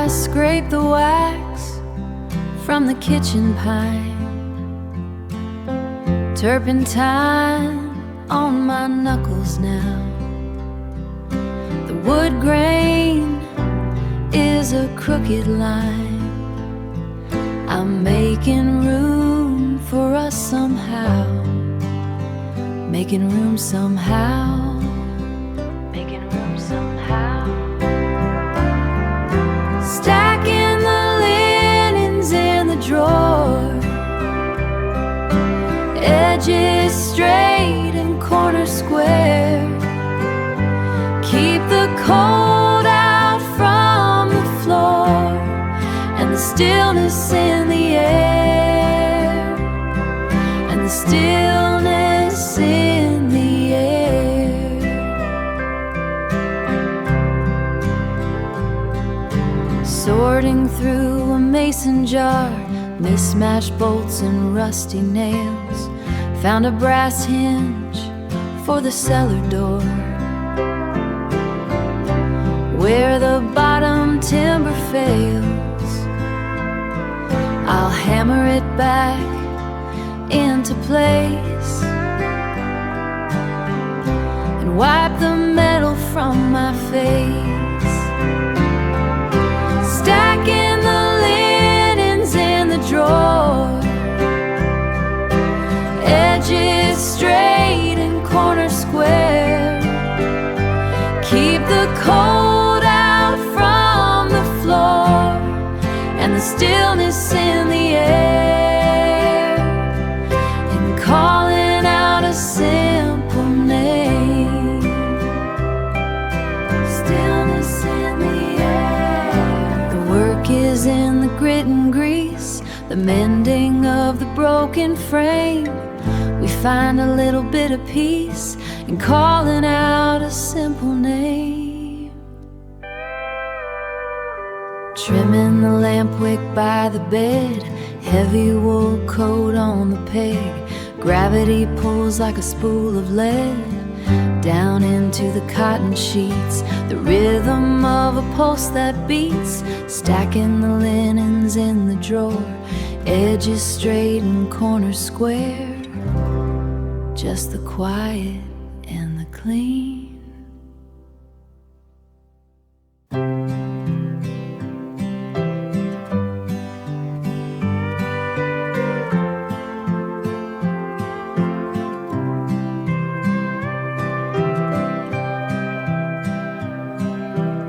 I scrape the wax from the kitchen pine, turpentine on my knuckles now. The wood grain is a crooked line. I'm making room for us somehow, making room somehow, making room somehow. Stacking the linens in the drawer, edges straight and corners square. Keep the cold out from the floor and the stillness in the air, and the stillness in the air. Sorting through a mason jar, mismatched bolts and rusty nails, found a brass hinge for the cellar door. Where the bottom timber fails, I'll hammer it back into place and wipe the metal from my face. Stacking the linens in the drawer, edges straight and corners square. Keep the cold out from the floor and the stillness in the air, and calling out a simple name. Stillness in the air. The work is in the grit and grease, the mending of the broken frame. We find a little bit of peace in calling out a simple name. Trimming the lamp wick by the bed, heavy wool coat on the peg. Gravity pulls like a spool of lead down into the cotton sheets, the rhythm of a pulse that beats. Stacking the linens in the drawer, edges straight and corners square. Just the quiet and the clean.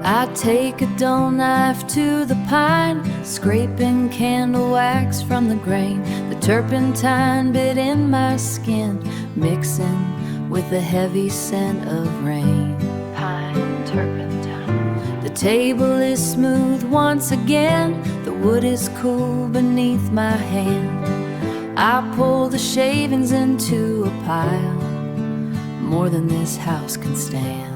I take a dull knife to the pine, scraping candle wax from the grain. The turpentine bit in my skin, mixing with the heavy scent of rain. Pine, turpentine. The table is smooth once again, the wood is cool beneath my hand. I pull the shavings into a pile, more than this house can stand.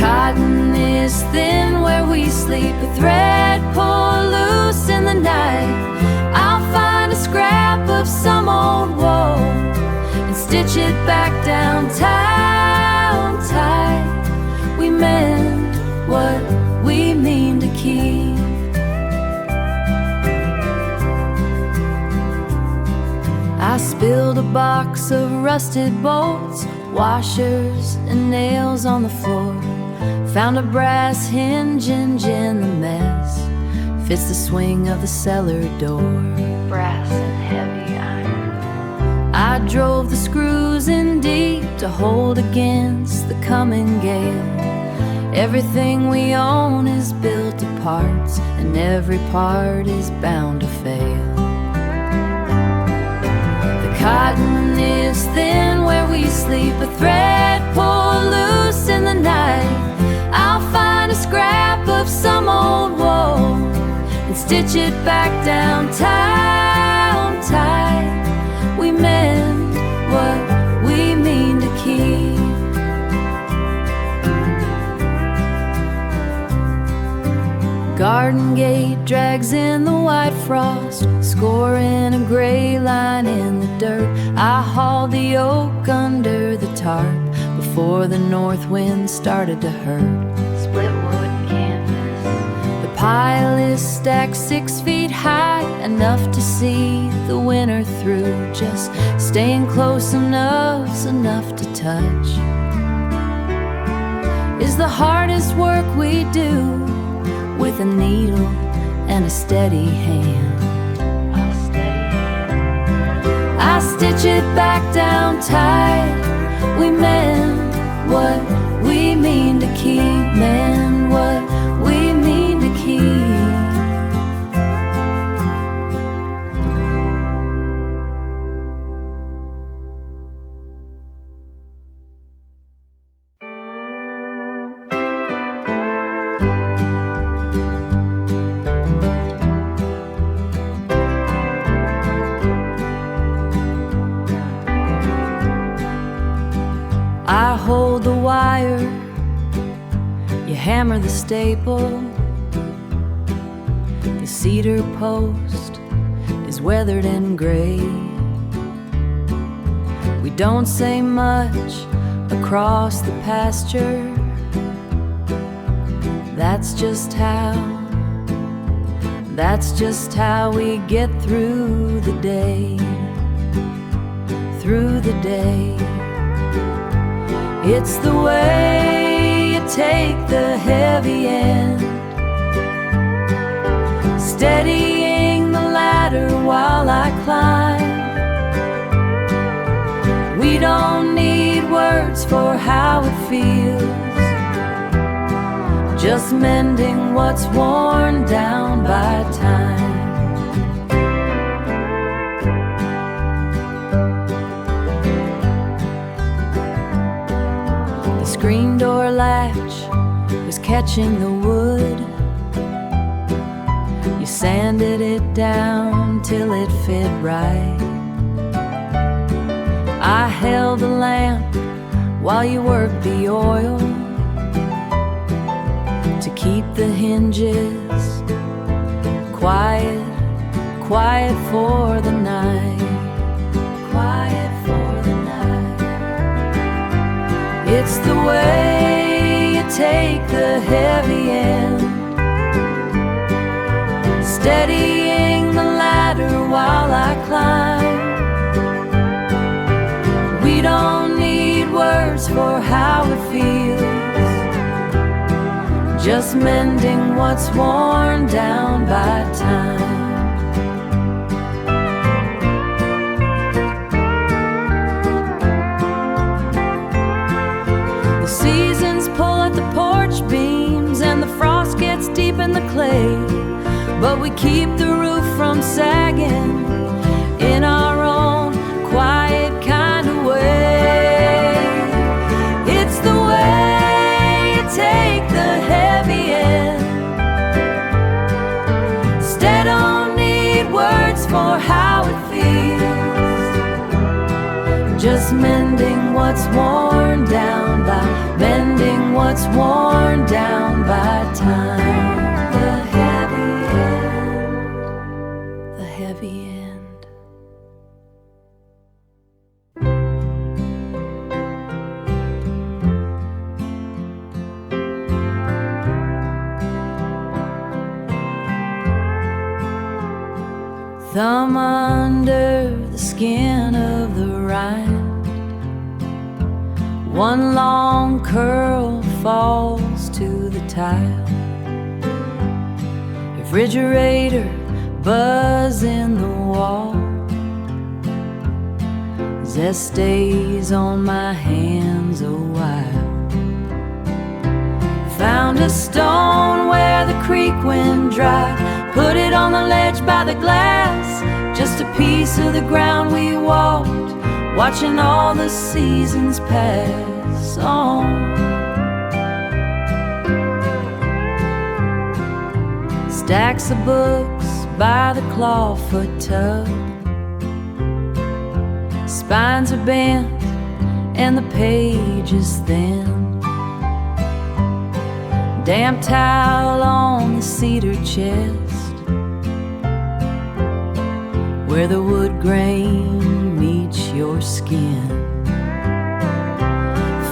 Cotton is thin where we sleep, a thread pulled loose in the night. I'll find a scrap of some old wool and stitch it back down tight. We mend what we mean to keep. I spilled a box of rusted bolts, washers and nails on the floor. Found a brass hinge in the mess, fits the swing of the cellar door. Brass and heavy iron. I drove the screws in deep to hold against the coming gale. Everything we own is built to parts, and every part is bound to fail. The cotton is thin where we sleep, a thread pulled loose in the night. I'll find a scrap of some old wool and stitch it back down tight. We mend what we mean to keep. Garden gate drags in the white frost, scoring a gray line in the dirt. I hauled the oak under the tarp before the north wind started to hurt. Split wood can't stacked 6 feet high, enough to see the winter through. Just staying close enough's enough to touch. Is the hardest work we do, with a needle and a steady hand. I stitch it back down tight. We mend what we mean to keep, mend what we mean to keep. I hold the wire, you hammer the staple. The cedar post is weathered and gray. We don't say much across the pasture. That's just how we get through the day. Through the day. It's the way you take the heavy end, steadying the ladder while I climb. We don't need words for how it feels, just mending what's worn down by time. Screen door latch was catching the wood. You sanded it down till it fit right. I held the lamp while you worked the oil to keep the hinges quiet, quiet for the night. Quiet for the night. It's the way you take the heavy end, steadying the ladder while I climb. We don't need words for how it feels, just mending what's worn down by time. Seasons pull at the porch beams and the frost gets deep in the clay, but we keep the roof from sagging in our own quiet kind of way. It's the way you take the heavy end. Instead, don't need words for how it feels, just mending what's worn down by, mending what's worn down by time. The heavy end, the heavy end. Thumb under the skin of the rind, one long curl falls to the tile. Refrigerator buzz in the wall, zest stays on my hands a while. Found a stone where the creek went dry, put it on the ledge by the glass, just a piece of the ground we walked, watching all the seasons pass on. Stacks of books by the clawfoot tub, spines are bent and the page is thin. Damp towel on the cedar chest, where the wood grain meets your skin.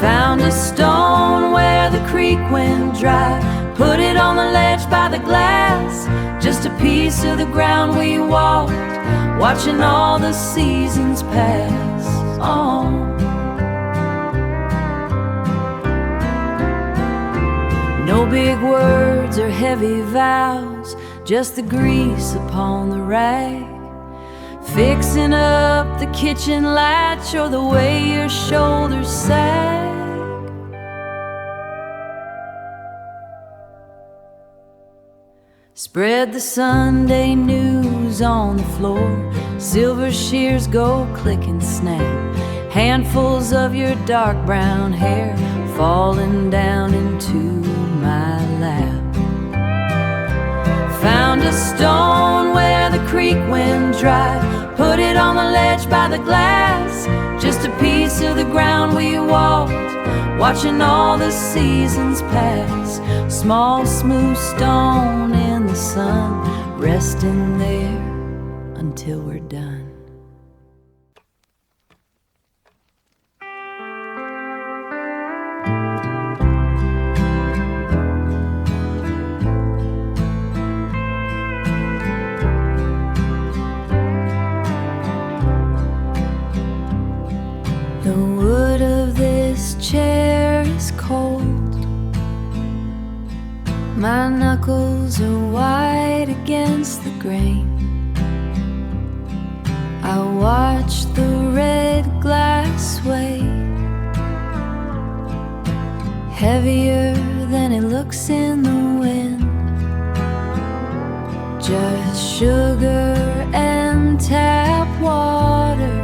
Found a stone where the creek went dry, Put it on the ledge by the glass, just a piece of the ground we walked, watching all the seasons pass on. No big words or heavy vows, just the grease upon the rag, fixing up the kitchen latch or the way your shoulders sag. Spread the Sunday news on the floor, silver shears go click and snap, handfuls of your dark brown hair falling down into my lap. Found a stone where the creek went dry, put it on the ledge by the glass, just a piece of the ground we walked, watching all the seasons pass. Small smooth stone in the sun, resting there until we're done. The wood of this chair is cold, my knuckles are white against the grain. I watch the red glass sway, heavier than it looks in the wind. Just sugar and tap water,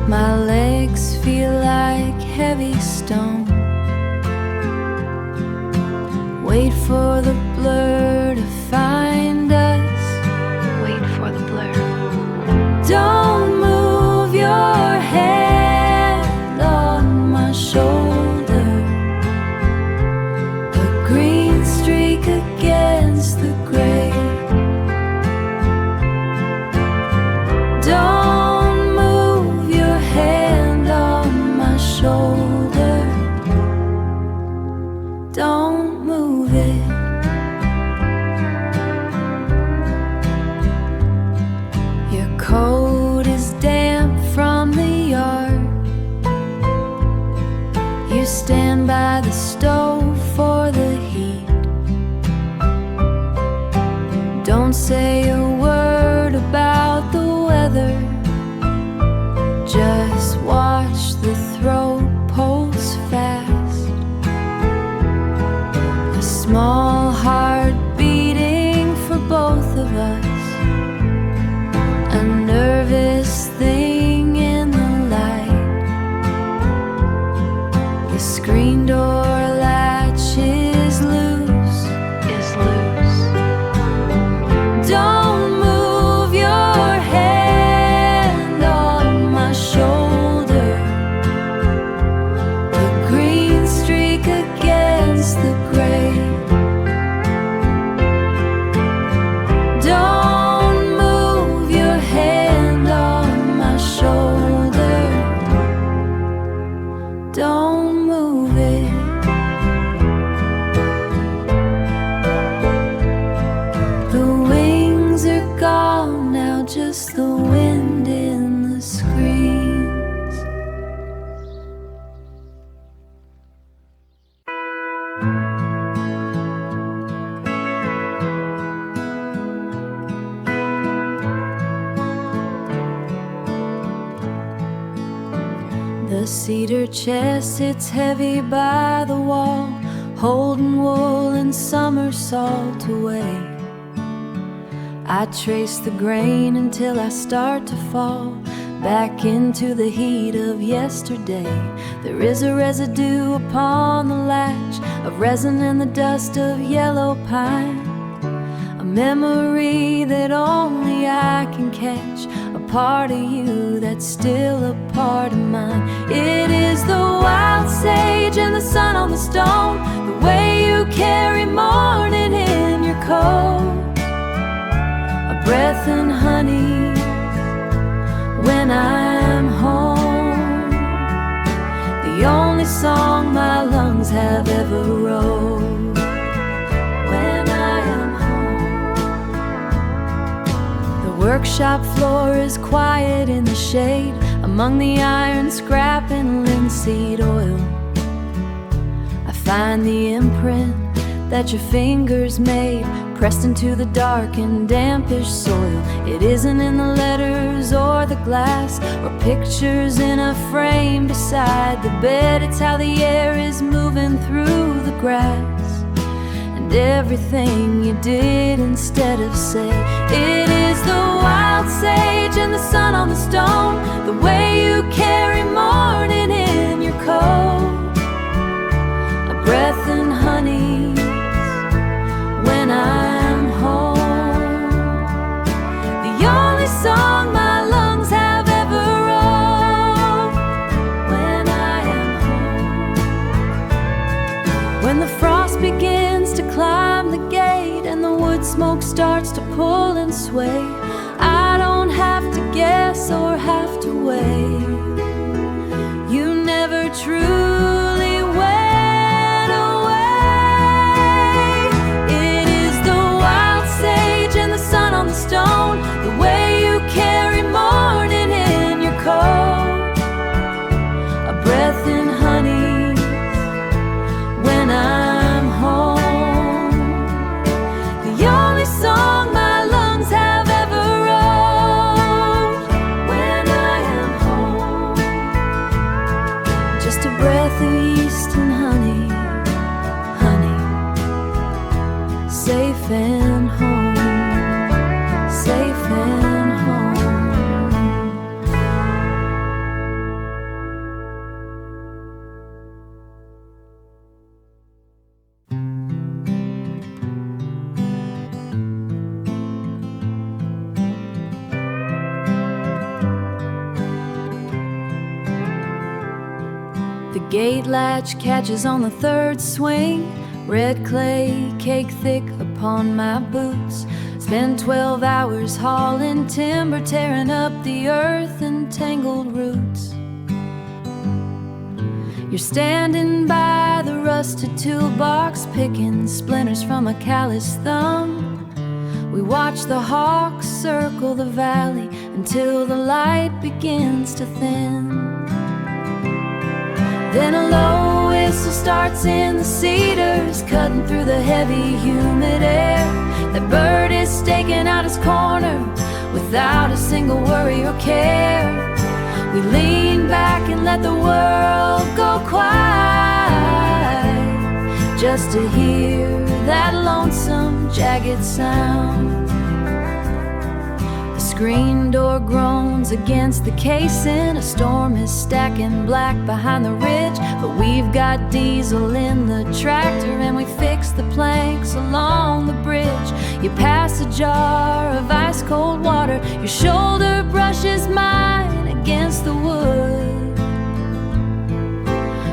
my legs feel like heavy stone. Wait for the blur to find us. Wait for the blur. Don't move your hand on my shoulder. A green streak against the gray. Don't move your hand on my shoulder. Don't move it. Your coat is damp from the yard. You stand by the stove for the heat. Don't say a word about the weather, just watch the throat pulse fast. A small heart beating for both of us, a nervous thing in the light. The screen door latch is loose, Don't move your hand on my shoulder. The green streak against the gray. Don't move your hand on my shoulder. Don't move it. The wings are gone now, just the wind in the screens. The cedar chest sits heavy by the wall, holding wool and summer salt away. I trace the grain until I start to fall back into the heat of yesterday. There is a residue upon the latch of resin and the dust of yellow pine, a memory that only I can catch, a part of you that's still a part of mine. It is the wild sage and the sun on the stone, the way you carry morning in your coat, a breath and honey when I'm home, the only song my lungs have ever wrote. workshop floor is quiet in the shade, among the iron scrap and linseed oil. I find the imprint that your fingers made, pressed into the dark and dampish soil. It isn't in the letters or the glass, or pictures in a frame beside the bed. It's how the air is moving through the grass, and everything you did instead of said. It is the wild sage and the sun on the stone, the way you carry morning in your coat, a breath in honey when I'm home. The only song my lungs have ever wrote when I am home. When the frost begins to climb the gate and the wood smoke starts to pull and sway, I don't have to guess or have to wait. You never truly went away. It is the wild sage and the sun on the stone, the way you carry morning in your coat, a breath in honey when I'm home. The only song my lungs have ever wrote when I am home. Just a breath of yeast and honey, honey, safe and home, safe and home. The gate latch catches on the third swing, red clay cake thick upon my boots. Spend 12 hours hauling timber, tearing up the earth and tangled roots. You're standing by the rusted toolbox, picking splinters from a calloused thumb. We watch the hawks circle the valley until the light begins to thin. Then a low whistle starts in the cedars, cutting through the heavy, humid air. That bird is staking out his corner without a single worry or care. We lean back and let the world go quiet, just to hear that lonesome, jagged sound. The screen door groans against the casing. A storm is stacking black behind the ridge, but we've got diesel in the tractor and we fix the planks along the bridge. You pass a jar of ice cold water, your shoulder brushes mine against the wood.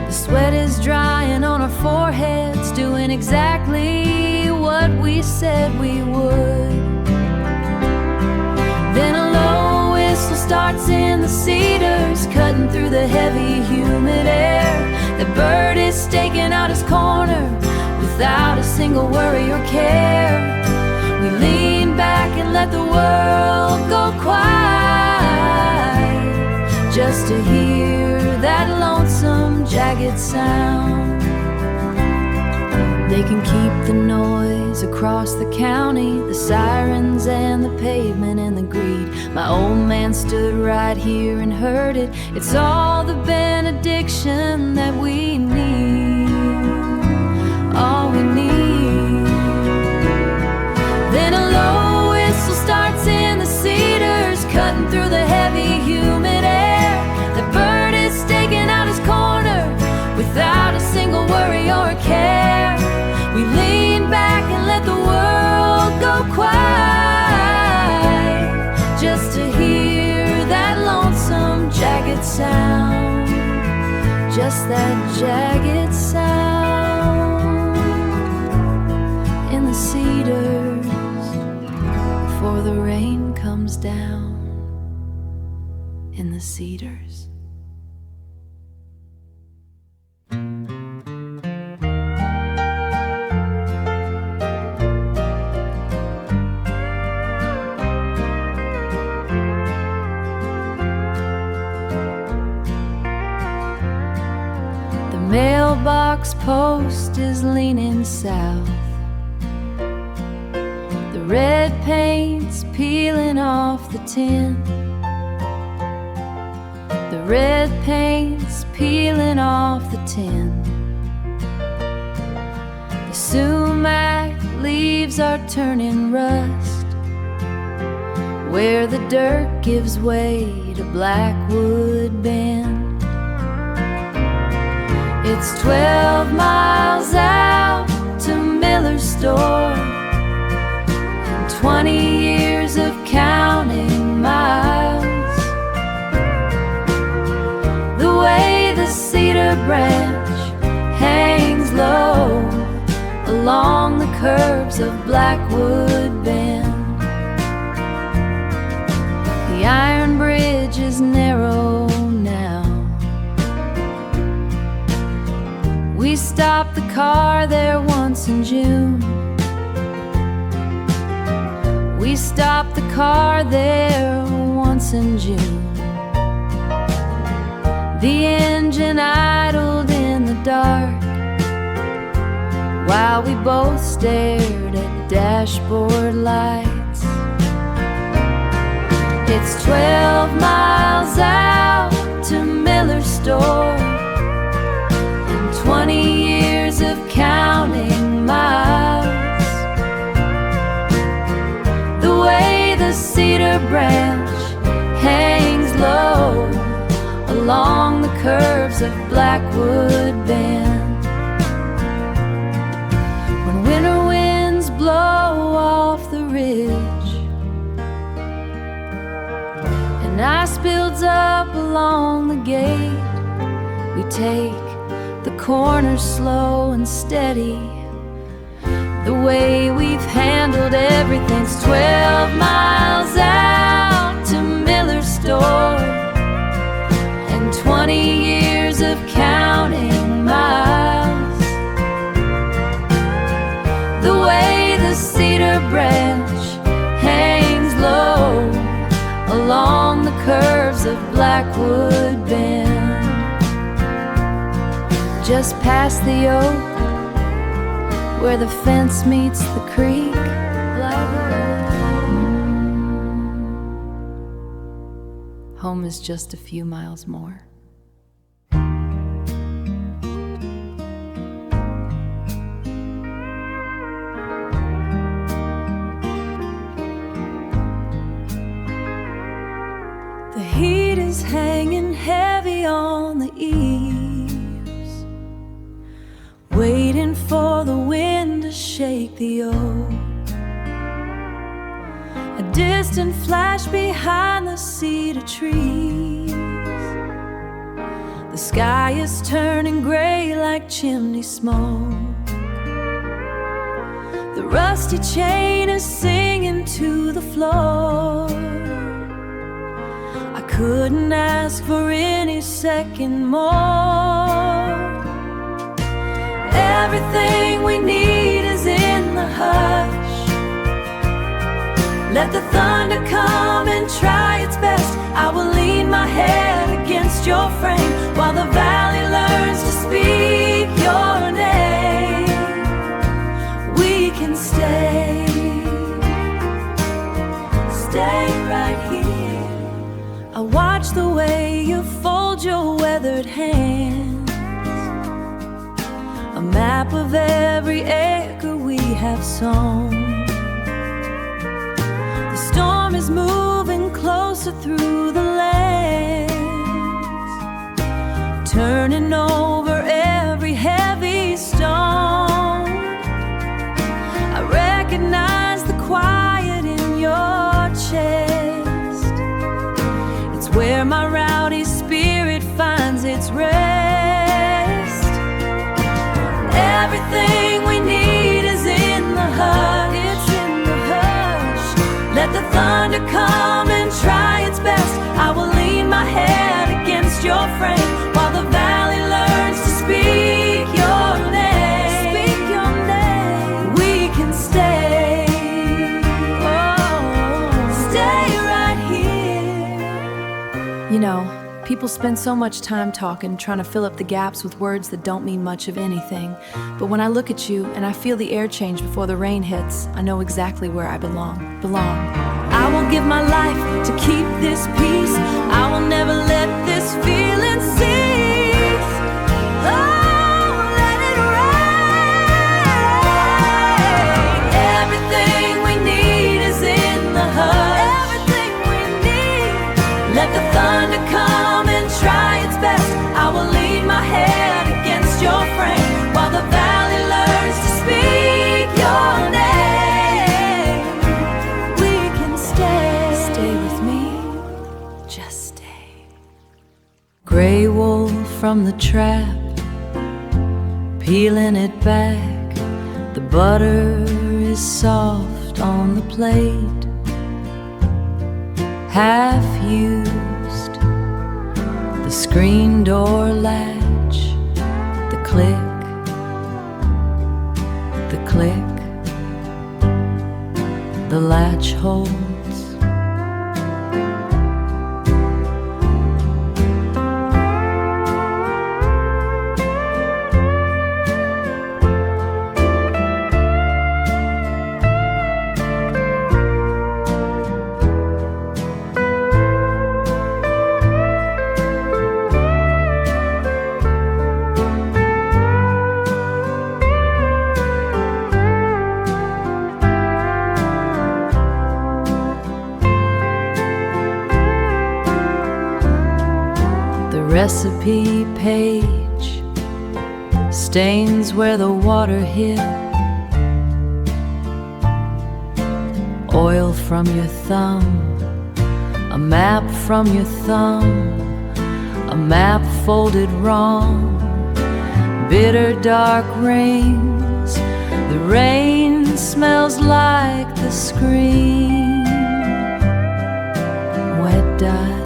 The sweat is drying on our foreheads, doing exactly what we said we would. Then a low whistle starts in the cedars, cutting through the heavy, humid air. The bird is staking out his corner without a single worry or care. We lean back and let the world go quiet, just to hear that lonesome, jagged sound. They can keep the noise across the county, the sirens and the pavement and the greed. My old man stood right here and heard it. It's all the benediction that we need, all we need. Then a low whistle starts in the cedars, cutting through the heavy, humid air. The bird is staking out his corner without a single worry or a care. We lean back and let the world go quiet, just to hear that lonesome, jagged sound, just that jagged sound in the cedars before the rain comes down in the cedars. box post is leaning south. The red paint's peeling off the tin. The red paint's peeling off the tin. The sumac leaves are turning rust, where the dirt gives way to Blackwood Bend. It's 12 miles out to Miller's store, and 20 years of counting miles. The way the cedar branch hangs low along the curves of Blackwood Bend. The iron bridge is narrow now. We stopped the car there once in June. We stopped the car there once in June. The engine idled in the dark while we both stared at dashboard lights. It's 12 miles out to Miller's store, 20 years of counting miles. The way the cedar branch hangs low along the curves of Blackwood Bend. When winter winds blow off the ridge and ice builds up along the gate, we take the corners slow and steady. The way we've handled everything's 12 miles out to Miller's store, and 20 years of counting miles. The way the cedar branch hangs low along the curves of Blackwood Bend. Just past the oak, where the fence meets the creek, home is just a few miles more. The heat is hanging heavy on the eaves, waiting for the wind to shake the oak. A distant flash behind the cedar trees. The sky is turning gray like chimney smoke. The rusty chain is singing to the floor. I couldn't ask for any second more. Everything we need is in the hush. Let the thunder come and try its best. I will lean my head against your frame while the valley learns to speak your name. We can stay right here. I watch the way you fold your weathered hands, a map of every acre we have sown. The storm is moving closer through the lands, turning over every heavy stone. I recognize the quiet in your chest. It's where my rowdy spirit finds its rest. Everything we need is in the hush. It's in the hush. Let the thunder come and try its best. I will lean my head against your frame while the valley learns to speak your name. Speak your name. We can stay. Oh, stay right here. You know, People spend so much time talking, trying to fill up the gaps with words that don't mean much of anything. But when I look at you and I feel the air change before the rain hits, I know exactly where I belong. I will give my life to keep this peace. I will never let this feeling cease. Oh, let it rain. Everything we need is in the hush. Everything we need. Let the thunder come and try its best. I will lean my head against your frame while the valley learns to speak your name. We can stay with me, just stay. Gray wool from the trap, peeling it back. The butter is soft on the plate, half used. The screen door latch, the click, the latch holds. Recipe page stains where the water hit. Oil from your thumb, a map from your thumb, a map folded wrong. Bitter dark rains, the rain smells like the screen. Wet dust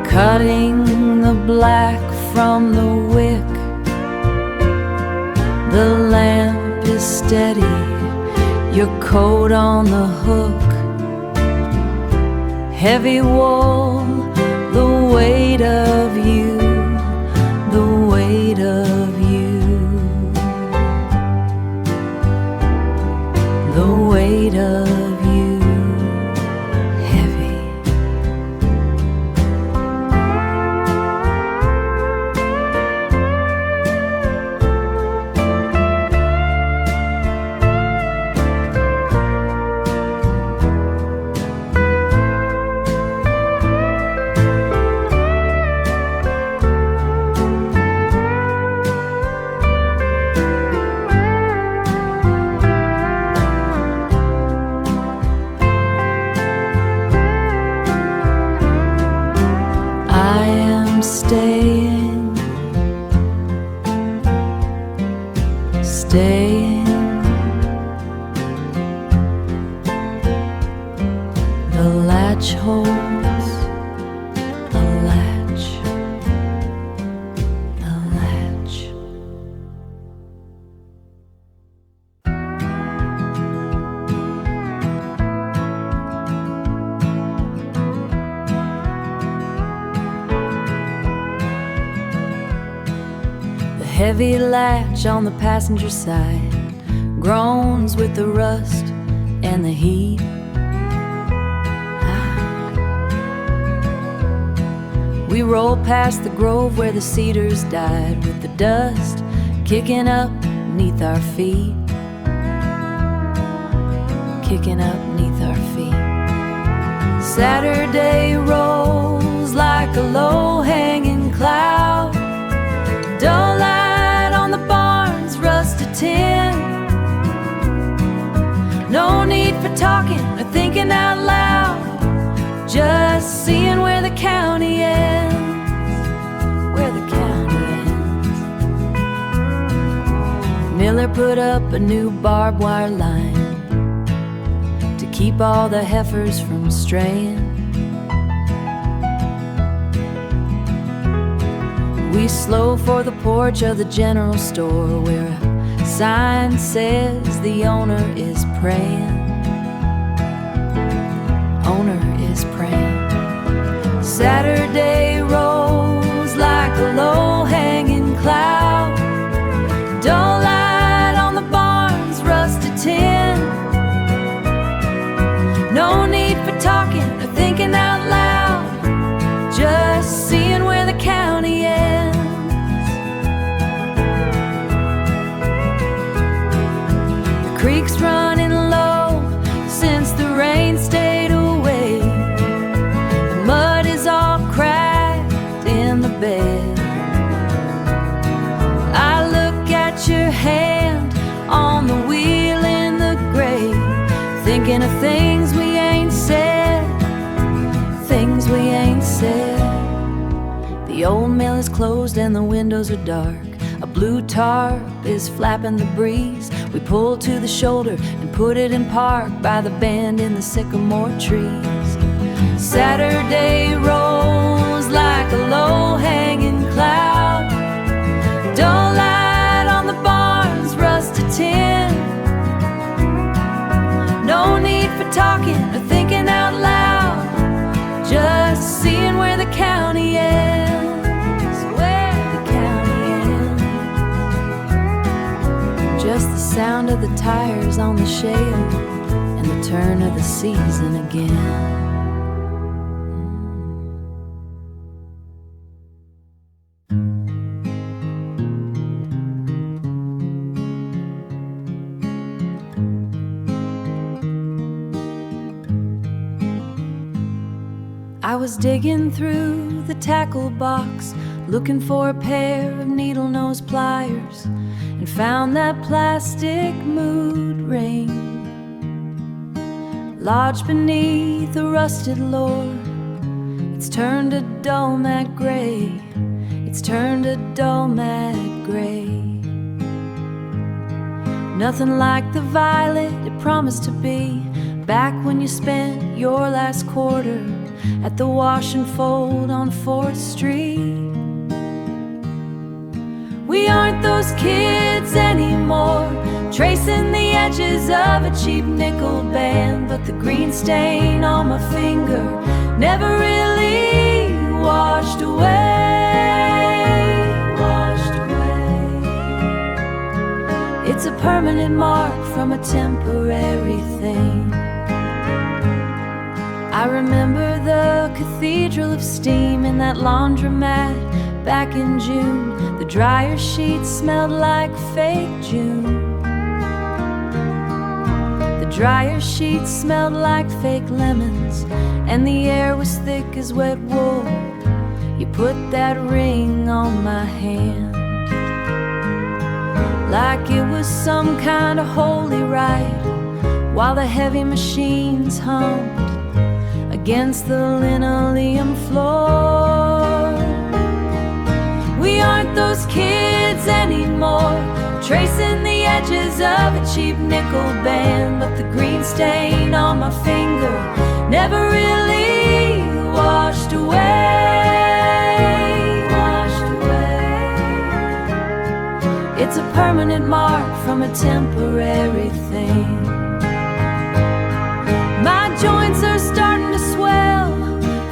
cutting the black from the wick. The lamp is steady, your coat on the hook. Heavy wool, the weight of you, the weight of you, the weight of you. Staying. The latch holds, the latch, the latch. The heavy latch on the passenger side groans with the rust and the heat. We roll past the grove where the cedars died, with the dust kicking up neath our feet, kicking up neath our feet. Saturday rolls like a low-hanging cloud, dull light on the barn's rusted tin. No need for talking or thinking out loud, just seeing where the county ends, where the county ends. Miller put up a new barbed wire line to keep all the heifers from straying. We slow for the porch of the general store, where a sign says the owner is praying. Owner is praying. Saturday rolls like a low-hanging cloud. Dull light on the barn's rusted tin. No need for talking or thinking out loud, just seeing where the county ends. The creek's running low since the rain stayed away. The mud is all cracked in the bed. I look at your hand on the wheel in the grave, thinking of things we ain't said, things we ain't said. The old mill is closed and the windows are dark. A blue tarp is flapping the breeze. We pull to the shoulder and put it in park by the bend in the sycamore trees. Saturday rolls like a low-hanging cloud. Dull light on the barn's rusted tin. No need for talking or thinking out loud, just seeing where the county ends, where the county ends. Just the sound of the tires on the shale and the turn of the season again. I was digging through the tackle box, looking for a pair of needle-nose pliers, and found that plastic mood ring lodged beneath a rusted lore. It's turned a dull matte gray, it's turned a dull matte gray. Nothing like the violet it promised to be, back when you spent your last quarter at the wash and fold on 4th Street. We aren't those kids anymore, tracing the edges of a cheap nickel band, but the green stain on my finger never really washed away, washed away. It's a permanent mark from a temporary thing. I remember the cathedral of steam in that laundromat back in June. The dryer sheets smelled like fake June. The dryer sheets smelled like fake lemons, and the air was thick as wet wool. You put that ring on my hand like it was some kind of holy rite, while the heavy machines hummed against the linoleum floor. We aren't those kids anymore, tracing the edges of a cheap nickel band, but the green stain on my finger never really washed away, washed away. It's a permanent mark from a temporary thing. My joints are starting to swell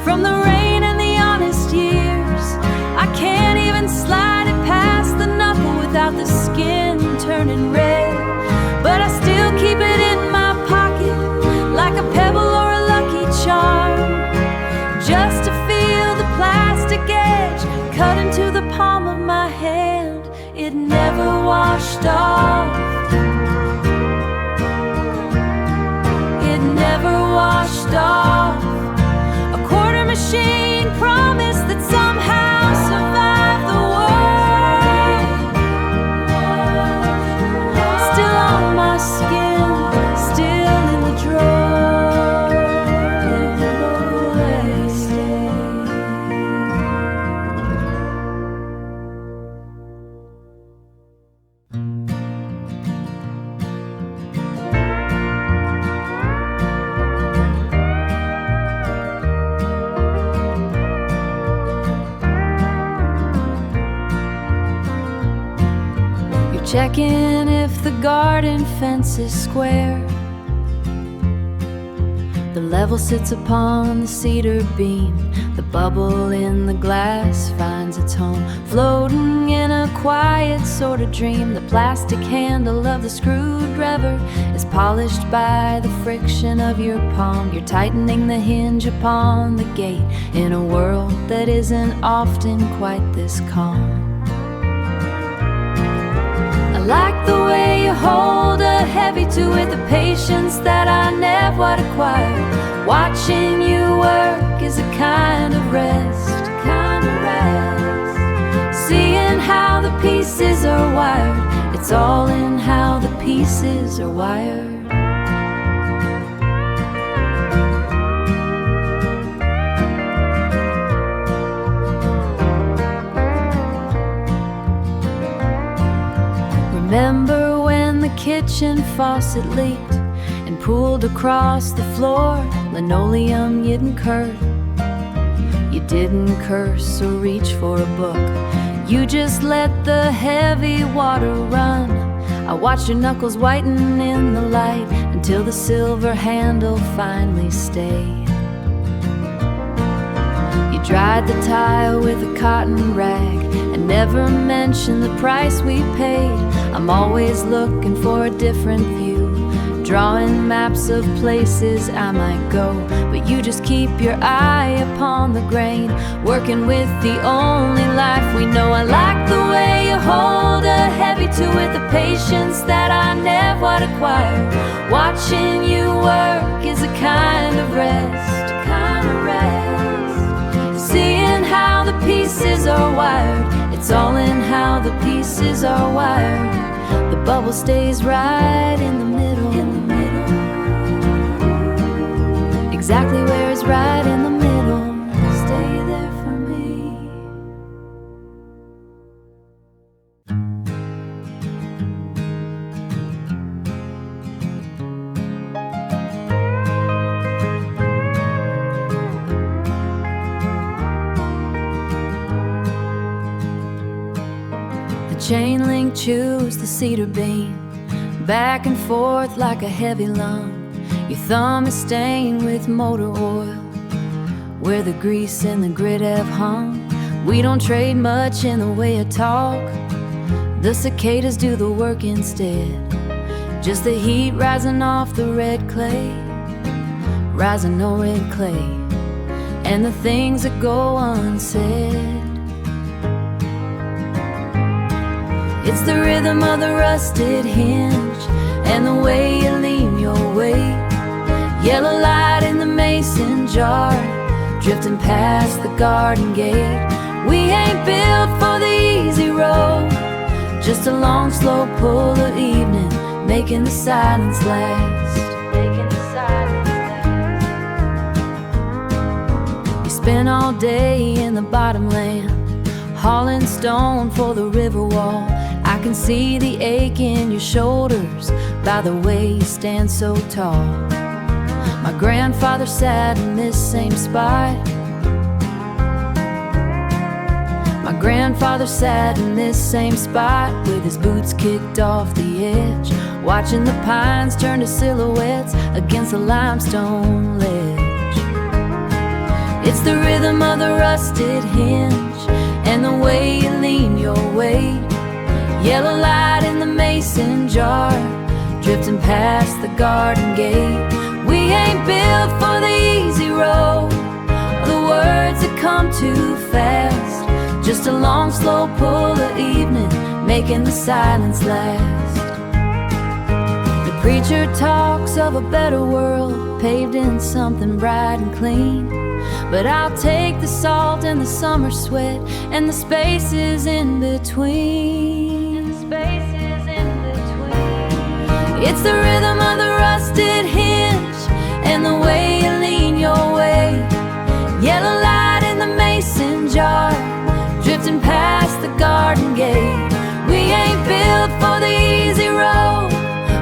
from the rain and the honest years. I can't even slide it past the knuckle without the skin turning red, but I still keep it in my pocket like a pebble or a lucky charm, just to feel the plastic edge cut into the palm of my hand. It never washed off, never washed off. A quarter machine promise that somehow survived the world. Still on my skin, still in the drawer. Checking if the garden fence is square, The level sits upon the cedar beam. The bubble in the glass finds its home, floating in a quiet sort of dream. The plastic handle of the screwdriver is polished by the friction of your palm. You're tightening the hinge upon the gate in a world that isn't often quite this calm. I like the way you hold a heavy two with a patience that I never would acquire. Watching you work is a kind of rest, Seeing how the pieces are wired, it's all in how the pieces are wired. Remember when the kitchen faucet leaked and pooled across the floor, linoleum you'd incurred? You didn't curse or reach for a book, you just let the heavy water run. I watched your knuckles whiten in the light until the silver handle finally stayed. You dried the tile with a cotton rag and never mentioned the price we paid. I'm always looking for a different view, drawing maps of places I might go, but you just keep your eye upon the grain, working with the only life we know. I like the way you hold a heavy two with a patience that I never would acquire. Watching you work is a kind of rest, Seeing how the pieces are wired, it's all in how the pieces are wired. The bubble stays right in the middle, exactly where it's right in the middle. Stay there for me. Chain link chews the cedar beam, back and forth like a heavy lung. Your thumb is stained with motor oil, where the grease and the grit have hung. We don't trade much in the way of talk, the cicadas do the work instead. Just the heat rising off the red clay, rising no red clay, and the things that go unsaid. It's the rhythm of the rusted hinge and the way you lean your weight. Yellow light in the mason jar, drifting past the garden gate. We ain't built for the easy road, just a long slow pull of evening, making the silence last. You spend all day in the bottomland, hauling stone for the river wall. I can see the ache in your shoulders by the way you stand so tall. My grandfather sat in this same spot. My grandfather sat in this same spot with his boots kicked off the edge, watching the pines turn to silhouettes against the limestone ledge. It's the rhythm of the rusted hinge and the way you lean your weight. Yellow light in the mason jar, drifting past the garden gate. We ain't built for the easy road, the words that come too fast. Just a long slow pull of evening, making the silence last. The preacher talks of a better world, paved in something bright and clean, but I'll take the salt and the summer sweat and the spaces in between. It's the rhythm of the rusted hinge and the way you lean your weight. Yellow light in the mason jar, drifting past the garden gate. We ain't built for the easy road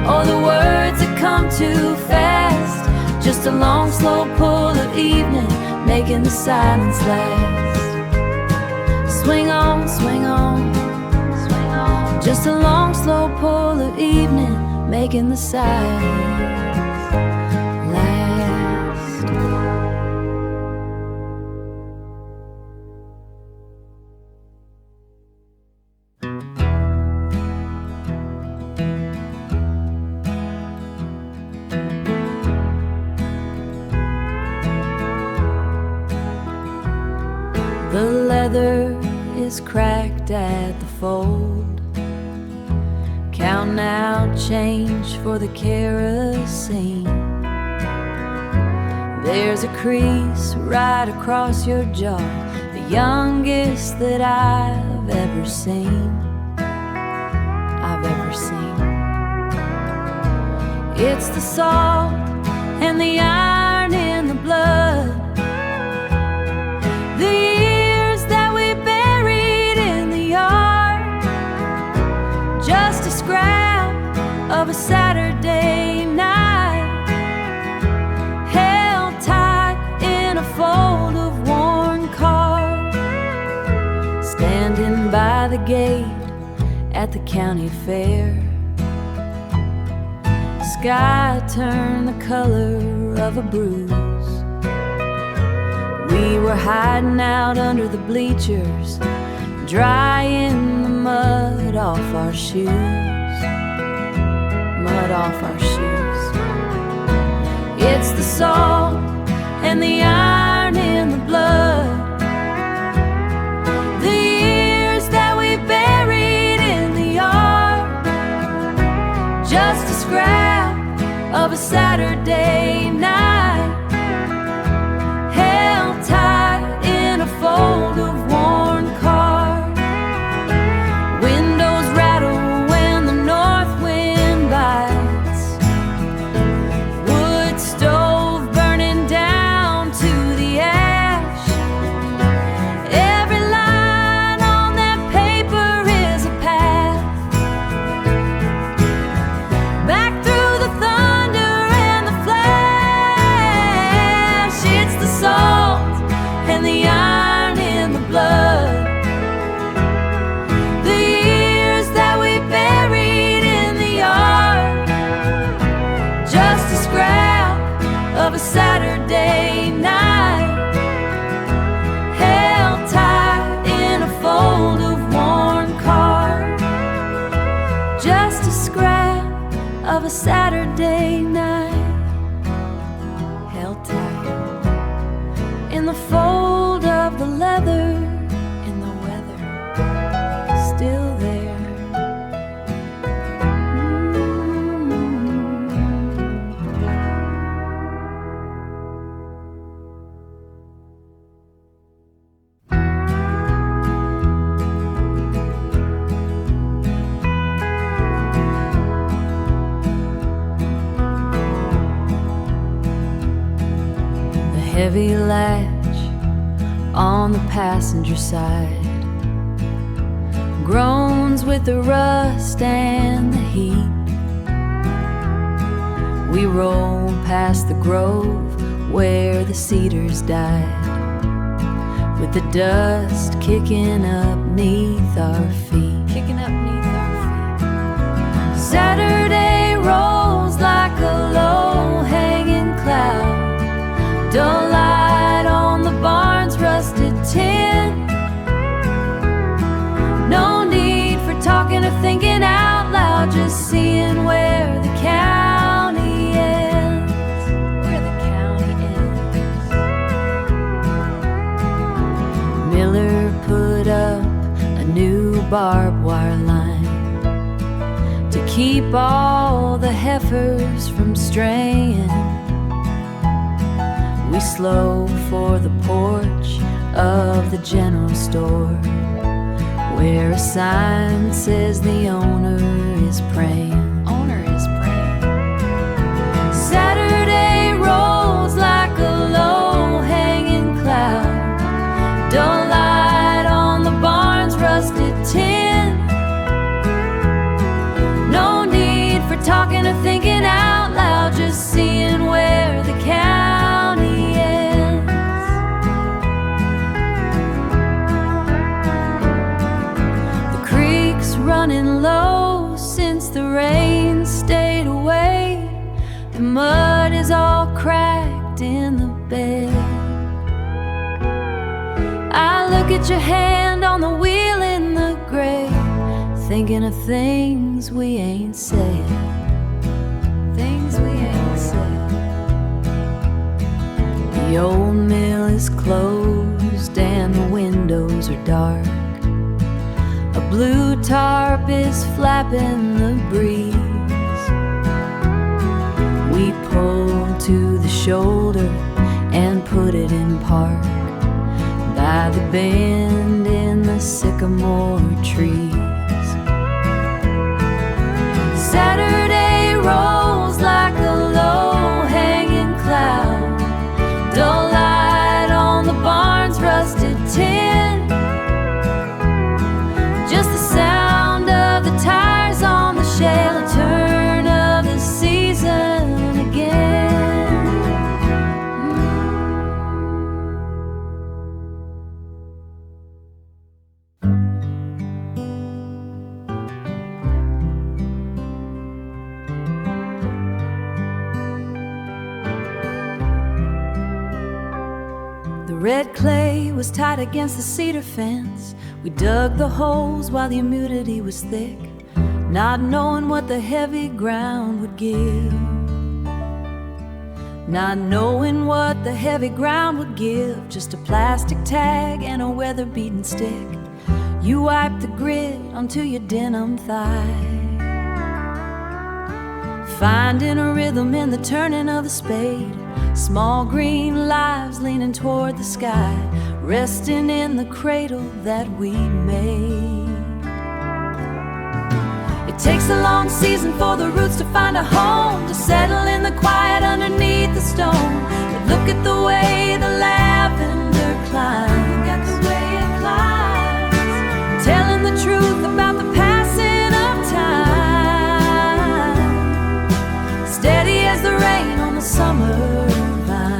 or the words that come too fast. Just a long slow pull of evening, making the silence last. Swing on, swing on, swing on. Just a long slow pull of evening, making the silence last. leather is cracked at the fold, counting out change for the kerosene. There's a crease right across your jaw, the youngest that I've ever seen. It's the salt and the iron in the blood, the years that we buried in the yard, just a scrap of a Saturday night, held tight in a fold of worn cards, standing by the gate at the county fair. Sky turned the color of a bruise. We were hiding out under the bleachers, drying the mud off our shoes. Mud off our shoes. It's the salt and the iron in the blood, the years that we buried in the yard, just a scrap of a Saturday night, held tight in a fold of worn cards. Windows rattle when the north wind bites, wood stove burning down to the ash. Every line on that paper is a path back through the thunder and the flash. It's the salt and the iron in the blood, the years that we buried in the yard, just a scrap of a Saturday night, held tight in a fold of worn cards, just a scrap of a Saturday night, held tight in the fold of the leather, in the weather still there. The heavy latch on the passenger side groans with the rust and the heat. We roll past the grove where the cedars died, with the dust kicking up neath our feet. Saturday rolls like a low-hanging cloud, dull light on the barn's rusted tin. No need for talking or thinking out loud, just seeing where the county ends. Miller put up a new barbed wire line to keep all the heifers from straying. We slow for the porch of the general store, where a sign says the owner is praying. Saturday rolls like a low-hanging cloud, dull light on the barn's rusted tin. No need for talking or thinking out loud, just seeing where the county ends. The creek's running low since the rain stayed away. The mud is all cracked in the bed. I look at your hand on the wheel in the gray, thinking of things we ain't said. The old mill is closed and the windows windows are dark. A blue tarp is flapping the breeze. We pull to the shoulder and put it in park by the bend in the sycamore trees. Saturday rolls like a low-hanging cloud, dull light on the barn's rusted tin, just the sound of the tires on the shale, a turn of the season again. The red clay was tight against the cedar fence. We dug the holes while the humidity was thick, not knowing what the heavy ground would give. Not knowing what the heavy ground would give, just a plastic tag and a weather-beaten stick. You wiped the grit onto your denim thigh, finding a rhythm in the turning of the spade. Small green lives leaning toward the sky, resting in the cradle that we made. It takes a long season for the roots to find a home, to settle in the quiet underneath the stone. But look at the way the lavender climbs. Look at the way it climbs, telling the truth about the passing of time, steady as the rain on the summer vine.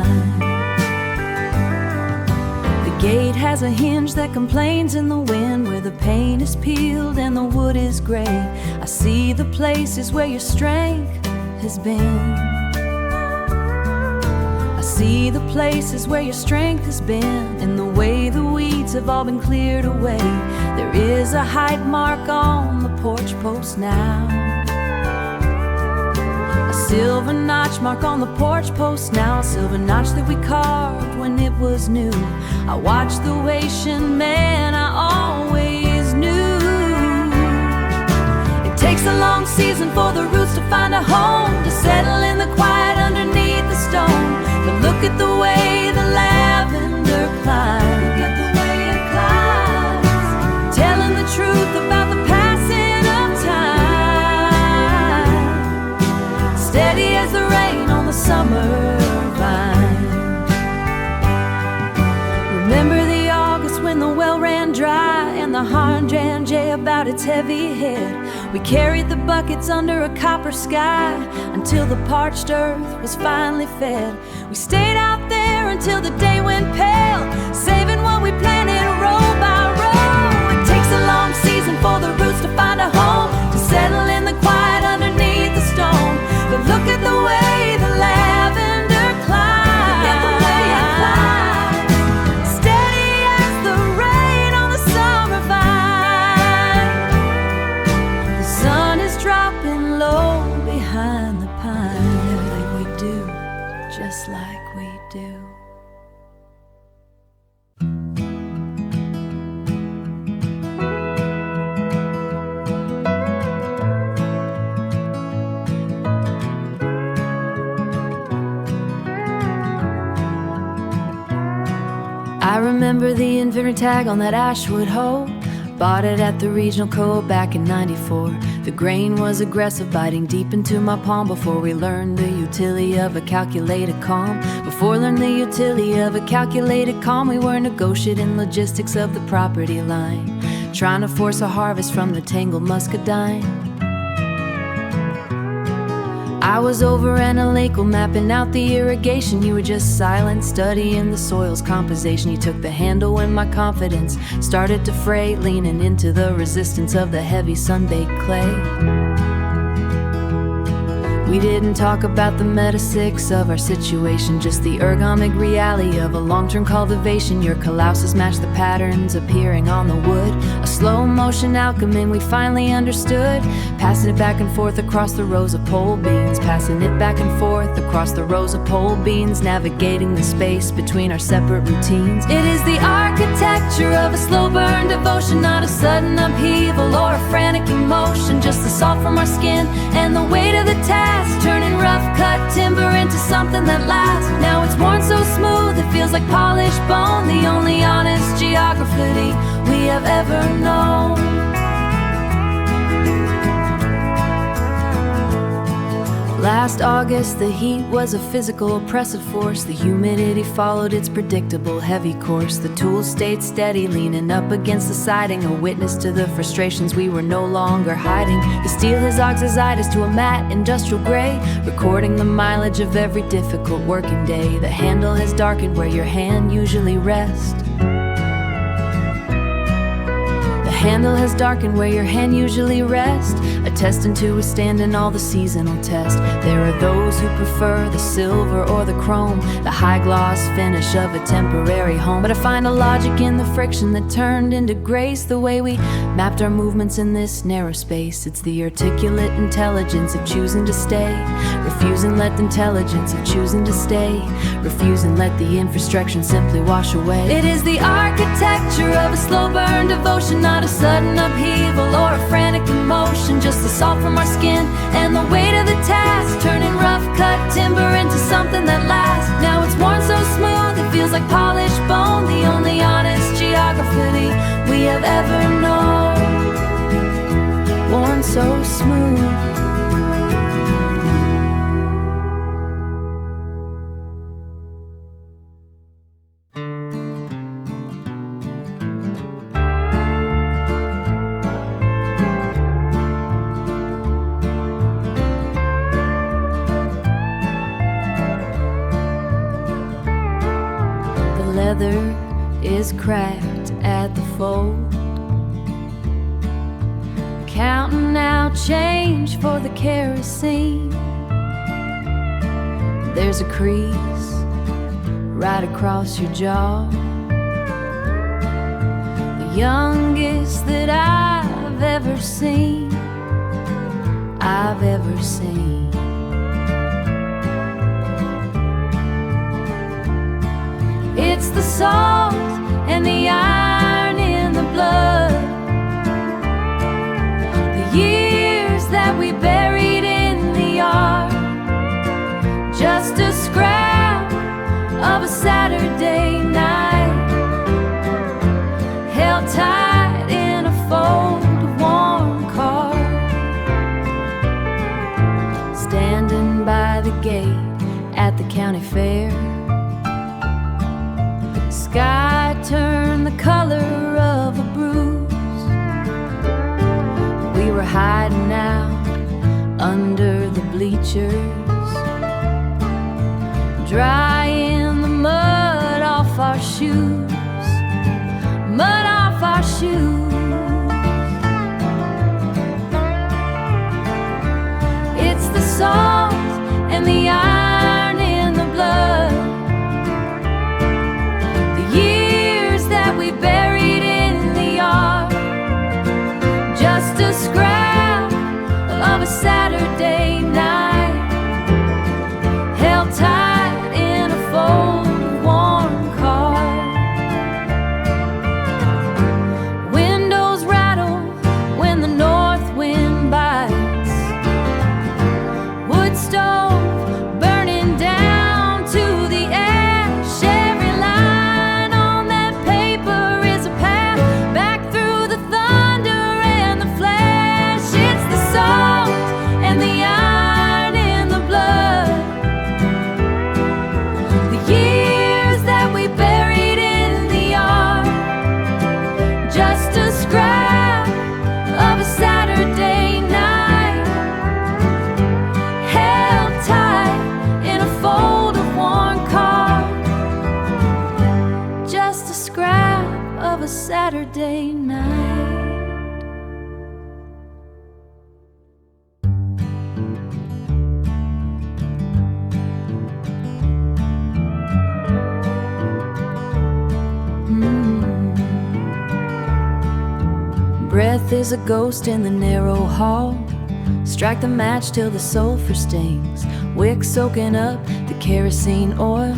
The gate has a hinge that complains in the wind, where the paint is peeled and the wood is gray. I see the places where your strength has been. I see the places where your strength has been, in the way the weeds have all been cleared away. There is a height mark on the porch post now, a silver notch mark on the porch post now, a silver notch that we carved when it was new. I watched the Haitian man I always knew. It takes a long season for the roots to find a home, to settle in the quiet underneath the stone. But look at the way the lavender climbs. Look at the way it climbs, telling the truth about the passing of time, steady as the rain on the summer vine. Remember the August when the well ran dry and the hydrangea about its heavy head. We carried the buckets under a copper sky until the parched earth was finally fed. We stayed out there until the day went pale, saving what we planted row by row. It takes a long season for the roots to find a home, to settle in the quiet underneath the stone. But look at the way the lavender climbs. Look at the way it climbs, steady as the rain on the summer vine. The sun is dropping low behind the pine, like we do, just like we do. I remember the inventory tag on that Ashwood hoe. Bought it at the regional co-op back in '94. The grain was aggressive, biting deep into my palm. Before we learned the utility of a calculated calm. Before learned the utility of a calculated calm, we were negotiating logistics of the property line, trying to force a harvest from the tangled muscadine. I was over in a lake, mapping out the irrigation. You were just silent, studying the soil's composition. You took the handle when my confidence started to fray, leaning into the resistance of the heavy sun-baked clay. We didn't talk about the metaphysics of our situation, just the ergonomic reality of a long-term cultivation. Your callouses match the patterns appearing on the wood. A slow motion alchemy we finally understood. Passing it back and forth across the rows of pole beans. Passing it back and forth across the rows of pole beans. Navigating the space between our separate routines. It is the architecture of a slow burn devotion, not a sudden upheaval or a frantic emotion. Just the salt from our skin and the weight of the task, turning rough cut timber into something that lasts. Now it's worn so smooth it feels like polished bone, the only honest geography we have ever known. Last August, the heat was a physical oppressive force. The humidity followed its predictable heavy course. The tools stayed steady, leaning up against the siding, a witness to the frustrations we were no longer hiding. The steel has oxiditis to a matte industrial gray, recording the mileage of every difficult working day. The handle has darkened where your hand usually rests. The handle has darkened where your hand usually rests, attesting to withstanding all the seasonal tests. There are those who prefer the silver or the chrome, the high gloss finish of a temporary home. But I find a logic in the friction that turned into grace, the way we mapped our movements in this narrow space. It's the articulate intelligence of choosing to stay, refusing let the intelligence of choosing to stay, refusing let the infrastructure simply wash away. It is the architecture of a slow burn devotion, not a sudden upheaval or a frantic emotion. Just the salt from our skin and the weight of the task, turning rough cut timber into something that lasts. Now it's worn so smooth it feels like polished bone, the only honest geography we have ever known. Worn so smooth. Leather is cracked at the fold, counting out change for the kerosene. There's a crease right across your jaw, the youngest that I've ever seen, I've ever seen. It's the salt and the iron in the blood, the years that we buried in the yard, just a scrap of a Saturday night, held tight in a fold of warm cards, standing by the gate at the county fair. Sky turned the color of a bruise. We were hiding out under the bleachers, drying the mud off our shoes, mud off our shoes. It's the salt and the iron in the blood, we buried in the yard, just a scrap of a Saturday night, held tight in a fold of warm cards. When breath is a ghost in the narrow hall. Strike the match till the sulfur stings. Wick soaking up the kerosene oil.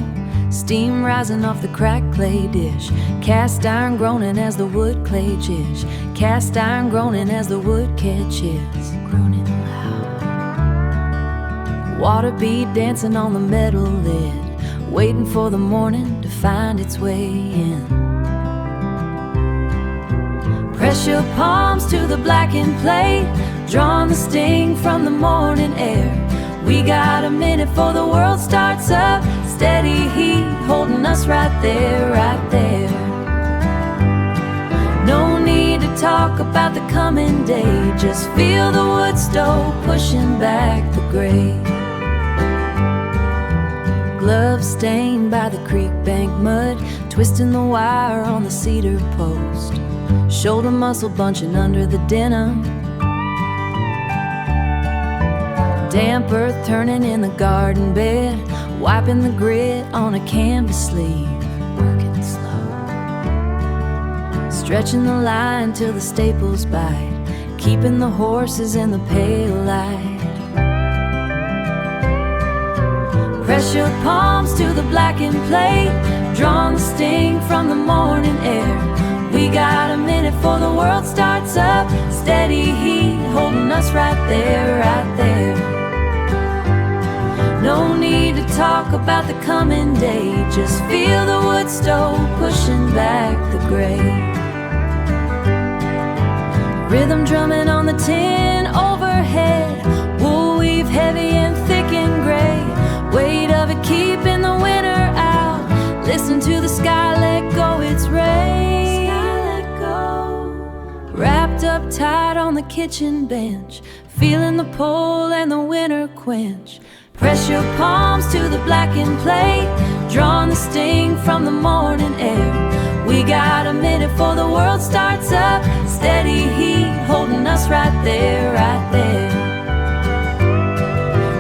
Steam rising off the cracked clay dish. Cast iron groaning as the wood clay jish. Cast iron groaning as the wood catches. Groaning loud. Water bead dancing on the metal lid, waiting for the morning to find its way in. Press your palms to the blackened plate, drawing the sting from the morning air. We got a minute before the world starts up. Steady heat holding us right there, right there. No need to talk about the coming day. Just feel the wood stove pushing back the gray. Gloves stained by the creek bank mud, twisting the wire on the cedar post. Shoulder muscle bunching under the denim. Damp earth turning in the garden bed, wiping the grit on a canvas sleeve. Working slow, stretching the line till the staples bite, keeping the horses in the pale light. Press your palms to the blackened plate, drawing the sting from the morning air. We got a minute before the world starts up. Steady heat holding us right there, right there. No need to talk about the coming day. Just feel the wood stove pushing back the gray. Rhythm drumming on the tin overhead, wool weave heavy and thick and gray. Weight of it keeping the winter out. Listen to the sky let go its rain. Sky let go. Wrapped up tight on the kitchen bench, feeling the pull and the winter quench. Press your palms to the blackened plate, drawing the sting from the morning air. We got a minute before the world starts up. Steady heat holding us right there, right there.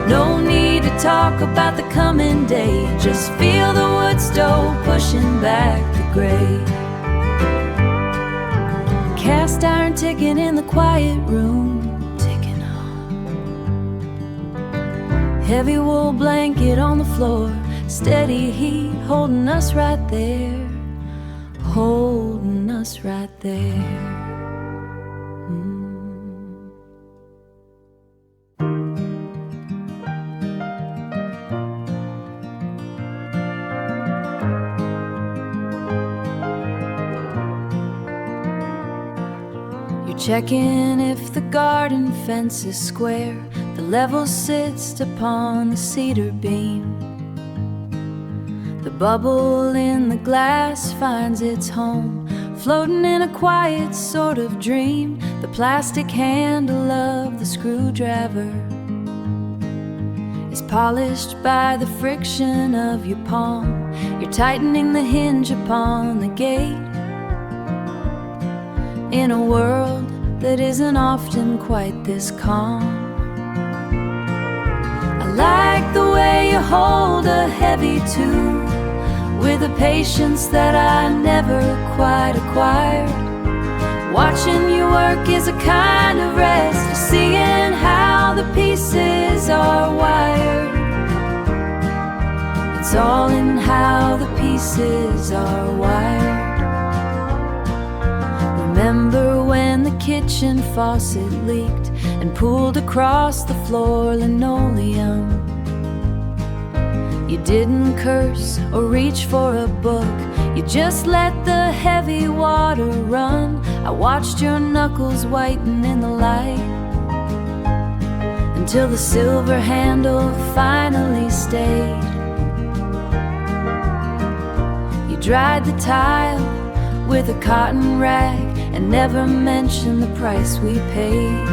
No need to talk about the coming day. Just feel the wood stove pushing back the gray. Cast iron ticking in the quiet room, ticking on. Heavy wool blanket on the floor, steady heat holding us right there, holding us right there. Checking if the garden fence is square, the level sits upon the cedar beam. The bubble in the glass finds its home, floating in a quiet sort of dream. The plastic handle of the screwdriver is polished by the friction of your palm. You're tightening the hinge upon the gate. In a world that isn't often quite this calm, I like the way you hold a heavy tune with a patience that I never quite acquired. Watching you work is a kind of rest, seeing how the pieces are wired. It's all in how the pieces are wired. Remember when the kitchen faucet leaked and pooled across the floor linoleum? You didn't curse or reach for a book, you just let the heavy water run. I watched your knuckles whiten in the light until the silver handle finally stayed. You dried the tile with a cotton rag and never mention the price we paid.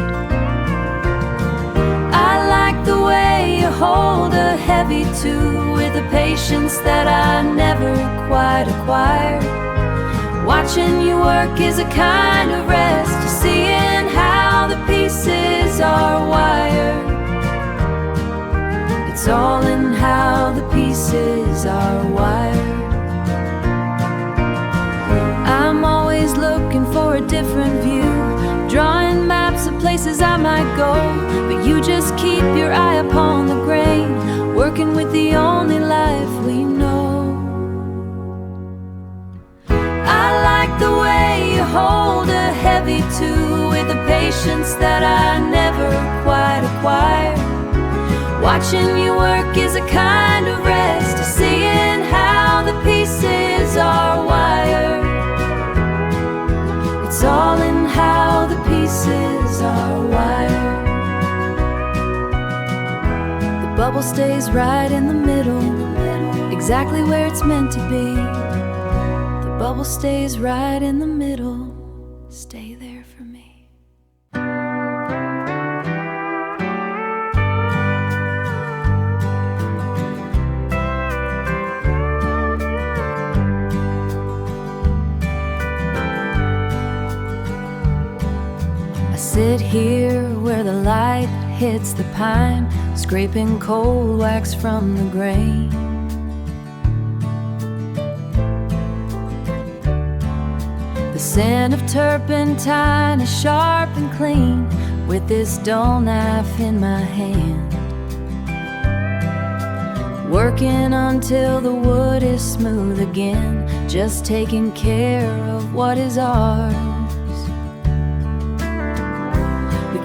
I like the way you hold a heavy tune with a patience that I never quite acquired. Watching you work is a kind of rest, seeing how the pieces are wired. It's all in how the pieces are wired. I'm always looking for a different view, places I might go, but you just keep your eye upon the grain, working with the only life we know. I like the way you hold a heavy tune with a patience that I never quite acquired. Watching you work is a kind of rest, seeing how the pieces are wired. It's all in how the pieces are wired. The bubble stays right in the middle, exactly where it's meant to be. The bubble stays right in the middle. Stay there for me. Sit here where the light hits the pine, scraping cold wax from the grain. The scent of turpentine is sharp and clean with this dull knife in my hand, working until the wood is smooth again, just taking care of what is ours.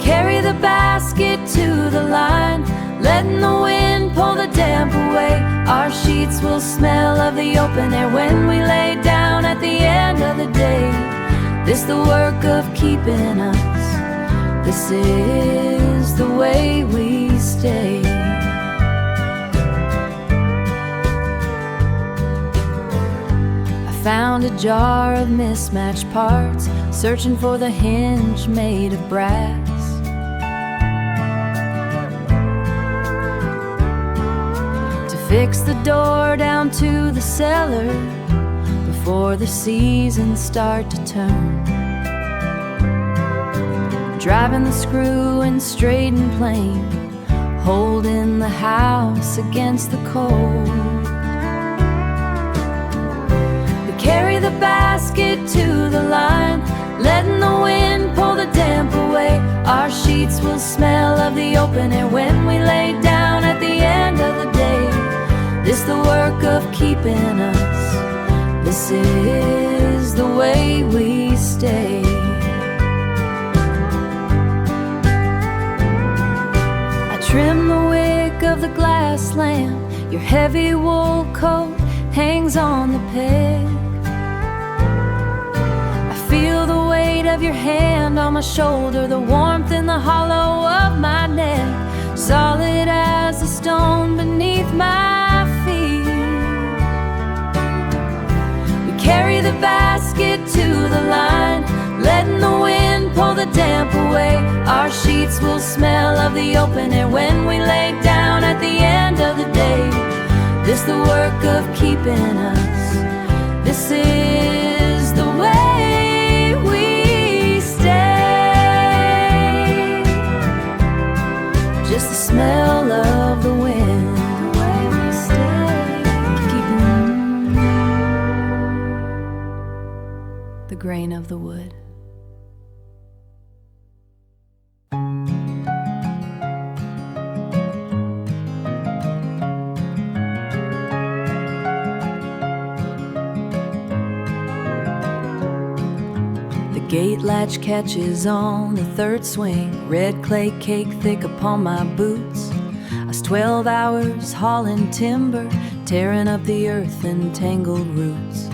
Carry the basket to the line, letting the wind pull the damp away. Our sheets will smell of the open air when we lay down at the end of the day. This the work of keeping us. This is the way we stay. I found a jar of mismatched parts, searching for the hinge made of brass. Fix the door down to the cellar before the seasons start to turn. Driving the screw in straight and plain, holding the house against the cold. We carry the basket to the line, letting the wind pull the damp away. Our sheets will smell of the open air when we lay down at the end of the day. This the work of keeping us. This is the way we stay. I trim the wick of the glass lamp. Your heavy wool coat hangs on the peg. I feel the weight of your hand on my shoulder, the warmth in the hollow of my neck, solid as a stone beneath my feet. We carry the basket to the line, letting the wind pull the damp away. Our sheets will smell of the open air when we lay down at the end of the day. This the work of keeping us. This is the way we stay. Just the smell of the wind. The grain of the wood. The gate latch catches on the third swing, red clay cake thick upon my boots. I was 12 hours hauling timber, tearing up the earth and tangled roots.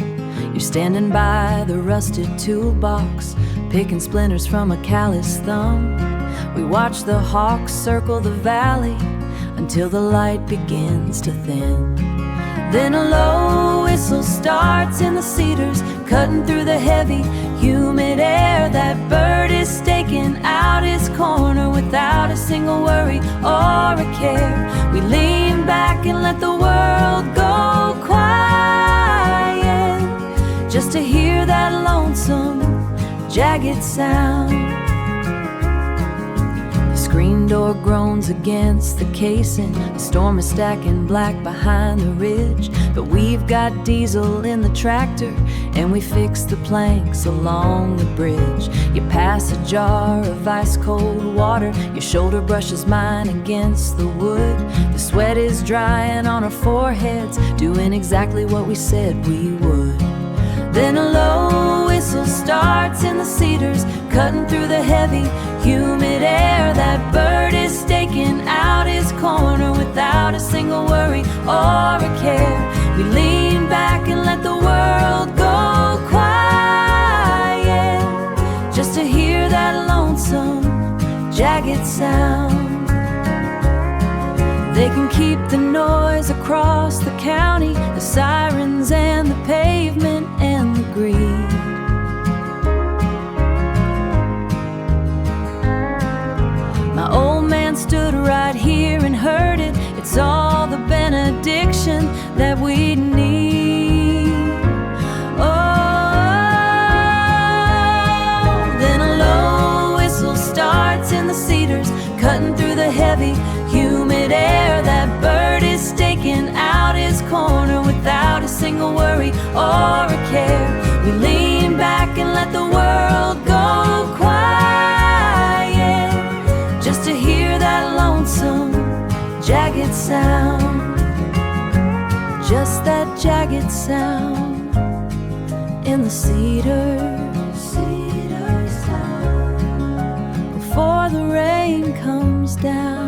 You're standing by the rusted toolbox, picking splinters from a calloused thumb. We watch the hawks circle the valley until the light begins to thin. Then a low whistle starts in the cedars, cutting through the heavy, humid air. That bird is staking out his corner without a single worry or a care. We lean back and let the world go quiet, just to hear that lonesome, jagged sound. The scream door groans against the casing. The storm is stacking black behind the ridge, but we've got diesel in the tractor, and we fix the planks along the bridge. You pass a jar of ice-cold water, your shoulder brushes mine against the wood. The sweat is drying on our foreheads, doing exactly what we said we would. Then a low whistle starts in the cedars, cutting through the heavy, humid air. That bird is staking out his corner without a single worry or a care. We lean back and let the world go quiet, just to hear that lonesome, jagged sound. They can keep the noise across the county, the sirens and the pavement and the greed. My old man stood right here and heard it. It's all the benediction that we need. Oh, then a low whistle starts in the cedars, cutting through the heavy, humid air. That bird is staking out his corner without a single worry or a care. We lean back and let the world go quiet, just to hear that lonesome, jagged sound. Just that jagged sound in the cedars before the rain comes down.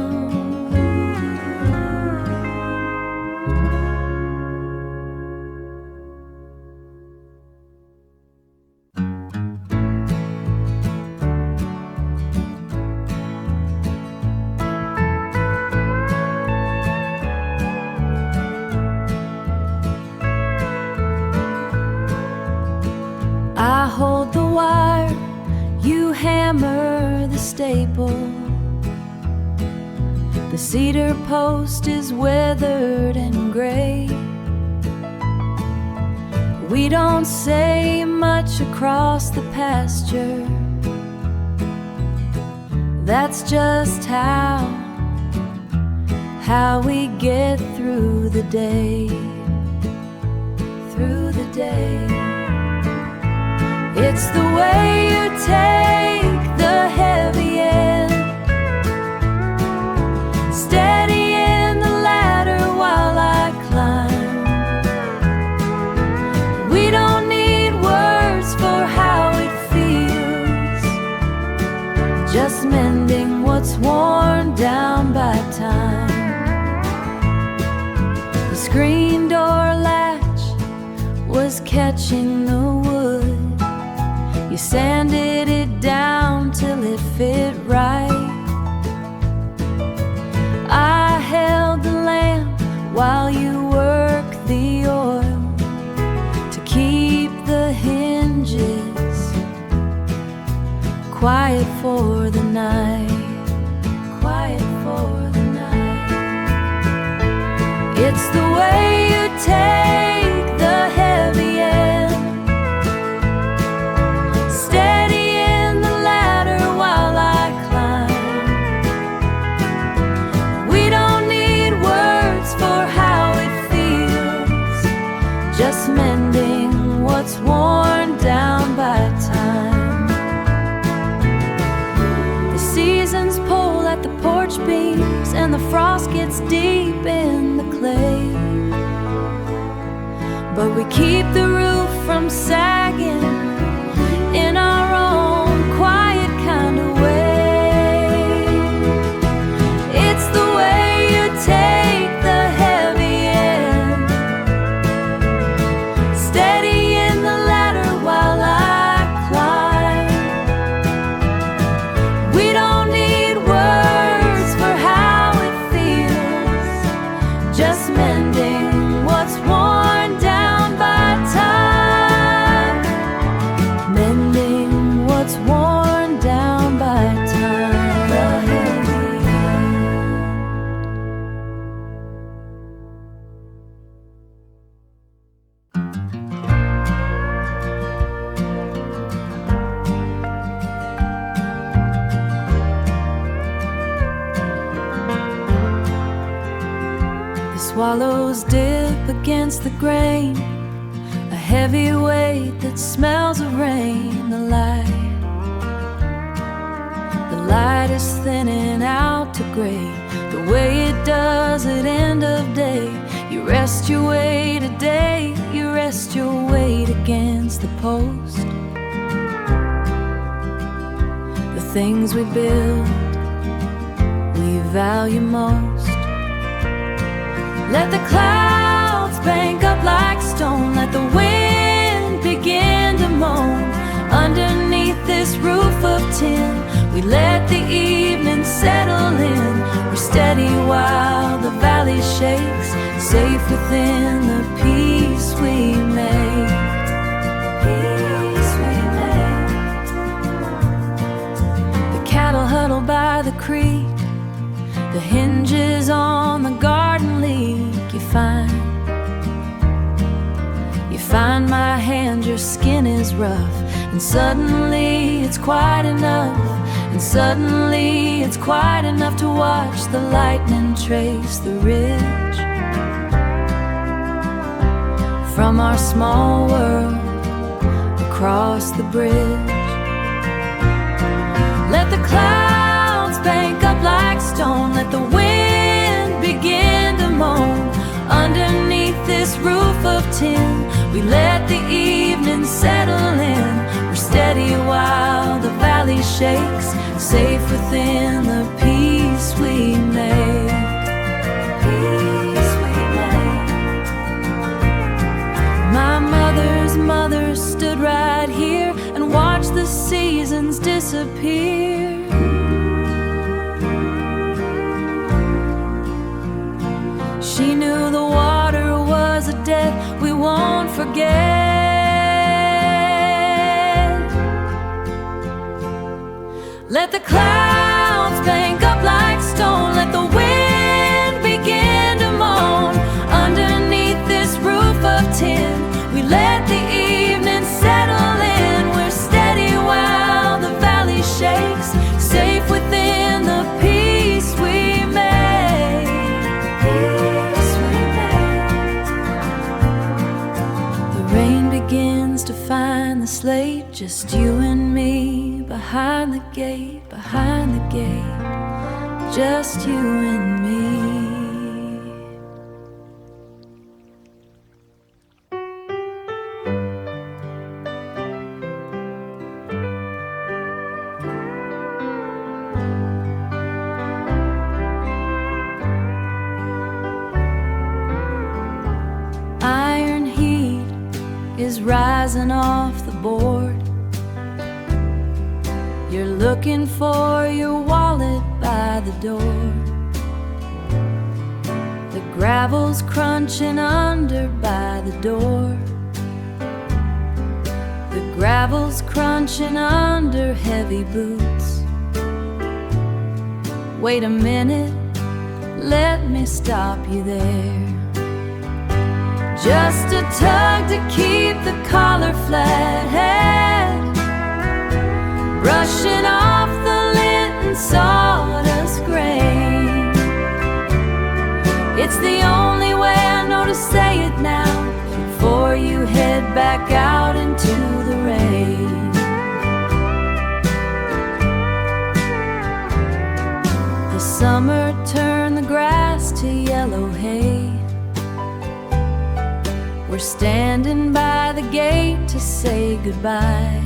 I hold the wire, you hammer the staple. The cedar post is weathered and gray. We don't say much across the pasture. That's just how we get through the day. Through the day. It's the way you take the heavy end, steady in the ladder while I climb. We don't need words for how it feels, just mending what's worn down by time. The screen door latch was catching the wood. You sanded it down till it fit right. I held the lamp while you worked the oil to keep the hinges quiet for the night. Quiet for the night. It's the way you take the heavy end, steady in the ladder while I climb. We don't need words for how it feels, just mending what's worn down by time. The seasons pull at the porch beams, and the frost gets deep in the clay. But we keep the roof from sagging in our own quiet kind of way. It's the way you take the heavy end, steady in the ladder while I climb. We don't need words for how it feels, just mending what's worn down by time. Mending what's worn down by time. Swallows dip against the grain, a heavy weight that smells of rain. The light is thinning out to gray, the way it does at end of day. You rest your weight today, you rest your weight against the post. The things we build, we value most. Let the clouds bank up like stone, let the wind begin to moan. Underneath this roof of tin, we let the evening settle in. We're steady while the valley shakes, safe within the peace we make. Peace we make. The cattle huddle by the creek, the hinges on the garden leak. You find my hand, your skin is rough, and suddenly it's quite enough. And suddenly it's quite enough to watch the lightning trace the ridge from our small world across the bridge. Let the clouds bank up like stone, let the wind begin to moan. Underneath this roof of tin, we let the evening settle in. We're steady while the valley shakes, safe within the peace we make. Peace we make. My mother's mother stood right here and watched the seasons disappear. She knew the water was a debt we won't forget. Let the clouds bank up like stone, let the wind begin to moan. Underneath this roof of tin, we let the evening settle in. We're steady while the valley shakes, safe within the peace we make. Peace we make. The rain begins to find the slate, just you and me behind the gate, behind the gate, just you and me. Iron heat is rising off the board. You're looking for your wallet by the door. The gravel's crunching under by the door. The gravel's crunching under heavy boots. Wait a minute, let me stop you there. Just a tug to keep the collar flat head, brushing off the lint and sawdust grain. It's the only way I know to say it now, before you head back out into the rain. The summer turned the grass to yellow hay. We're standing by the gate to say goodbye.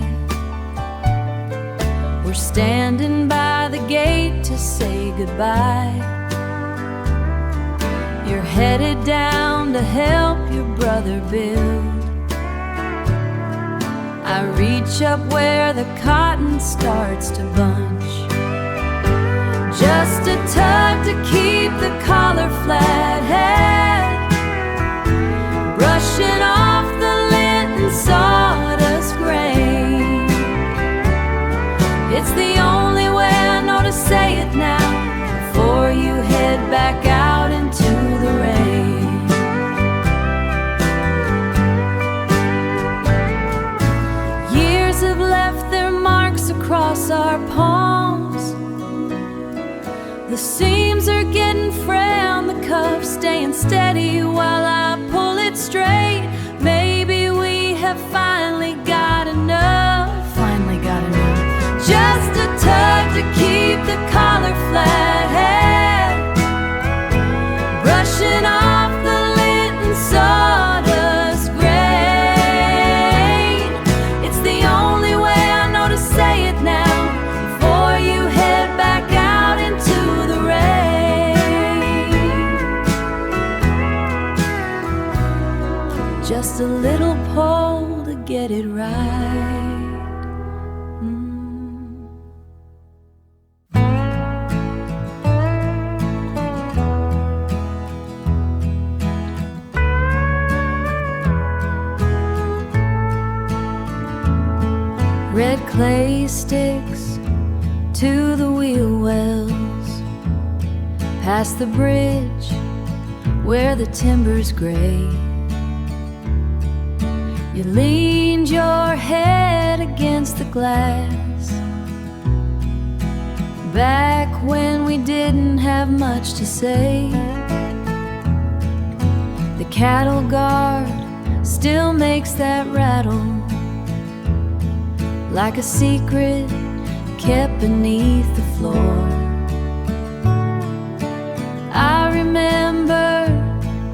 We're standing by the gate to say goodbye. You're headed down to help your brother build. I reach up where the cotton starts to bunch. Just a tug to keep the collar flat head, brushing off the lint and sawdust grain. It's the only way I know to say it now, before you head back out into the rain. Years have left their marks across our palms. The seams are getting frail, the cuffs stained staying steady while I pull it straight. Maybe we have finally got enough. Finally got enough. Just a tug to keep the collar flat. Brushing off the lint and sawdust grain. It's the only way I know to say it now, before you head back out into the rain. Just a little pull to get it right. Red clay sticks to the wheel wells, past the bridge where the timber's gray. You leaned your head against the glass, back when we didn't have much to say. The cattle guard still makes that rattle, like a secret kept beneath the floor. I remember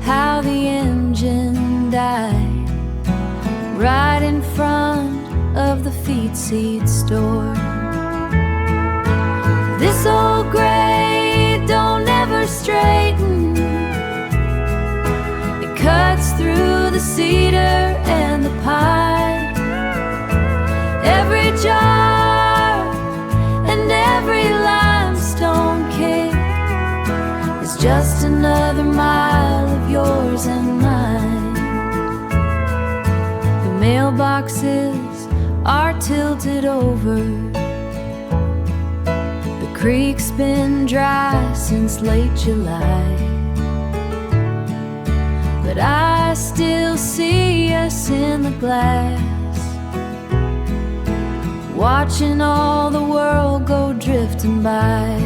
how the engine died right in front of the feed seed store. This old grade don't ever straighten. It cuts through the cedar and the pine. Every jar and every limestone kick is just another mile of yours and mine. The mailboxes are tilted over. The creek's been dry since late July, but I still see us in the glass, watching all the world go drifting by.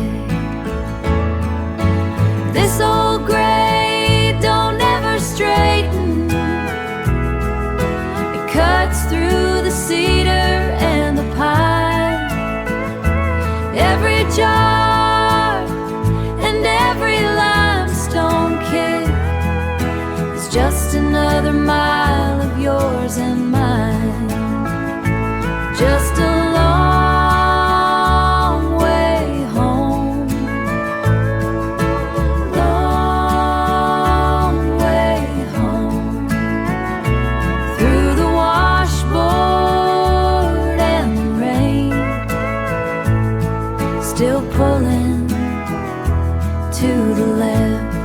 This old grade don't ever straighten. It cuts through the cedar and the pine. Every jar and every limestone kick is just another mile of yours and mine. Just a long way home, long way home, through the washboard and the rain, still pulling to the left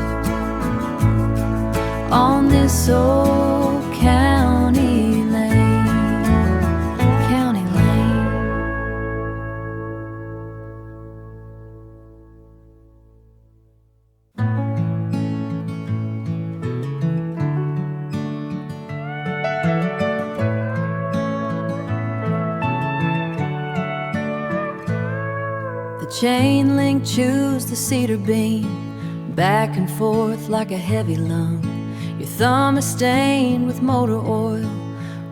on this old county lane. Chain link chews the cedar beam, back and forth like a heavy lung. Your thumb is stained with motor oil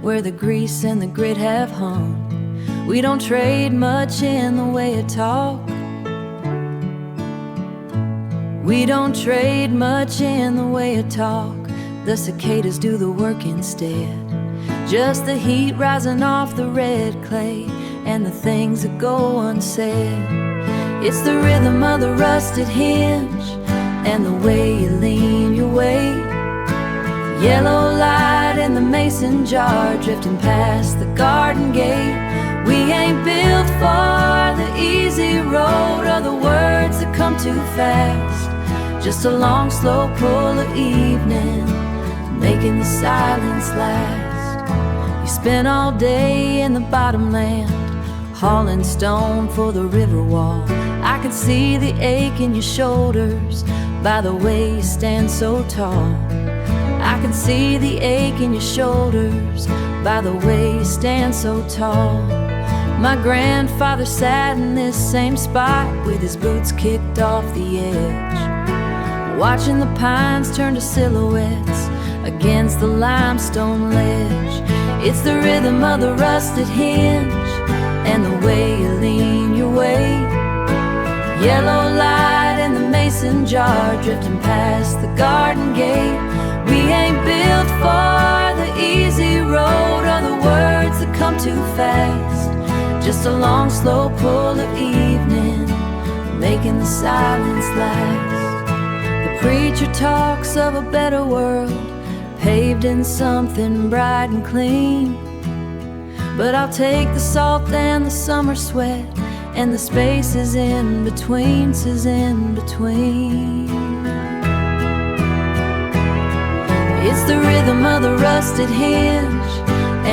where the grease and the grit have hung. We don't trade much in the way of talk. We don't trade much in the way of talk. The cicadas do the work instead. Just the heat rising off the red clay and the things that go unsaid. It's the rhythm of the rusted hinge and the way you lean your weight. Yellow light in the mason jar drifting past the garden gate. We ain't built for the easy road or the words that come too fast. Just a long, slow pull of evening, making the silence last. You spent all day in the bottomland, hauling stone for the river wall. I can see the ache in your shoulders by the way you stand so tall. I can see the ache in your shoulders by the way you stand so tall. My grandfather sat in this same spot with his boots kicked off the edge, watching the pines turn to silhouettes against the limestone ledge. It's the rhythm of the rusted hinge and the way you lean your weight. Yellow light in the mason jar drifting past the garden gate. We ain't built for the easy road or the words that come too fast. Just a long, slow pull of evening, making the silence last. The preacher talks of a better world, paved in something bright and clean. But I'll take the salt and the summer sweat and the spaces in between, says in between. It's the rhythm of the rusted hinge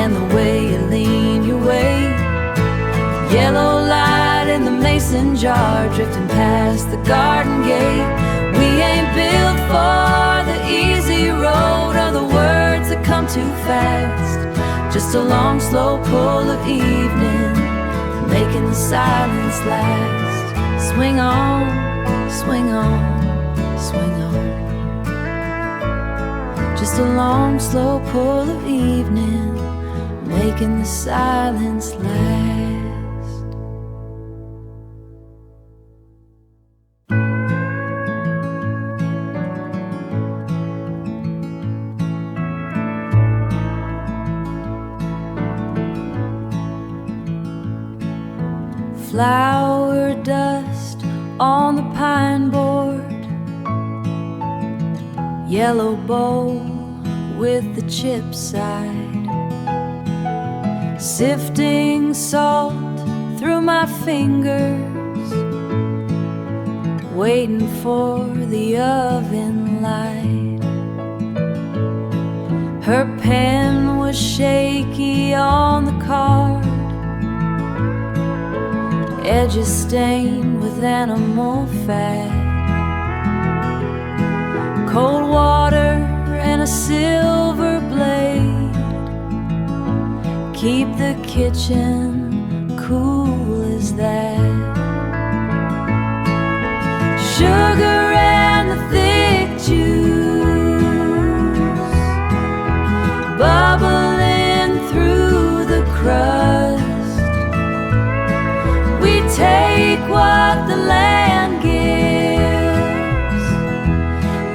and the way you lean your weight. Yellow light in the mason jar drifting past the garden gate. We ain't built for the easy road or the words that come too fast. Just a long, slow pull of evening, making the silence last. Swing on, swing on, swing on. Just a long, slow pull of evening, making the silence last. Flower dust on the pine board, yellow bowl with the chip side, sifting salt through my fingers, waiting for the oven light. Her pen was shaky on the card, edges stained with animal fat. Cold water and a silver blade keep the kitchen cool as that. Sugar and the thick juice bubbling through the crust. We take what the land gives,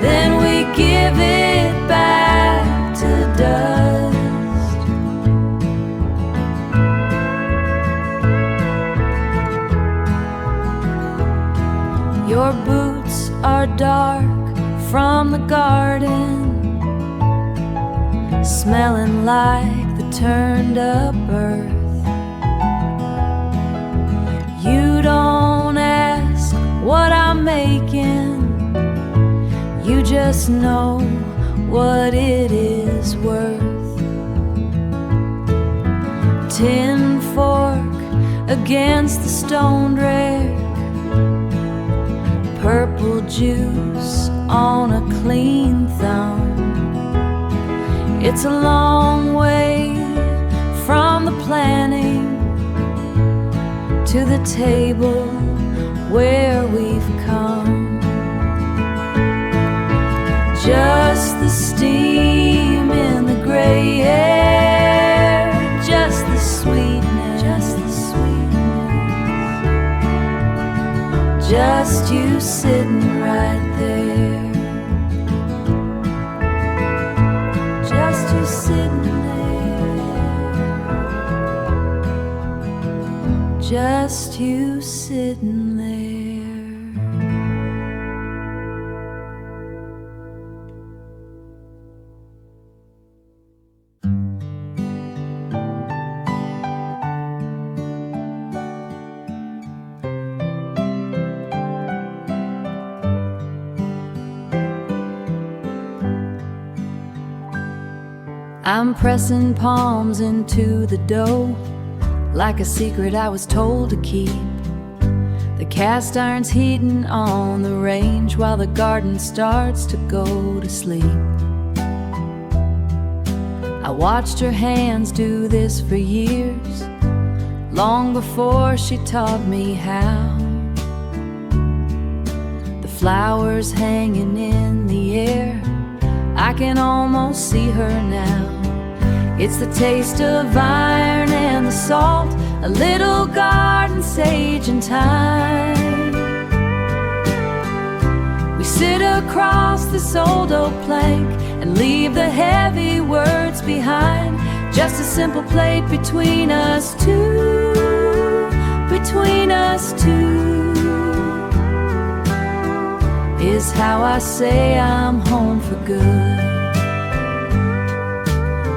then we give it back to dust. Your boots are dark from the garden, smelling like the turned up earth. You don't ask what I'm making, you just know what it is worth. Tin fork against the stone rack, purple juice on a clean thumb. It's a long way from the planning to the table where we've come. Just the steam in the gray air, just the sweetness, just you sitting right there, just you sitting there, just you sitting there. I'm pressing palms into the dough, like a secret I was told to keep. The cast iron's heating on the range while the garden starts to go to sleep. I watched her hands do this for years, long before she taught me how. The flowers hanging in the air, I can almost see her now. It's the taste of iron and the salt, a little garden sage and thyme. We sit across this old oak plank and leave the heavy words behind. Just a simple plate between us two, between us two, is how I say I'm home for good.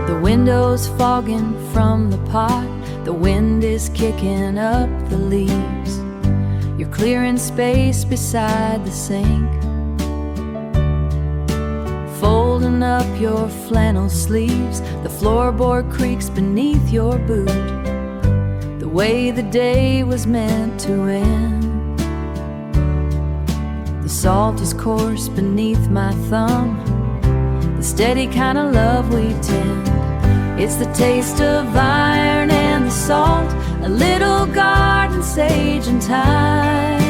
The window's fogging from the pot, the wind is kicking up the leaves. You're clearing space beside the sink, folding up your flannel sleeves. The floorboard creaks beneath your boot, the way the day was meant to end. The salt is coarse beneath my thumb, the steady kind of love we tend. It's the taste of iron and the salt, a little garden sage and thyme.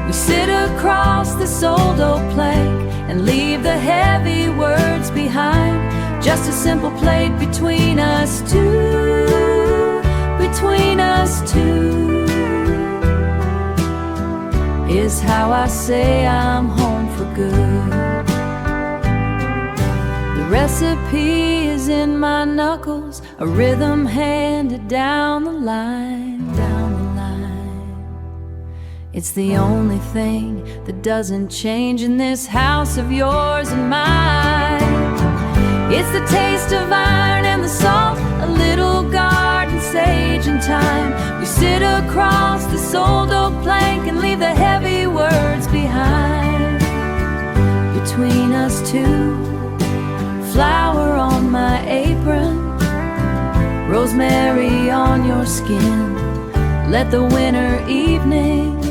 We sit across this old oak plank and leave the heavy words behind. Just a simple plate between us two, between us two, is how I say I'm home for good. The recipe is in my knuckles, a rhythm handed down the line, down the line. It's the only thing that doesn't change in this house of yours and mine. It's the taste of iron and the salt, a little garden sage and thyme. We sit across this old oak plank and leave the heavy words behind. Between us two, flower on my apron, rosemary on your skin. Let the winter evening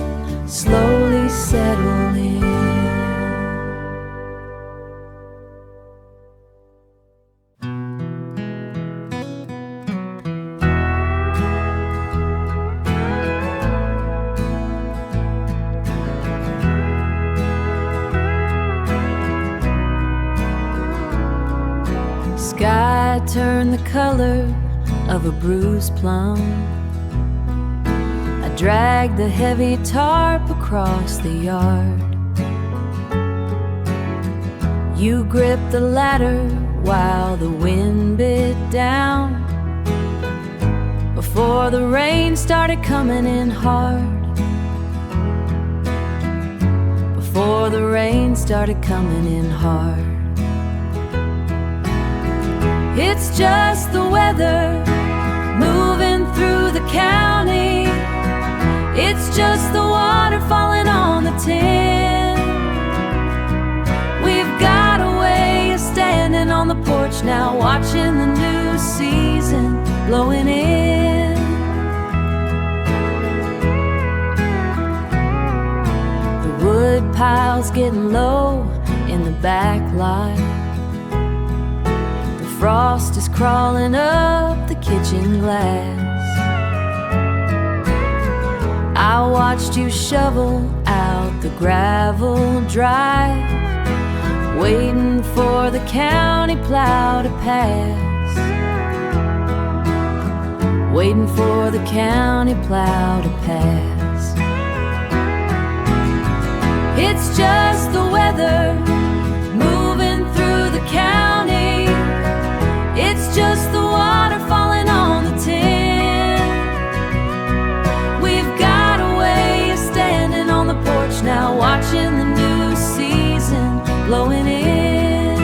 slowly settle in. Sky turned the color of a bruised plum. I dragged the heavy tarp across the yard. You gripped the ladder while the wind bit down. Before the rain started coming in hard, before the rain started coming in hard. It's just the weather moving through the county. It's just the water falling on the tin. We've got a way of standing on the porch now, watching the new season blowing in. The wood pile's getting low in the back lot. Frost is crawling up the kitchen glass. I watched you shovel out the gravel drive, waiting for the county plow to pass, waiting for the county plow to pass. It's just the weather moving through the county. It's just the water falling on the tin. We've got a way of standing on the porch now, watching the new season blowing in,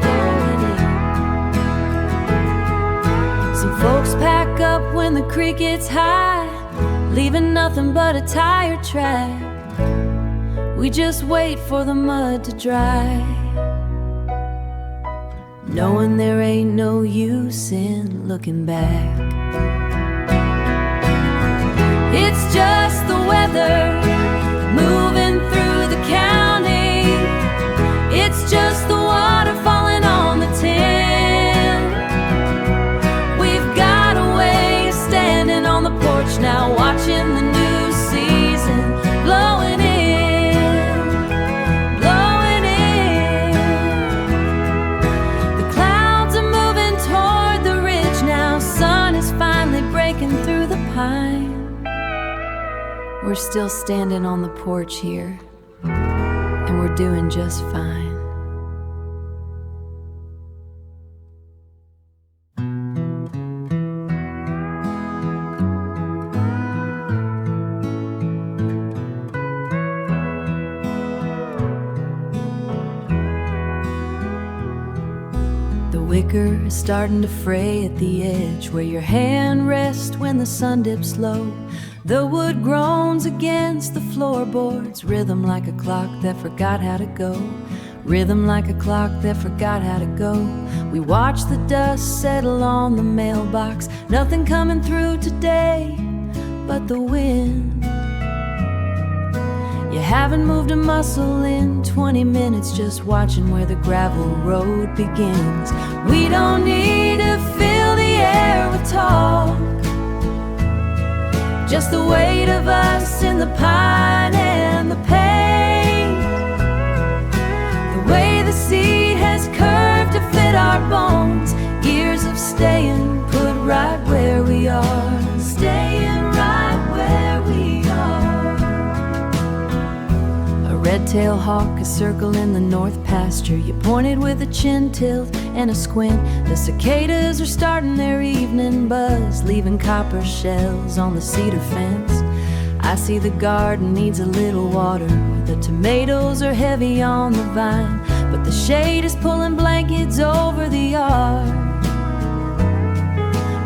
blowing in. Some folks pack up when the creek gets high, leaving nothing but a tire track. We just wait for the mud to dry, knowing there ain't no use in looking back. It's just the weather moving through the county. It's just the water falling on the tin. We've got a way of standing on the porch now, watching the new season we're still standing on the porch here, and we're doing just fine. The wicker is starting to fray at the edge where your hand rests when the sun dips low. The wood groans against the floorboards, rhythm like a clock that forgot how to go. Rhythm like a clock that forgot how to go. We watch the dust settle on the mailbox. Nothing coming through today but the wind. You haven't moved a muscle in 20 minutes, just watching where the gravel road begins. We don't need to fill the air with talk, just the weight of us in the pine and the pain. The way the seed has curved to fit our bones. Years of staying put right where we are. Staying right where we are. A red-tailed hawk is circling the north pasture. You pointed with a chin tilt and a squint. The cicadas are starting their evening buzz, leaving copper shells on the cedar fence. I see the garden needs a little water. The tomatoes are heavy on the vine, but the shade is pulling blankets over the yard.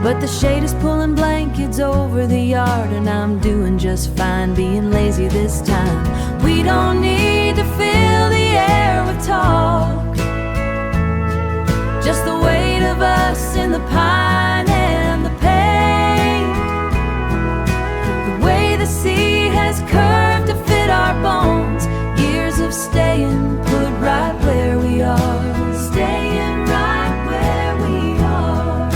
But the shade is pulling blankets over the yard, and I'm doing just fine being lazy this time. We don't need to fill the air with talk, just the weight of us in the pine and the pain. The way the seed has curved to fit our bones. Years of staying put right where we are. Staying right where we are.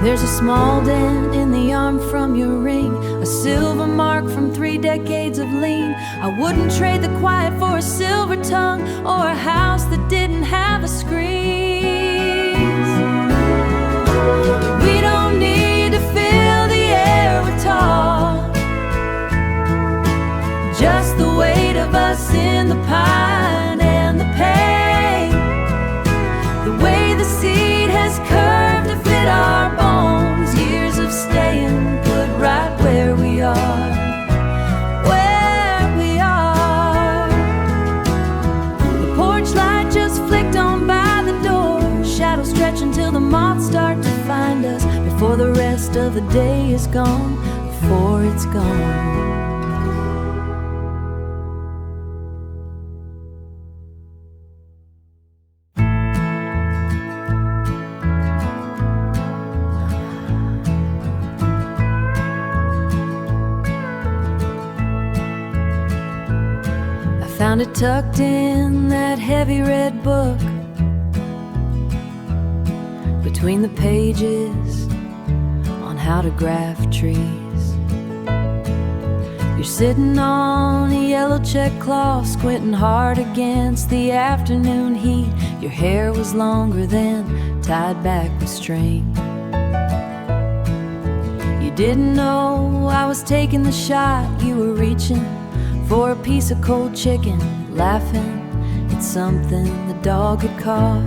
There's a small dent in the arm from your ring, a silver mark from 3 decades of lean. I wouldn't trade the quiet for a silver tongue or a house that didn't have a scream. We don't need to fill the air with talk, just the weight of us in the pine and the pain. The way the seed has curved to fit our bones. Years of staying put right where we are. Where we are. The porch light just flicked on by the door. Shadows stretch until the moths start to find us, before the rest of the day is gone, before it's gone. Found it tucked in that heavy red book, between the pages on how to graft trees. You're sitting on a yellow check cloth, squinting hard against the afternoon heat. Your hair was longer then, tied back with string. You didn't know I was taking the shot. You were reaching for a piece of cold chicken, laughing at something the dog had caught.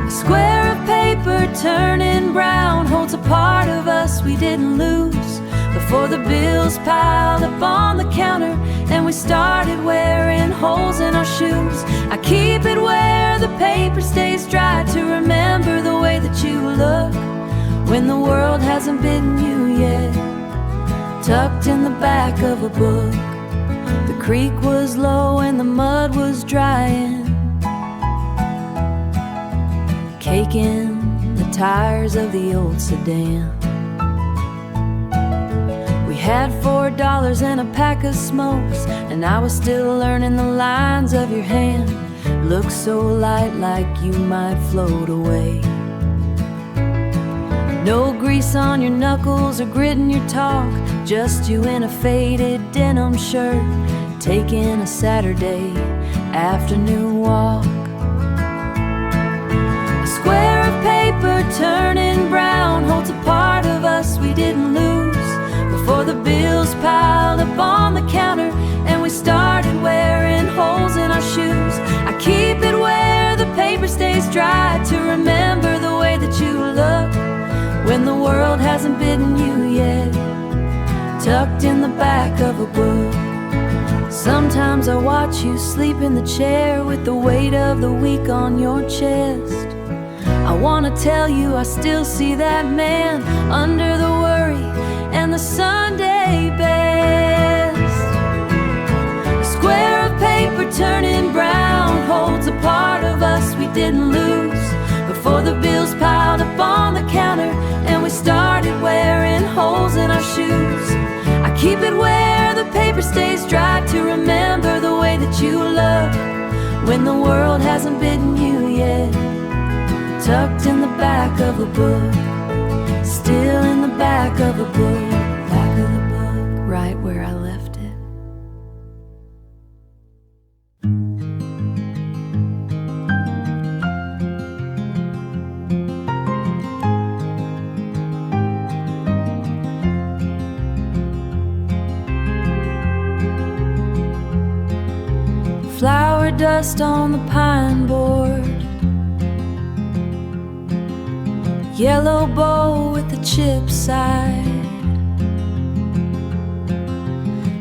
A square of paper turning brown holds a part of us we didn't lose, before the bills piled up on the counter and we started wearing holes in our shoes. I keep it where the paper stays dry, to remember the way that you look when the world hasn't bitten you yet. Tucked in the back of a book. The creek was low and the mud was drying, caking the tires of the old sedan. We had $4 and a pack of smokes, and I was still learning the lines of your hand. Looked so light, like you might float away. No grease on your knuckles or grit in your talk, just you in a faded denim shirt, taking a Saturday afternoon walk. A square of paper turning brown holds a part of us we didn't lose, before the bills piled up on the counter and we started wearing holes in our shoes. I keep it where the paper stays dry to remember the way that you look when the world hasn't bitten you yet, tucked in the back of a book. Sometimes I watch you sleep in the chair with the weight of the week on your chest. I wanna tell you I still see that man under the worry and the Sunday best. A square of paper turning brown holds a part of us we didn't lose before the bills piled up on the counter and we started wearing holes in our shoes. I keep it where the paper stays dry to remember the way that you look when the world hasn't bitten you yet, tucked in the back of a book, still in the back of a book, back of the book, right where I left it. Flower dust on the pine board, yellow bowl with the chip side,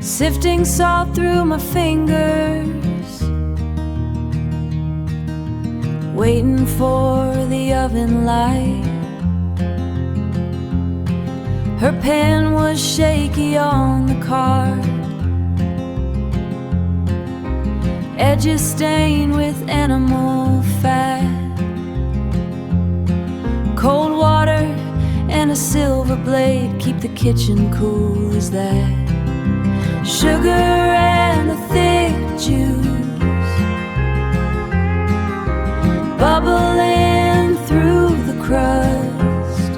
sifting salt through my fingers, waiting for the oven light. Her pen was shaky on the card, edges stained with animal fat. Cold water and a silver blade keep the kitchen cool as that. Sugar and a thick juice bubbling through the crust.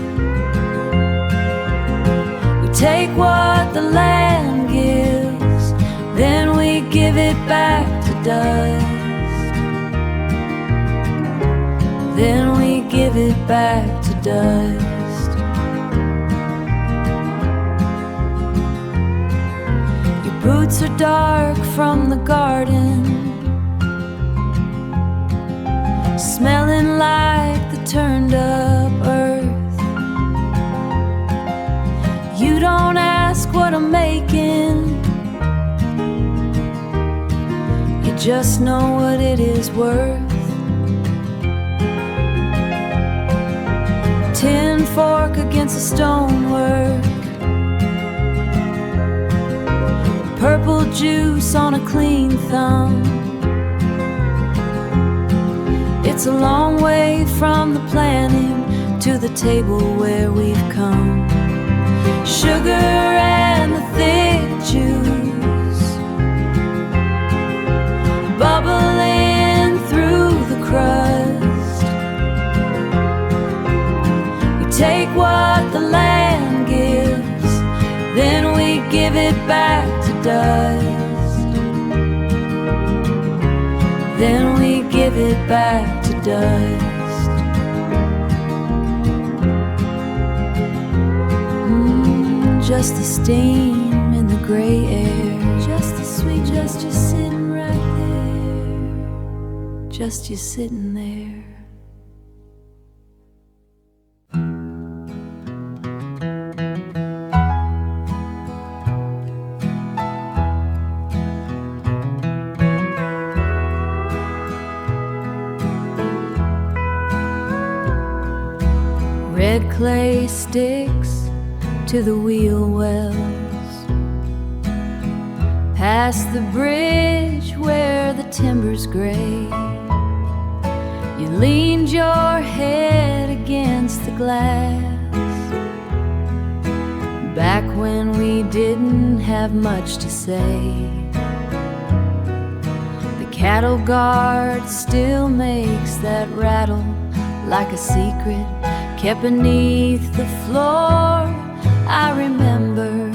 We take what the land gives, then we give it back to dust. Then we give it back to dust. Your boots are dark from the garden, smelling like the turned up earth. You don't ask what I'm making, you just know what it is worth. Tin fork against the stonework, purple juice on a clean thumb. It's a long way from the planning to the table where we've come. Sugar and the thick juice bubbling through the crust. We take what the land gives, then we give it back to dust. Then we give it back to dust. Just the steam in the gray air, just the sweet, just you sitting right there, just you sitting there. Red clay sticks to the wheel wells, past the bridge where the timber's gray. You leaned your head against the glass, back when we didn't have much to say. The cattle guard still makes that rattle like a secret kept beneath the floor. I remember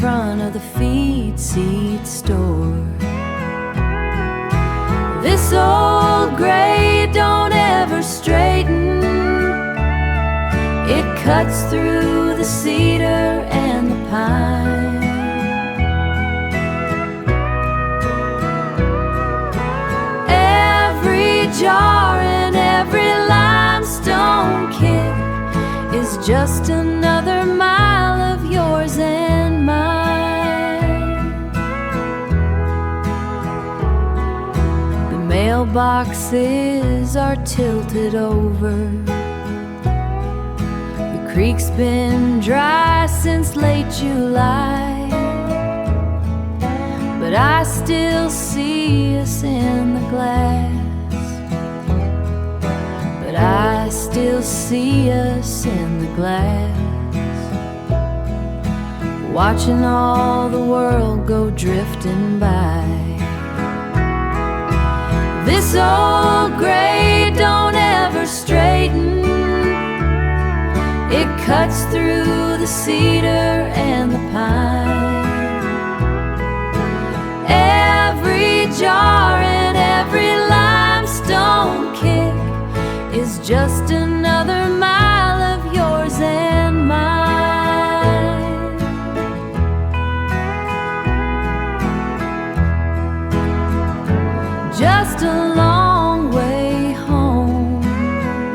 front of the feed seed store. This old grade don't ever straighten, it cuts through the cedar and the pine. Every jar and every limestone kick is just another mile of yours and mine. The mailboxes are tilted over. The creek's been dry since late July, but I still see us in the glass. But I still see us in the glass, watching all the world go drifting by. This old grade don't ever straighten. It cuts through the cedar and the pine. Every jar and every limestone kick is just another mile of yours and mine. Just a long way home,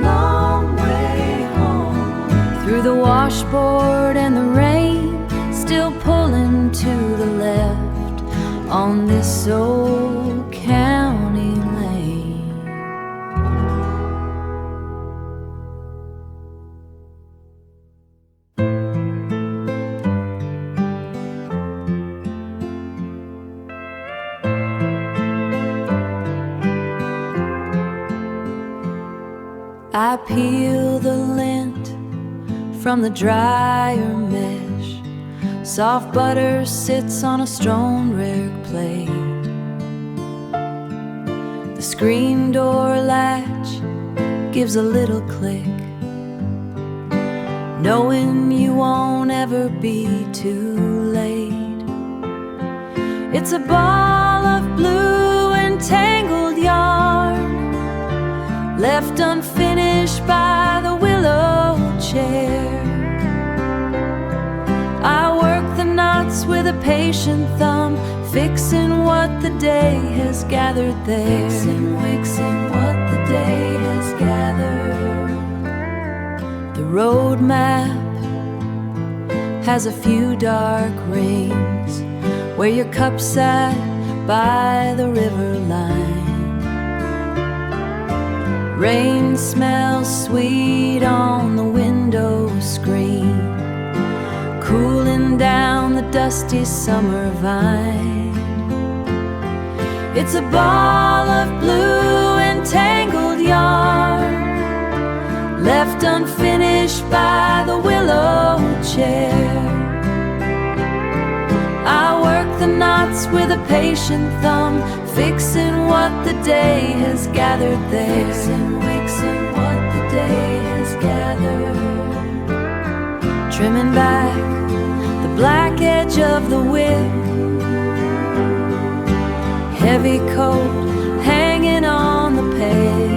long way home, through the washboard and the rain, still pulling to the left on this old county lane. I peel the lint from the dryer mesh. Soft butter sits on a stone rare plate. The screen door latch gives a little click, knowing you won't ever be too late. It's a ball of blue and tangled yarn, left unfinished by the willow chair. I work the knots with a patient thumb, fixing what the day has gathered there. Fixing what the day has gathered. The road map has a few dark rings where your cup sat by the river line. Rain smells sweet on the window screen, cooling down the dusty summer vine. It's a ball of blue and tangled yarn, left unfinished by the willow chair. I work the knots with a patient thumb, fixing what the day has gathered there. Fixing what the day has gathered. Trimming back the black edge of the wick, heavy coat hanging on the peg.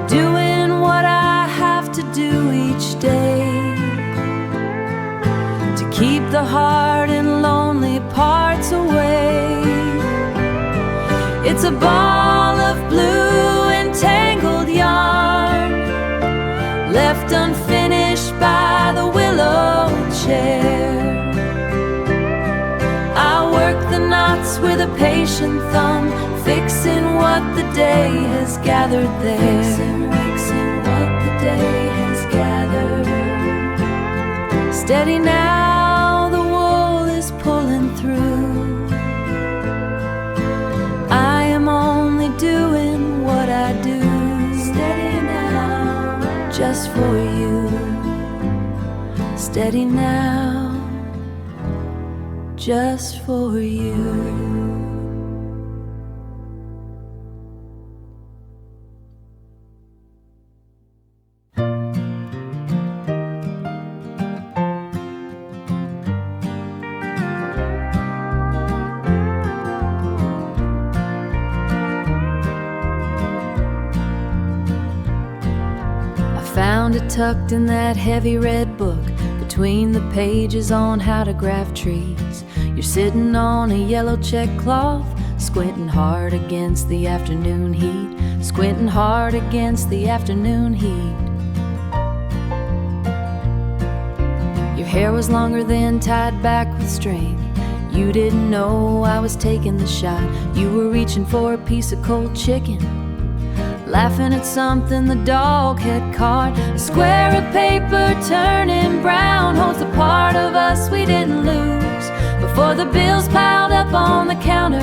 Doing what I have to do each day to keep the hard and lonely parts away. It's a ball of blue and tangled yarn, left unfinished by the willow chair. I work the knots with a patient thumb, fixing what the day has gathered there. Fixing what the day has gathered. Steady now, the wool is pulling through. I am only doing what I do. Steady now, just for you. Steady now, just for you. Found a tucked in that heavy red book, between the pages on how to graft trees. You're sitting on a yellow check cloth, squinting hard against the afternoon heat, squinting hard against the afternoon heat. Your hair was longer than tied back with string. You didn't know I was taking the shot. You were reaching for a piece of cold chicken, laughing at something the dog had caught. A square of paper turning brown holds the part of us we didn't lose before the bills piled up on the counter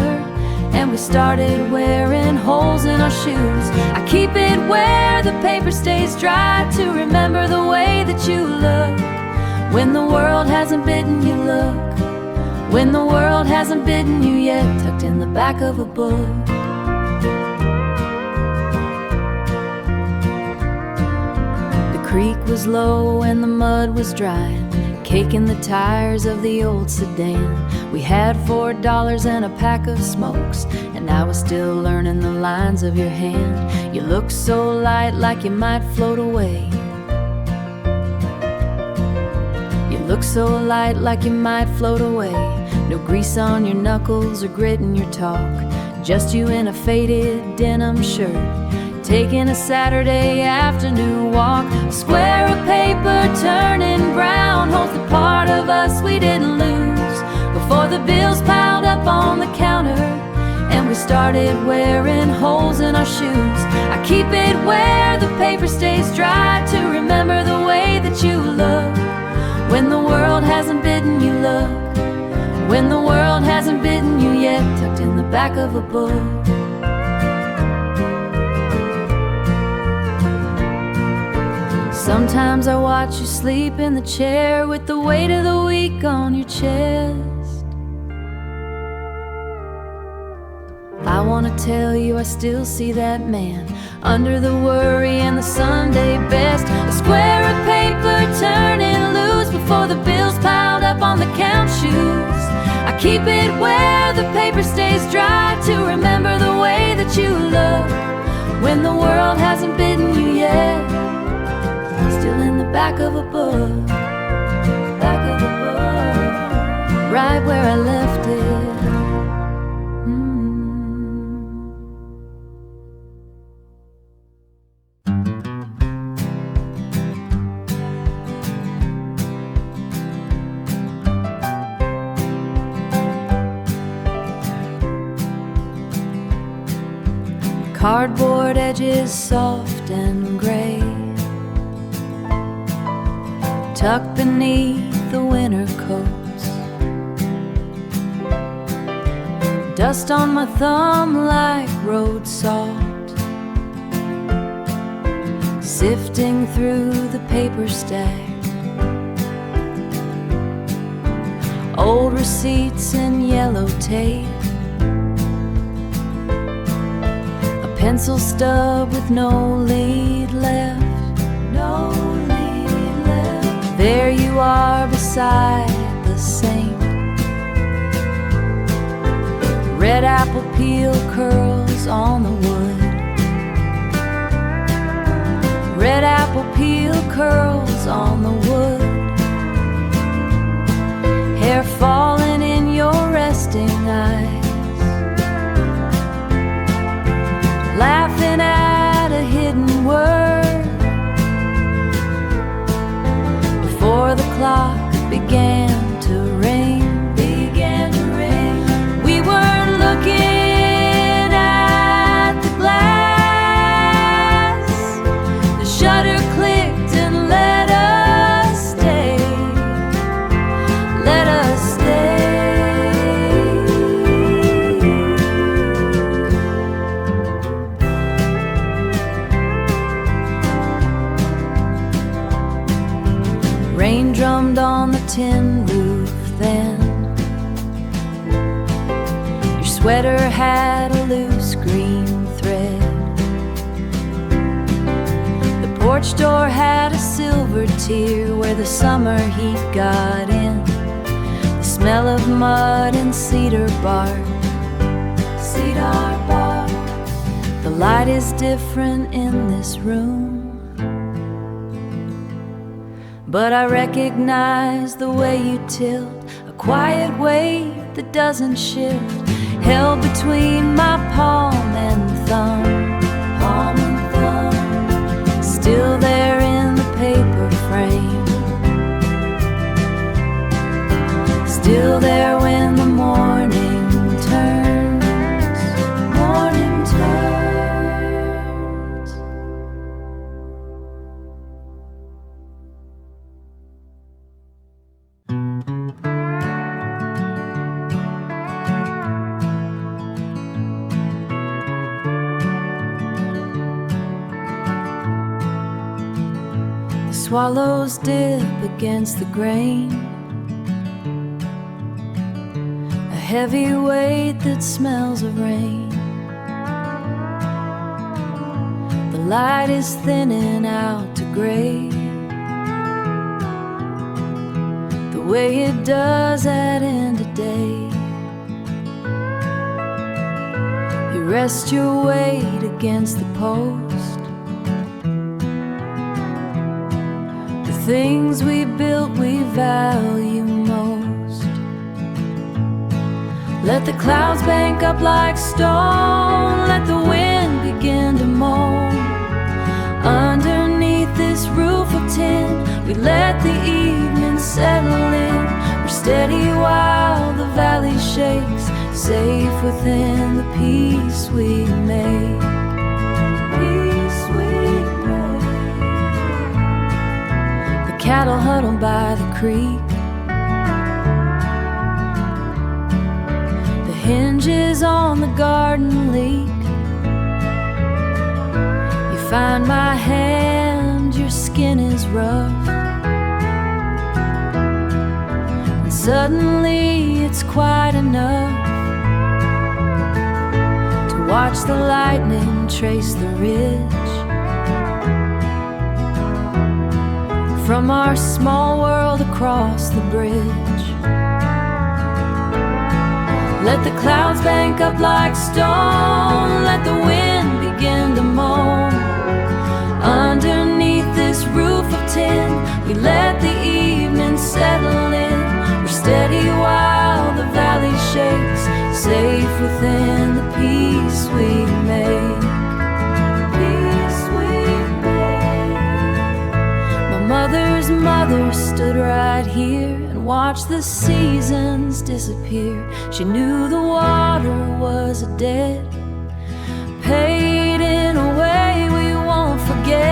and we started wearing holes in our shoes. I keep it where the paper stays dry to remember the way that you look when the world hasn't bitten you. Look when the world hasn't bitten you yet, tucked in the back of a book. The creek was low and the mud was drying, caking the tires of the old sedan. We had $4 and a pack of smokes, and I was still learning the lines of your hand. You looked so light, like you might float away. You looked so light, like you might float away. No grease on your knuckles or grit in your talk, just you in a faded denim shirt, taking a Saturday afternoon walk. A square of paper turning brown holds the part of us we didn't lose before the bills piled up on the counter and we started wearing holes in our shoes. I keep it where the paper stays dry to remember the way that you look when the world hasn't bitten you. Look when the world hasn't bitten you yet, tucked in the back of a book. Sometimes I watch you sleep in the chair with the weight of the week on your chest. I wanna tell you I still see that man under the worry and the Sunday best. A square of paper turning loose before the bills piled up on the count shoes. I keep it where the paper stays dry to remember the way that you look when the world hasn't bitten you yet, still in the back of a book, back of a book, right where I left it. Cardboard edges soft and gray, tucked beneath the winter coats. Dust on my thumb like road salt, sifting through the paper stack. Old receipts and yellow tape, pencil stub with no lead left, no lead left. There you are beside the saint. Red apple peel curls on the wood. Red apple peel curls on the wood. Hair falling in your resting eyes, laughing at a hidden word before the clock began to ring, began to ring. We weren't looking at the glass. The shutter clicked and let us stay, let us stay. Rain drummed on the tin roof then. Your sweater had a loose green thread. The porch door had a silver tear where the summer heat got in. The smell of mud and cedar bark, cedar bark. The light is different in this room. but I recognize the way you tilt, a quiet weight that doesn't shift, held between my palm and thumb. Palm and thumb, still there in the paper frame, still there when the morning turns, morning turns. The swallows dip against the grain, a heavy weight that smells of rain. The light is thinning out to gray, the way it does at end of day. You rest your weight against the post, the things we built we value most. Let the clouds bank up like stone, let the wind begin to moan. Underneath this roof of tin, we let the evening settle in. We're steady while the valley shakes, safe within the peace we make. Peace we make. The cattle huddle by the creek, hinges on the garden leak. You find my hand, your skin is rough, and suddenly it's quite enough to watch the lightning trace the ridge from our small world across the bridge. Let the clouds bank up like stone, let the wind begin to moan. Underneath this roof of tin, we let the evening settle in. We're steady while the valley shakes, safe within the peace we make. Peace we make. My mother's mother stood right here and watched the seasons disappear. She knew the water was a debt paid in a way we won't forget.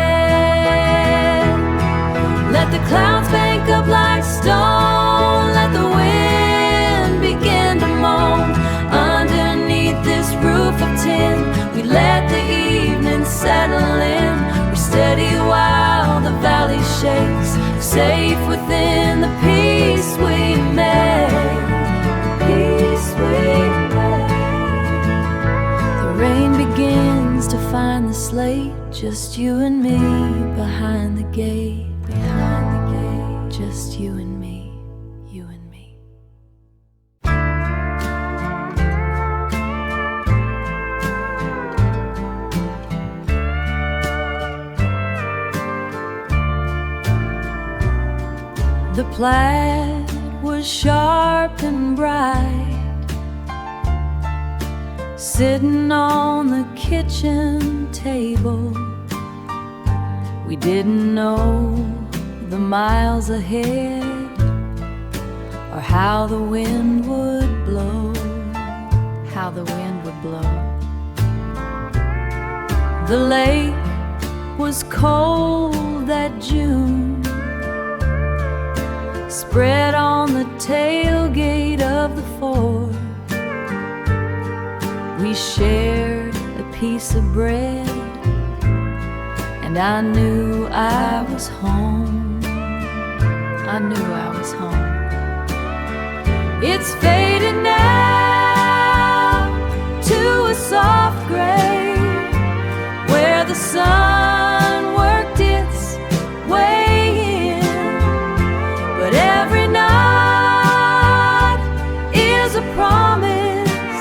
Let the clouds bank up like stone, let the wind begin to moan. Underneath this roof of tin, we let the evening settle in. We're steady while the valley shakes, safe within the peace we made. Peace we made. The rain begins to find the slate, just you and me behind the gate. Behind the gate, just you and me, you and me. The plaid was sharp and bright, sitting on the kitchen table. We didn't know the miles ahead or how the wind would blow, how the wind would blow. The lake was cold that June, spread on the tailgate of the Ford. We shared a piece of bread, and I knew I was home. I knew I was home. It's faded now to a soft gray, where the sun worked its way in. But every night is a promise,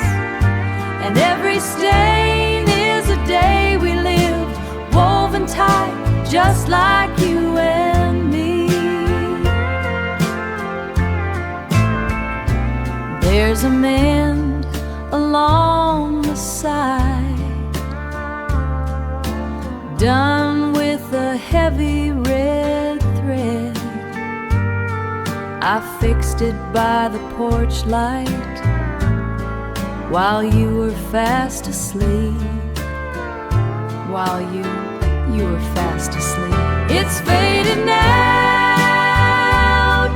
and every stain is a day we live, woven tight just like you and me. there's a mend along the side, done with a heavy red thread. I fixed it by the porch light while you were fast asleep. While you were fast asleep. It's faded now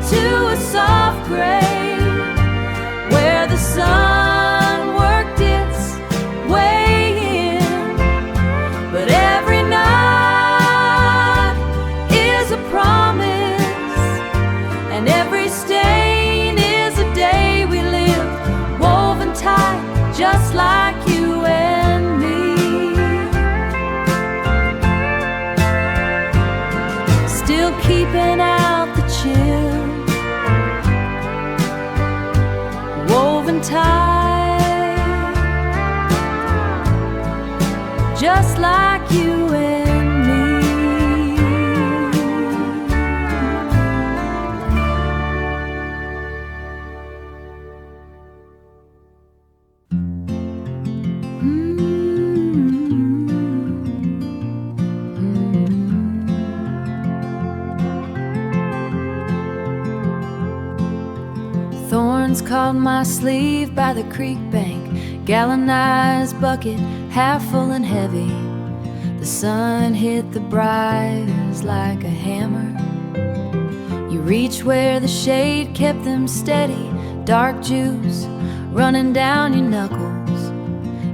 to a soft gray, where the sun worked its way in. But every night is a promise, and every stain is a day we live, woven tight just like you and me. Still keeping out the chill, woven tight, just like you and me. Thorns caught my sleeve by the creek bank, galvanized bucket, half full and heavy. The sun hit the briars like a hammer. You reached where the shade kept them steady, dark juice running down your knuckles,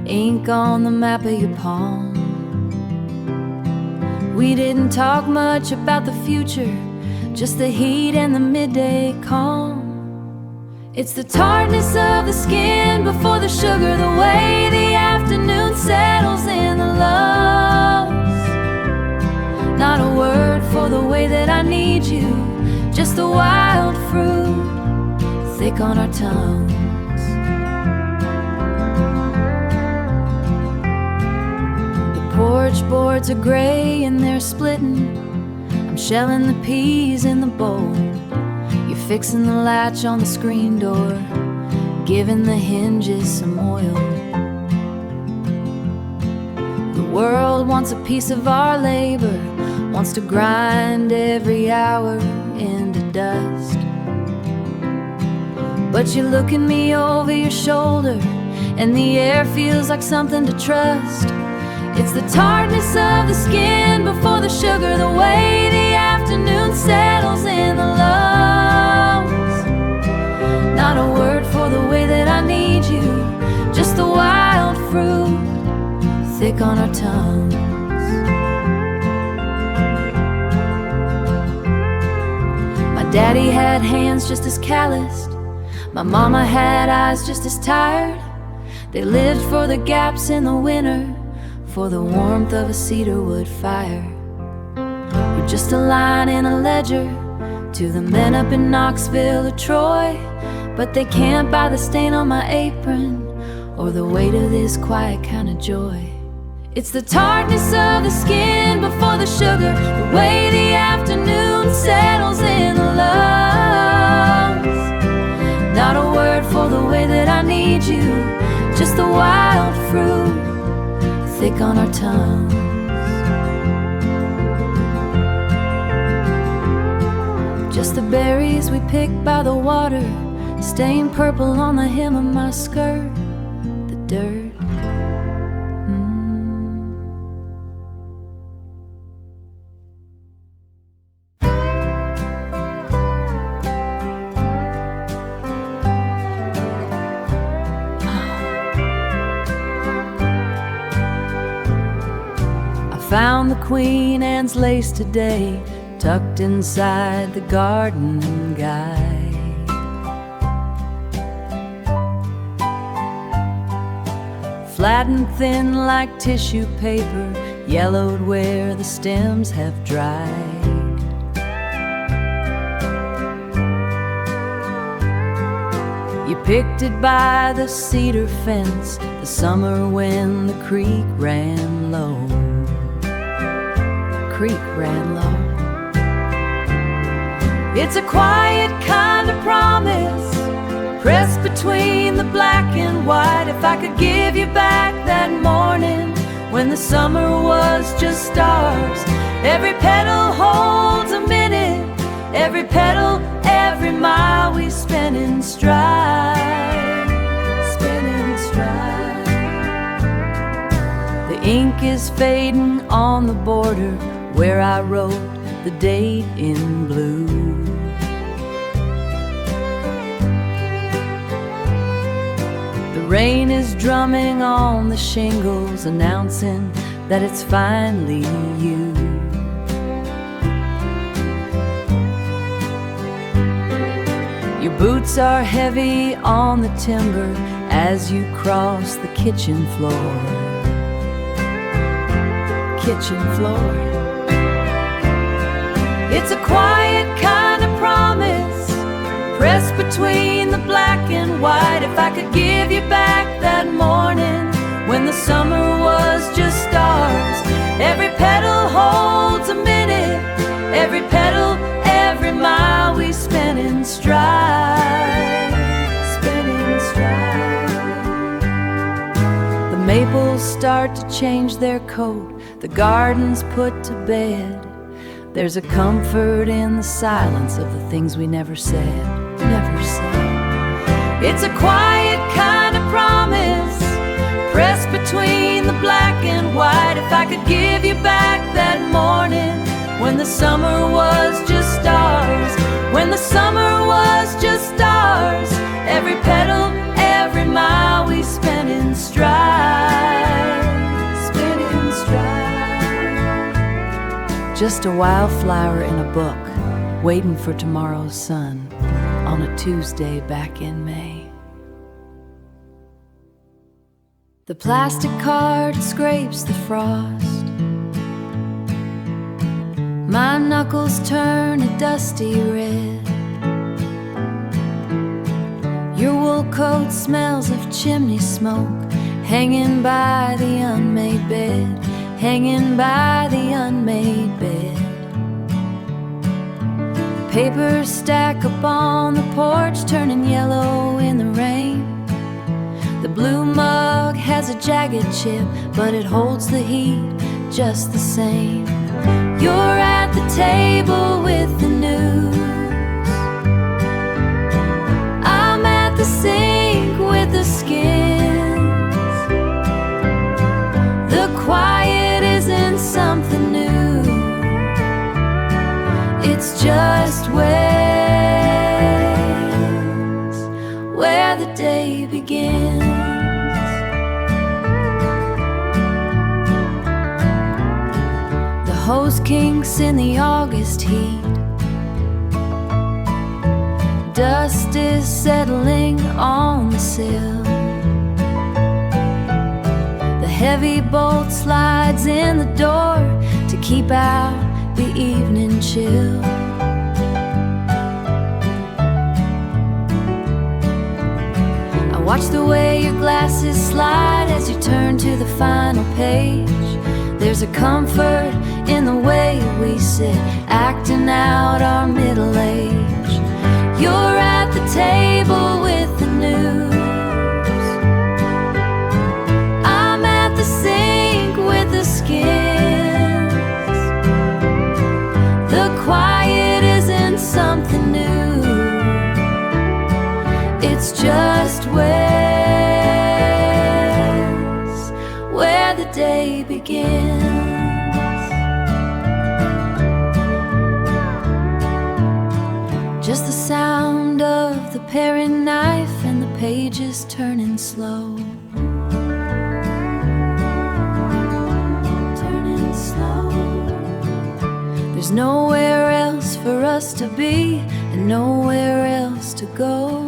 ink on the map of your palm. We didn't talk much about the future, just the heat and the midday calm. It's the tartness of the skin before the sugar, the way the afternoon settles in the lows. Not a word for the way that I need you, just the wild fruit thick on our tongues. The porch boards are gray and they're splitting. I'm shelling the peas in the bowl, fixing the latch on the screen door, giving the hinges some oil. The world wants a piece of our labor, wants to grind every hour into dust. But you're looking me over your shoulder, and the air feels like something to trust. It's the tartness of the skin before the sugar, the way the afternoon settles in the lows. Not a word for the way that I need you, just the wild fruit thick on our tongues. My daddy had hands just as calloused, my mama had eyes just as tired. They lived for the gaps in the winter, for the warmth of a cedarwood fire. We're just a line in a ledger to the men up in Knoxville or Troy, but they can't buy the stain on my apron or the weight of this quiet kind of joy. It's the tartness of the skin before the sugar, the way the afternoon settles in the lows. Not a word for the way that I need you, just the wild fruit thick on our tongues. Just the berries we picked by the water, stained purple on the hem of my skirt. The dirt. Found the Queen Anne's lace today, tucked inside the garden guide. Flat and thin like tissue paper, yellowed where the stems have dried. You picked it by the cedar fence, the summer when the creek ran low. Creek ran low. It's a quiet kind of promise, pressed between the black and white. If I could give you back that morning when the summer was just stars. Every petal holds a minute, every petal, every mile we spent in stride, spent in stride. The ink is fading on the border where I wrote the date in blue. The rain is drumming on the shingles, announcing that it's finally you. Your boots are heavy on the timber as you cross the kitchen floor. Kitchen floor. It's a quiet kind of promise, pressed between the black and white. If I could give you back that morning when the summer was just stars. Every petal holds a minute, every petal, every mile we spent in stride, spent in stride. The maples start to change their coat, the garden's put to bed. There's a comfort in the silence of the things we never said, never said. It's a quiet kind of promise, pressed between the black and white. If I could give you back that morning when the summer was just stars, when the summer was just stars. Every petal, every mile we spent in stride, spent in stride. Just a wildflower in a book, waiting for tomorrow's sun on a Tuesday back in May. The plastic card scrapes the frost. My knuckles turn a dusty red. Your wool coat smells of chimney smoke, hanging by the unmade bed, hanging by the unmade bed. Papers stack up on the porch, turning yellow in the rain. The blue mug has a jagged chip, but it holds the heat just the same. You're at the table with the news. I'm at the sink with the skins. The quiet isn't something new, it's just ways where the day begins. The hose kinks in the August heat. Dust is settling on the sill. The heavy bolt slides in the door to keep out the evening chill. I watch the way your glasses slide as you turn to the final page. There's a comfort in the way we sit, acting out our middle age. You're at the table with the news. I'm at the sink with the skins. The quiet isn't something new, it's just ways where the day begins. Just the sound of the paring knife and the pages turning slow. Turning slow. There's nowhere else for us to be and nowhere else to go.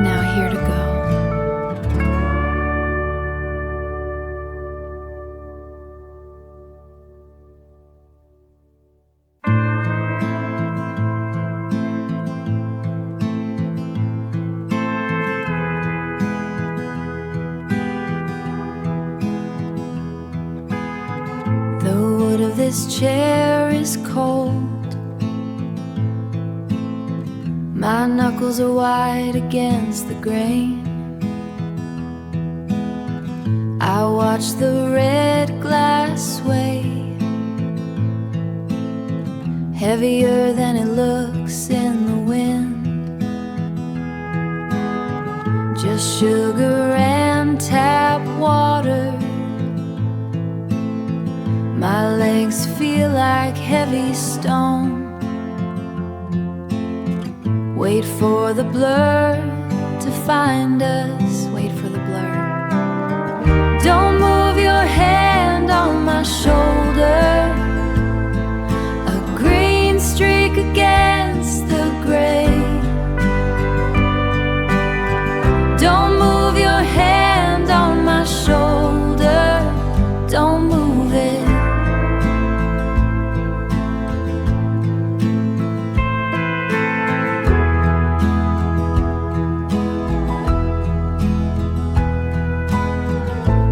Now here to go. The wood of this chair is cold. My knuckles are white against the grain. I watch the red glass sway, heavier than it looks in the wind. Just sugar and tap water. My legs feel like heavy stone. Wait for the blur to find us. Wait for the blur. Don't move your hand on my shoulder. A green streak against the gray. Don't move your hand on my shoulder. Don't move it.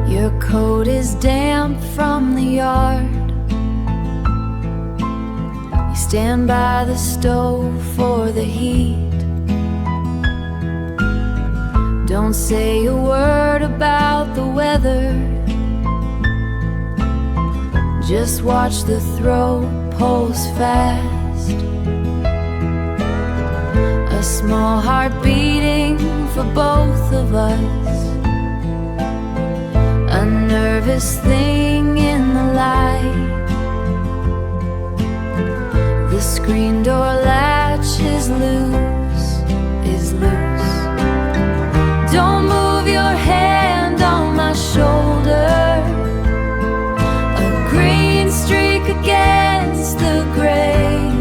Your coat is damp from the yard. You stand by the stove for the heat. Don't say a word about the weather. Just watch the throat pulse fast. A small heart beating for both of us. A nervous thing in the light. The screen door latch is loose, is loose. Don't move your hand on my shoulder. A green streak against the gray.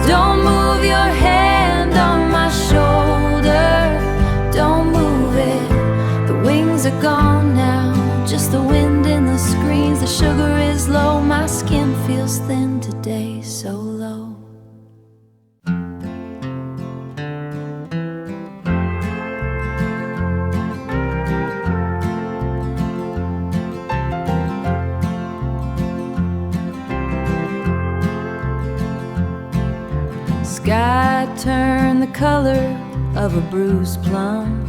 Don't move your hand on my shoulder. Don't move it. The wings are gone now, just the wind in the screens. The sugar is low, my skin feels thin today, so low. Sky turned the color of a bruised plum.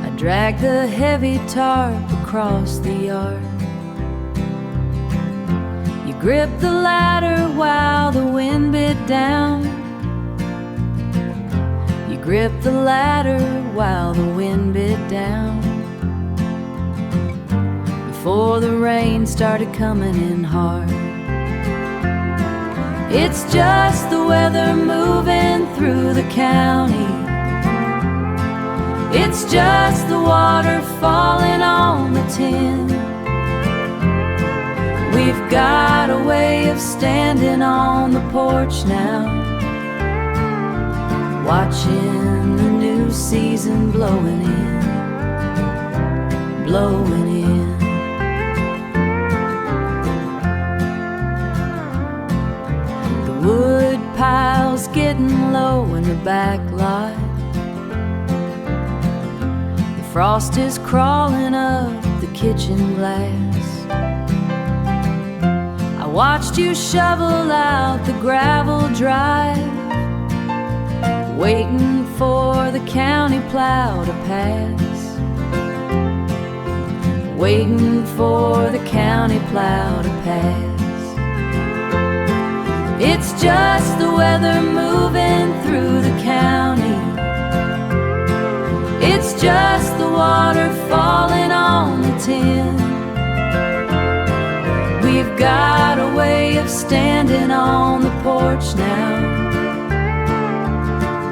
I dragged the heavy tarp across the yard. You gripped the ladder while the wind bit down. You gripped the ladder while the wind bit down. Before the rain started coming in hard. It's just the weather moving through the county. It's just the water falling on the tin. We've got a way of standing on the porch now, watching the new season blowing in, blowing in. The wood pile's getting low in the back lot. The frost is crawling up the kitchen glass. I watched you shovel out the gravel drive, waiting for the county plow to pass, waiting for the county plow to pass. It's just the weather moving through the county. It's just the water falling on the tin. We've got a way of standing on the porch now,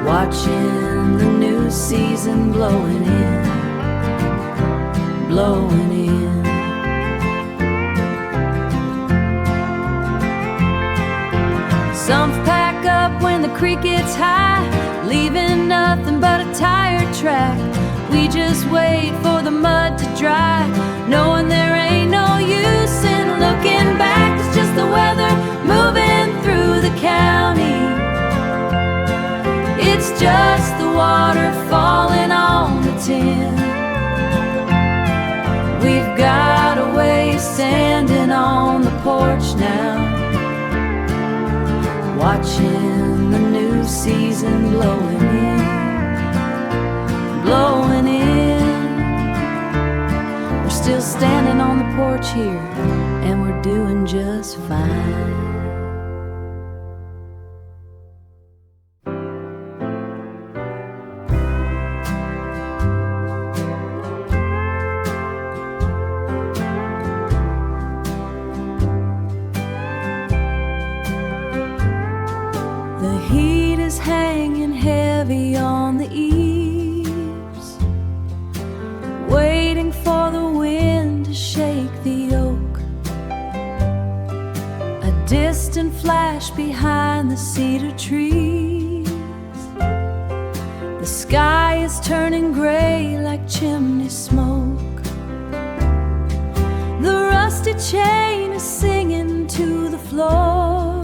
watching the new season blowing in, blowing in. Some pack up when the creek gets high, leaving nothing but a tire track. We just wait for the mud to dry, knowing there ain't no use in looking back. It's just the weather moving through the county. It's just the water falling on the tin. We've got a way standing on the porch now, watching the new season blowing in, blowing in. We're still standing on the porch here, and we're doing just fine. The heat is hanging heavy on the eaves, waiting for the wind to shake the oak. A distant flash behind the cedar trees. The sky is turning gray like chimney smoke. The rusty chain is singing to the floor.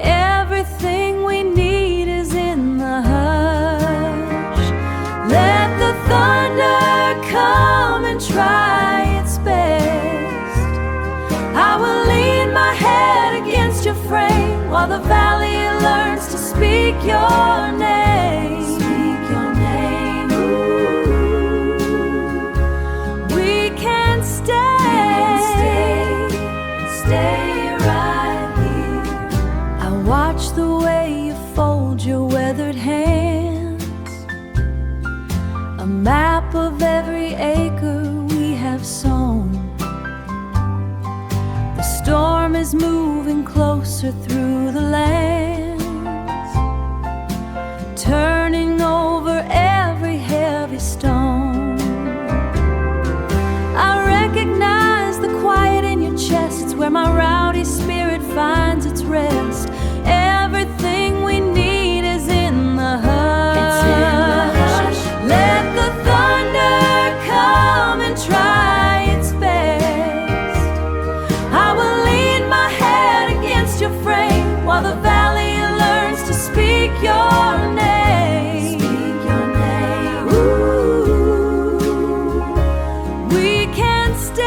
Everything we need is in the hush. Let the thunder come and try its best. I will lean my head against your frame while the valley learns to speak your name. Speak your name. Ooh. We can stay right here. I watch the way you fold your weathered hands, a map of every acre we have sown. The storm is moving closer through the lands, turning over every heavy stone. I recognize the quiet in your chest. It's where my rowdy spirit finds its rest. Everything we need is in the hush. It's in the hush. Let the thunder come and try its best. I will lean my head against your frame while the valley learns to speak your name. Speak your name. Ooh. We can stay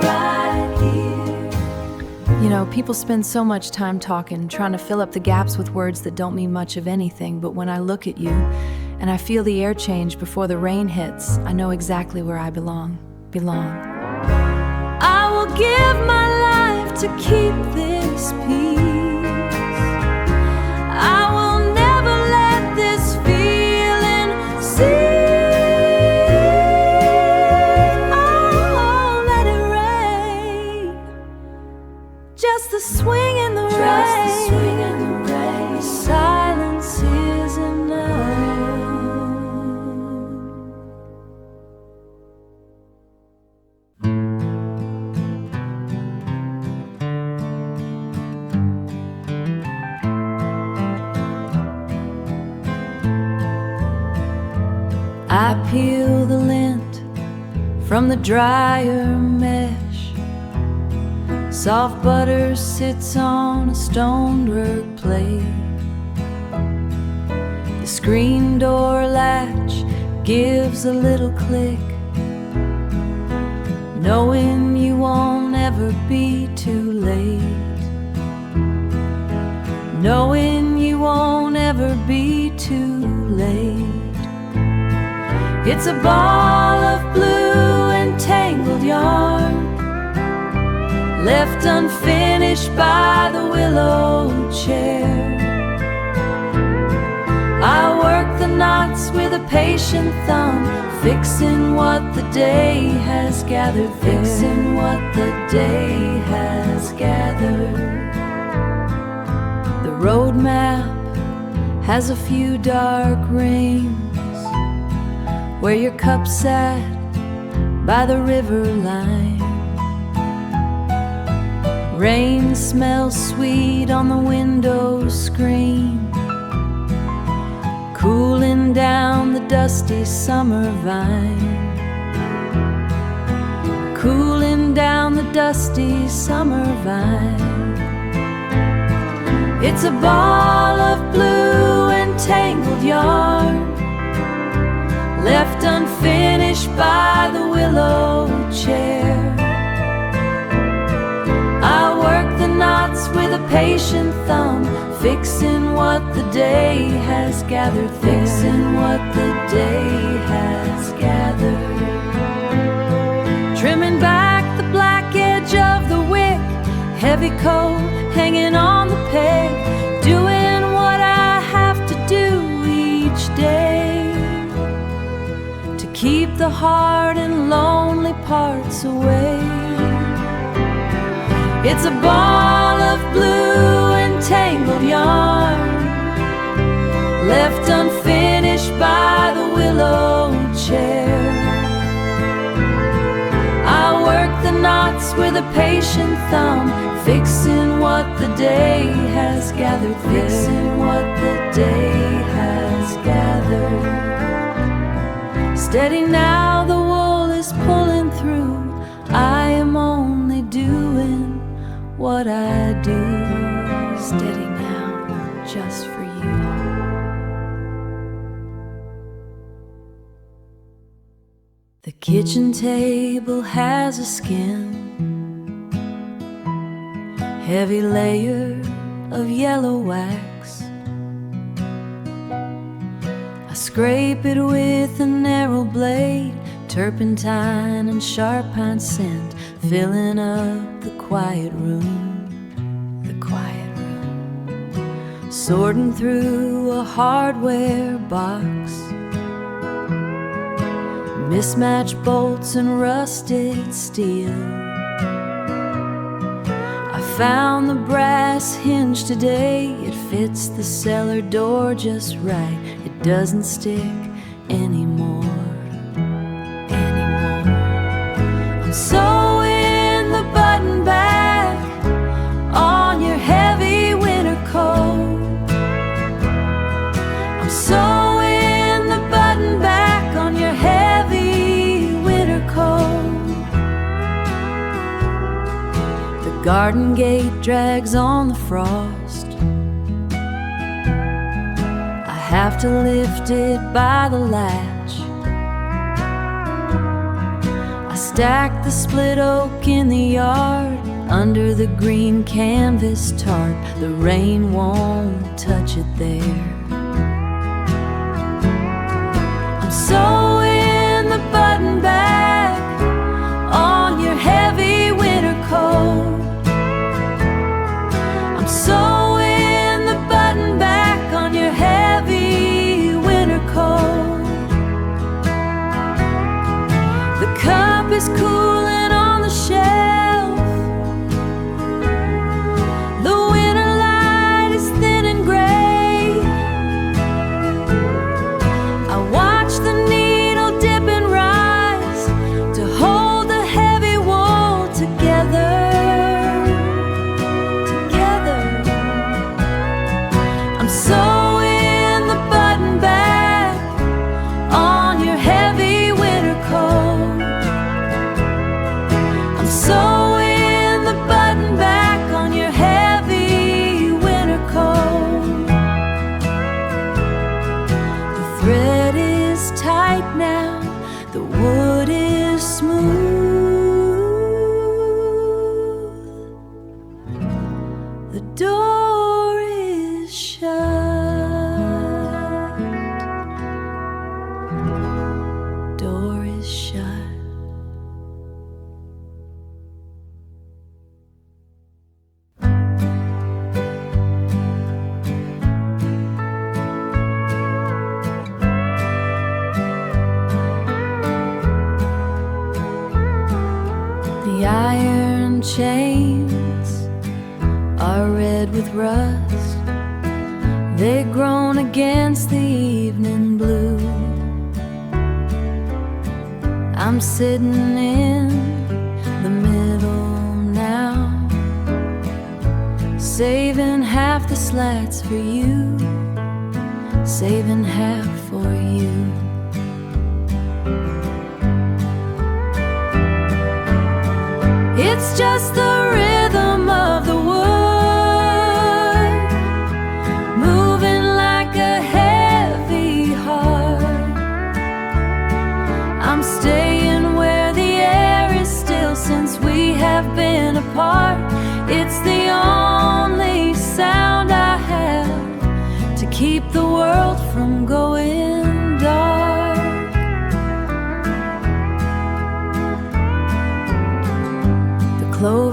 right here. You know, people spend so much time talking, trying to fill up the gaps with words that don't mean much of anything. But when I look at you and I feel the air change before the rain hits, I know exactly where I belong. I will give my life to keep this peace. I will never let this feeling cease. Oh, let it rain. Just the swing in the rain. The silence is enough. I peel the lint from the dryer mesh. Soft butter sits on a stonework plate. The screen door latch gives a little click, knowing you won't ever be too late. Knowing you won't ever be too late. It's a ball of blue and tangled yarn, left unfinished by the willow chair. I work the knots with a patient thumb, fixing what the day has gathered, fixing what the day has gathered. The road map has a few dark rings where your cup sat by the river line. Rain smells sweet on the window screen, cooling down the dusty summer vine. Cooling down the dusty summer vine. It's a ball of blue and tangled yarn, left unfinished by the willow chair. patient thumb, fixing what the day has gathered, fixing what the day has gathered. Trimming back the black edge of the wick, heavy coat hanging on the peg, doing what I have to do each day to keep the hard and lonely parts away. It's a ball of blue and tangled yarn, left unfinished by the willow chair. I work the knots with a patient thumb, fixing what the day has gathered, fixing what the day has gathered. Steady now, the wool is pulling through, I am only doing what I do. Steady now, just for you. The kitchen table has a skin, heavy layer of yellow wax. I scrape it with a narrow blade, turpentine and sharp pine scent, filling up the quiet room. The quiet room. Sorting through a hardware box, mismatched bolts and rusted steel. I found the brass hinge today, it fits the cellar door just right. It doesn't stick anymore. I'm sewing the button back on your heavy winter coat. I'm sewing the button back on your heavy winter coat. The garden gate drags on the frost, I have to lift it by the latch. I stack the split oak in the yard, under the green canvas tarp. The rain won't touch it there. I'm sewing the button back on your heavy winter coat. I'm sewing the button back on your heavy winter coat. The cup is cooling on the shelf, the winter light is thin and gray. I watch the needle dip and rise to hold the heavy wool together. I'm sewing the button back on your heavy winter coat. I'm sewing the button back on your heavy winter coat. The thread is tight now, the wood is smooth, the door is shut, door is shut. The iron chains are red with rust, they groan against the evening blue. I'm sitting in the middle now, saving half the slats for you, saving half for you. It's just the rhythm of the wood, moving like a heavy heart. I'm staying where the air is still since we have been apart. It's the only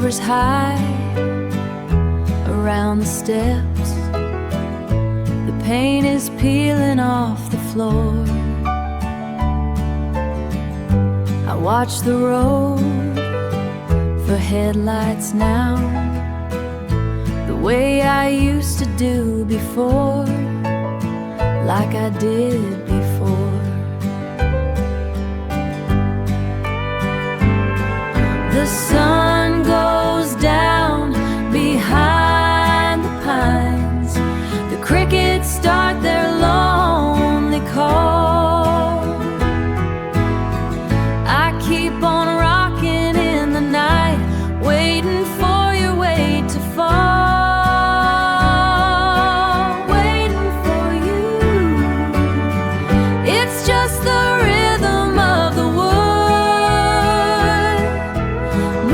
clover's high around the steps. The paint is peeling off the floor. I watch the road for headlights now, the way I used to do before, like I did before. The sun goes down behind the pines. The crickets start their lonely call. I keep on rocking in the night, waiting for your weight to fall. Waiting for you. It's just the rhythm of the wood,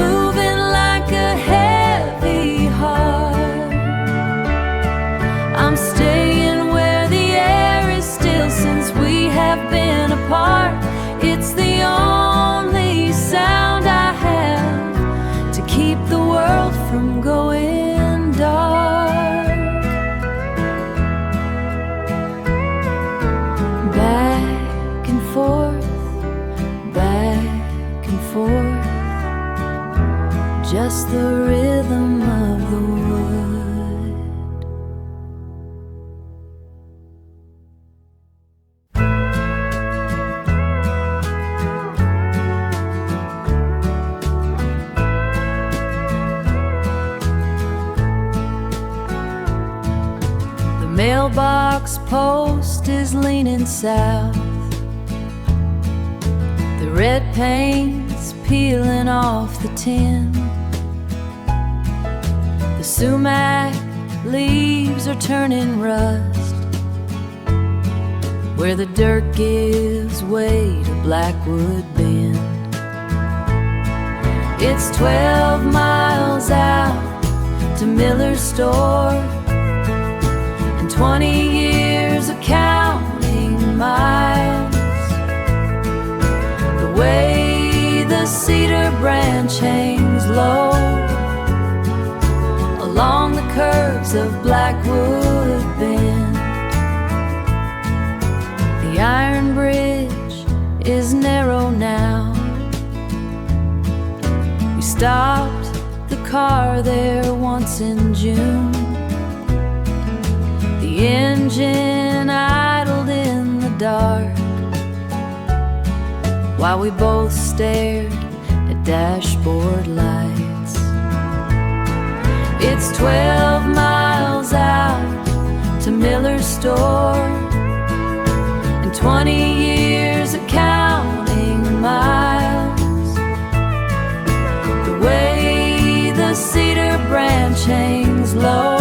moving like a heavy heart. I'm staying where the air is still since we have been apart. It's the only sound I have to keep the world from going dark. Back and forth, back and forth, just the rhythm of the wood. The mailbox post is leaning south. The red paint's peeling off the tin. The sumac leaves are turning rust, where the dirt gives way to Blackwood Bend. It's 12 miles out to Miller's store, and 20 years of counting miles. The way the cedar branch hangs low along the curves of Blackwood Bend. The iron bridge is narrow now. We stopped the car there once in June. The engine idled in the dark while we both stared at dashboard lights. It's 12 miles out to Miller's store, and 20 years of counting miles. The way the cedar branch hangs low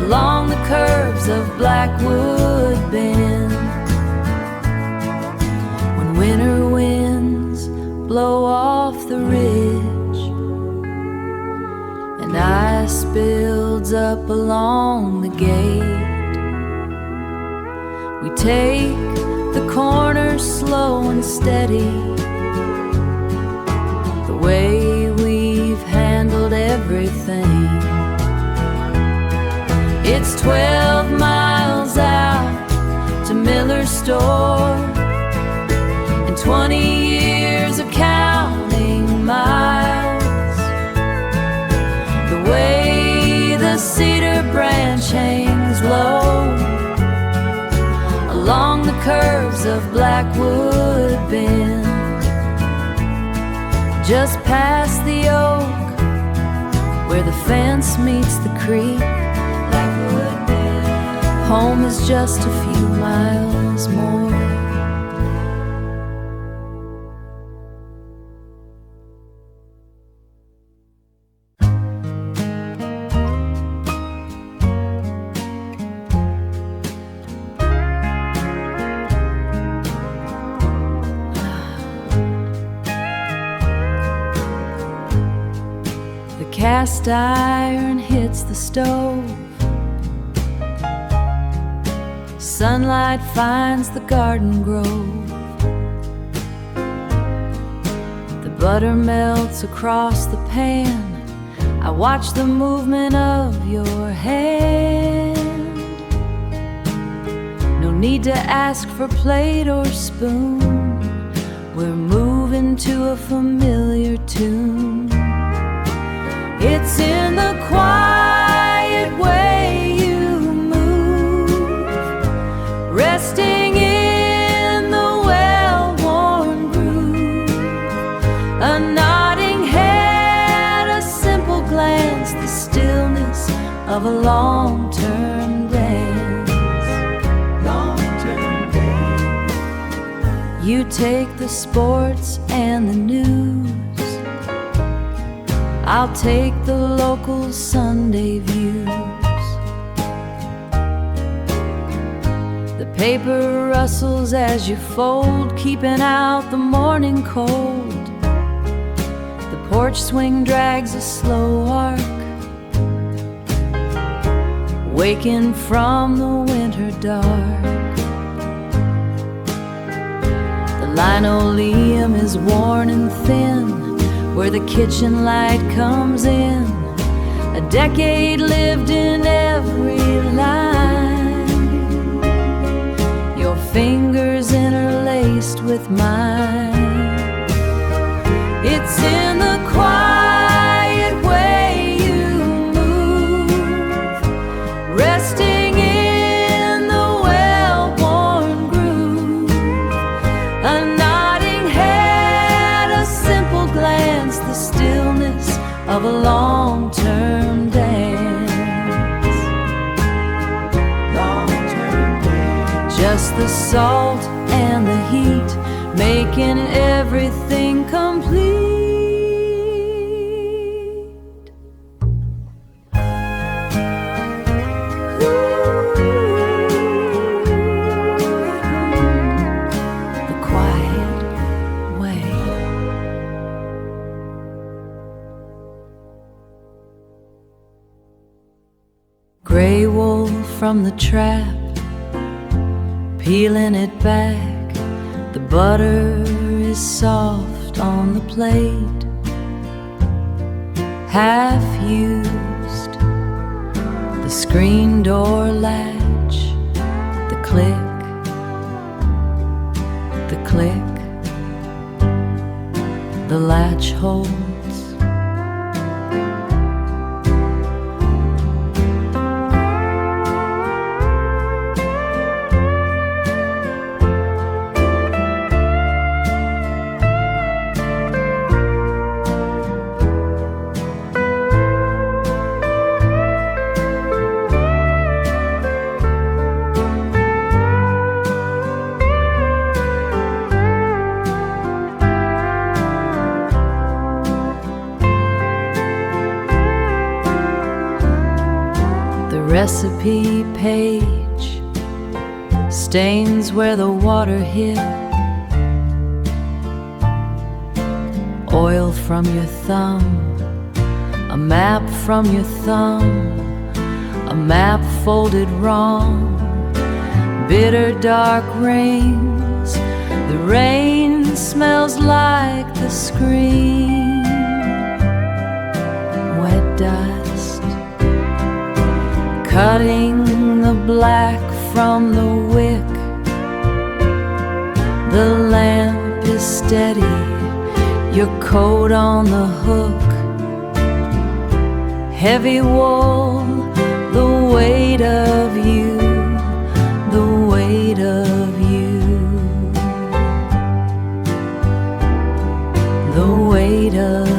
along the curves of Blackwood Bend. When winter winds blow off the ridge and ice builds up along the gate, we take the corners slow and steady, the way we've handled everything. It's 12 miles out to Miller's store, and 20 years of counting miles. The way the cedar branch hangs low along the curves of Blackwood Bend, just past the oak where the fence meets the creek. Blackwood Bend. Home is just a few miles more. Cast iron hits the stove. Sunlight finds the garden grove. The butter melts across the pan. I watch the movement of your hand. No need to ask for plate or spoon. We're moving to a familiar tune. It's in the quiet way you move, resting in the well-worn groove. A nodding head, a simple glance, the stillness of a long-term dance. Long-term dance. You take the sports and the news, I'll take the local Sunday views. The paper rustles as you fold, keeping out the morning cold. The porch swing drags a slow arc, waking from the winter dark. The linoleum is worn and thin where the kitchen light comes in. A decade lived in every line, your fingers interlaced with mine. It's in the quiet way you move, resting in the well-worn groove. A nodding head, a simple glance, the stillness of a long-term dance. Long-term dance. Just the salt and the heat, making everything complete. The quiet way. Gray wool from the trap, peeling it back. The butter is soft on the plate, half used. The screen door latch, the click, the click. The latch holds. Recipe page stains where the water hit. Oil from your thumb, a map from your thumb, a map folded wrong. Bitter dark rains, the rain smells like the screen. Wet dust cutting the black from the wick. The lamp is steady, your coat on the hook. Heavy wool, the weight of you, the weight of you, the weight of you.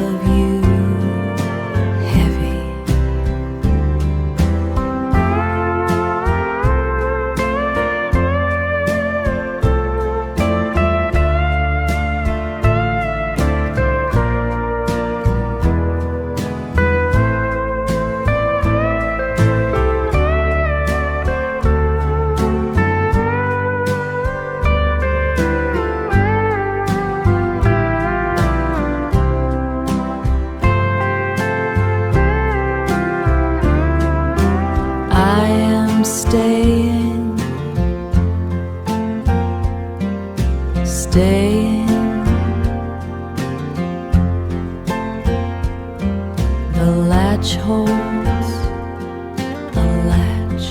latch holds a latch,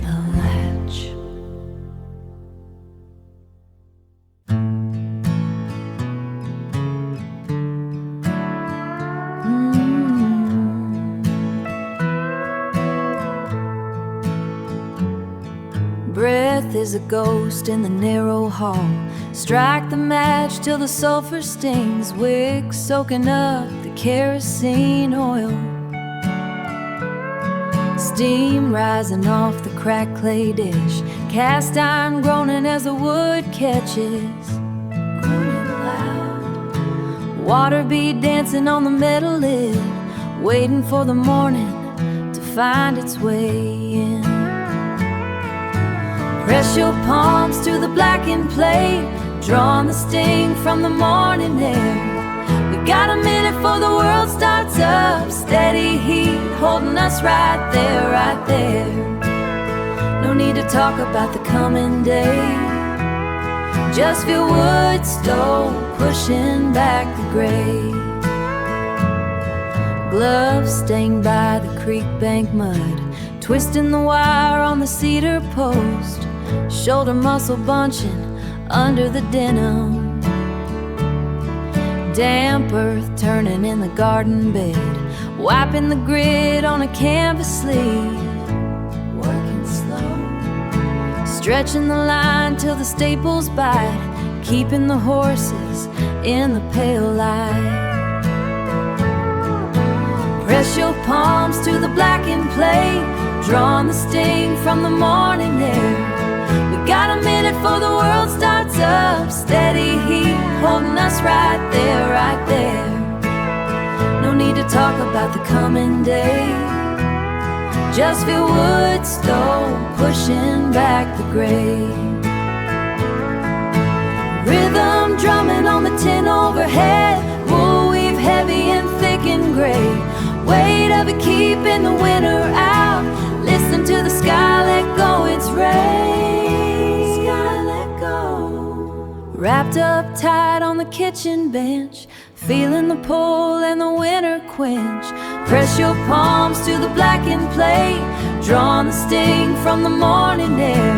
a latch. Breath is a ghost in the narrow hall. Strike the match till the sulfur stings. Wick soaking up the kerosene oil. Steam rising off the cracked clay dish. Cast iron groaning as the wood catches. Groaning loud. Water bead dancing on the metal lid. Waiting for the morning to find its way in. Press your palms to the blackened plate, drawing the sting from the morning air. We got a minute before the world starts up. Steady heat holding us right there, right there. No need to talk about the coming day. Just feel wood stove pushing back the gray. Gloves stained by the creek bank mud, twisting the wire on the cedar post. Shoulder muscle bunching under the denim. Damp earth turning in the garden bed, wiping the grid on a canvas sleeve. Working slow, stretching the line till the staples bite, keeping the horses in the pale light. Press your palms to the blackened plate, drawing the sting from the morning air. We got a minute before the world starts up. Steady heat holding us right there, right there. No need to talk about the coming day. Just feel wood stove pushing back the gray. Rhythm drumming on the tin overhead, wool weave heavy and thick and gray. Weight of it keeping the winter out. Listen to the sky let go its rain. Sky let go. Wrapped up tight on the kitchen bench, feeling the pull and the winter quench. Press your palms to the blackened plate, drawing the sting from the morning air.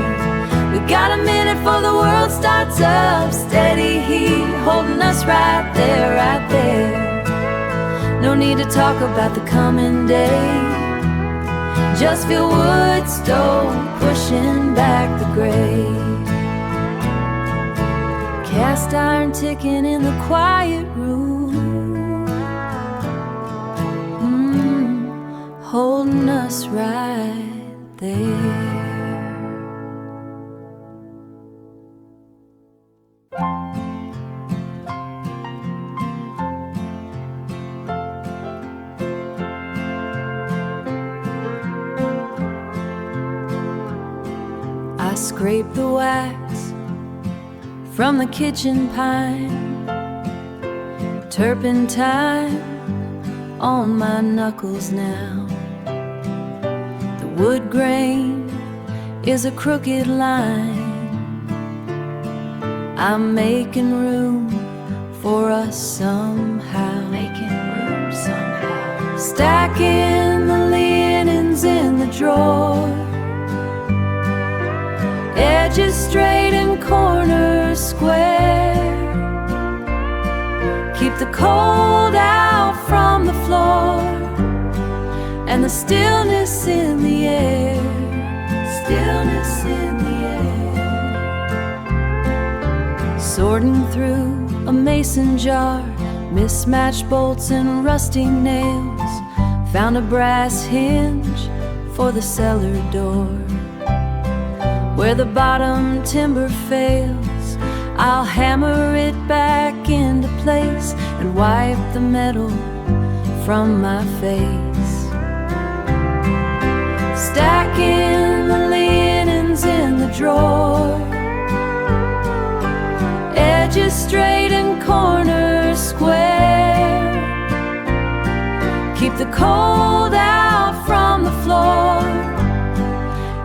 We got a minute before the world starts up. Steady heat holding us right there, right there. No need to talk about the coming day. Just feel wood stove pushing back the gray. Cast iron ticking in the quiet room, holding us right there. I scrape the wax from the kitchen pine, turpentine on my knuckles now. The wood grain is a crooked line. I'm making room for us somehow. Making room somehow. Stacking the linens in the drawer, edges straight and corners square. Keep the cold out from the floor and the stillness in the air. Stillness in the air. Sorting through a mason jar, mismatched bolts and rusting nails. Found a brass hinge for the cellar door. Where the bottom timber fails, I'll hammer it back into place and wipe the metal from my face. Stacking the linens in the drawer, edges straight and corners square. Keep the cold out from the floor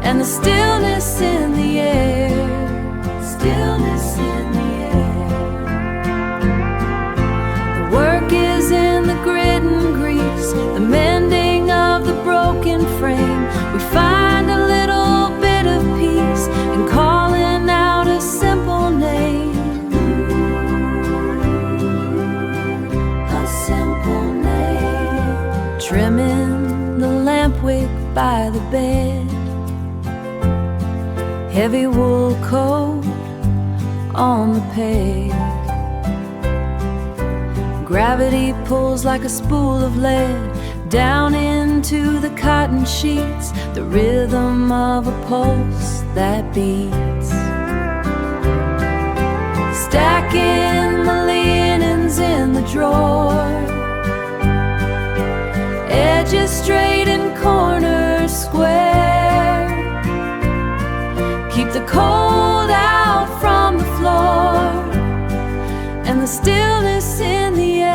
and the stillness in the air. Stillness in the air. The work is in the grit and grease. trimming the lamp wick by the bed. Heavy wool coat on the peg. Gravity pulls like a spool of lead down into the cotton sheets, the rhythm of a pulse that beats. Stacking the linens in the drawer, edges straight and corners square. Keep the cold out from the floor and the stillness in the air.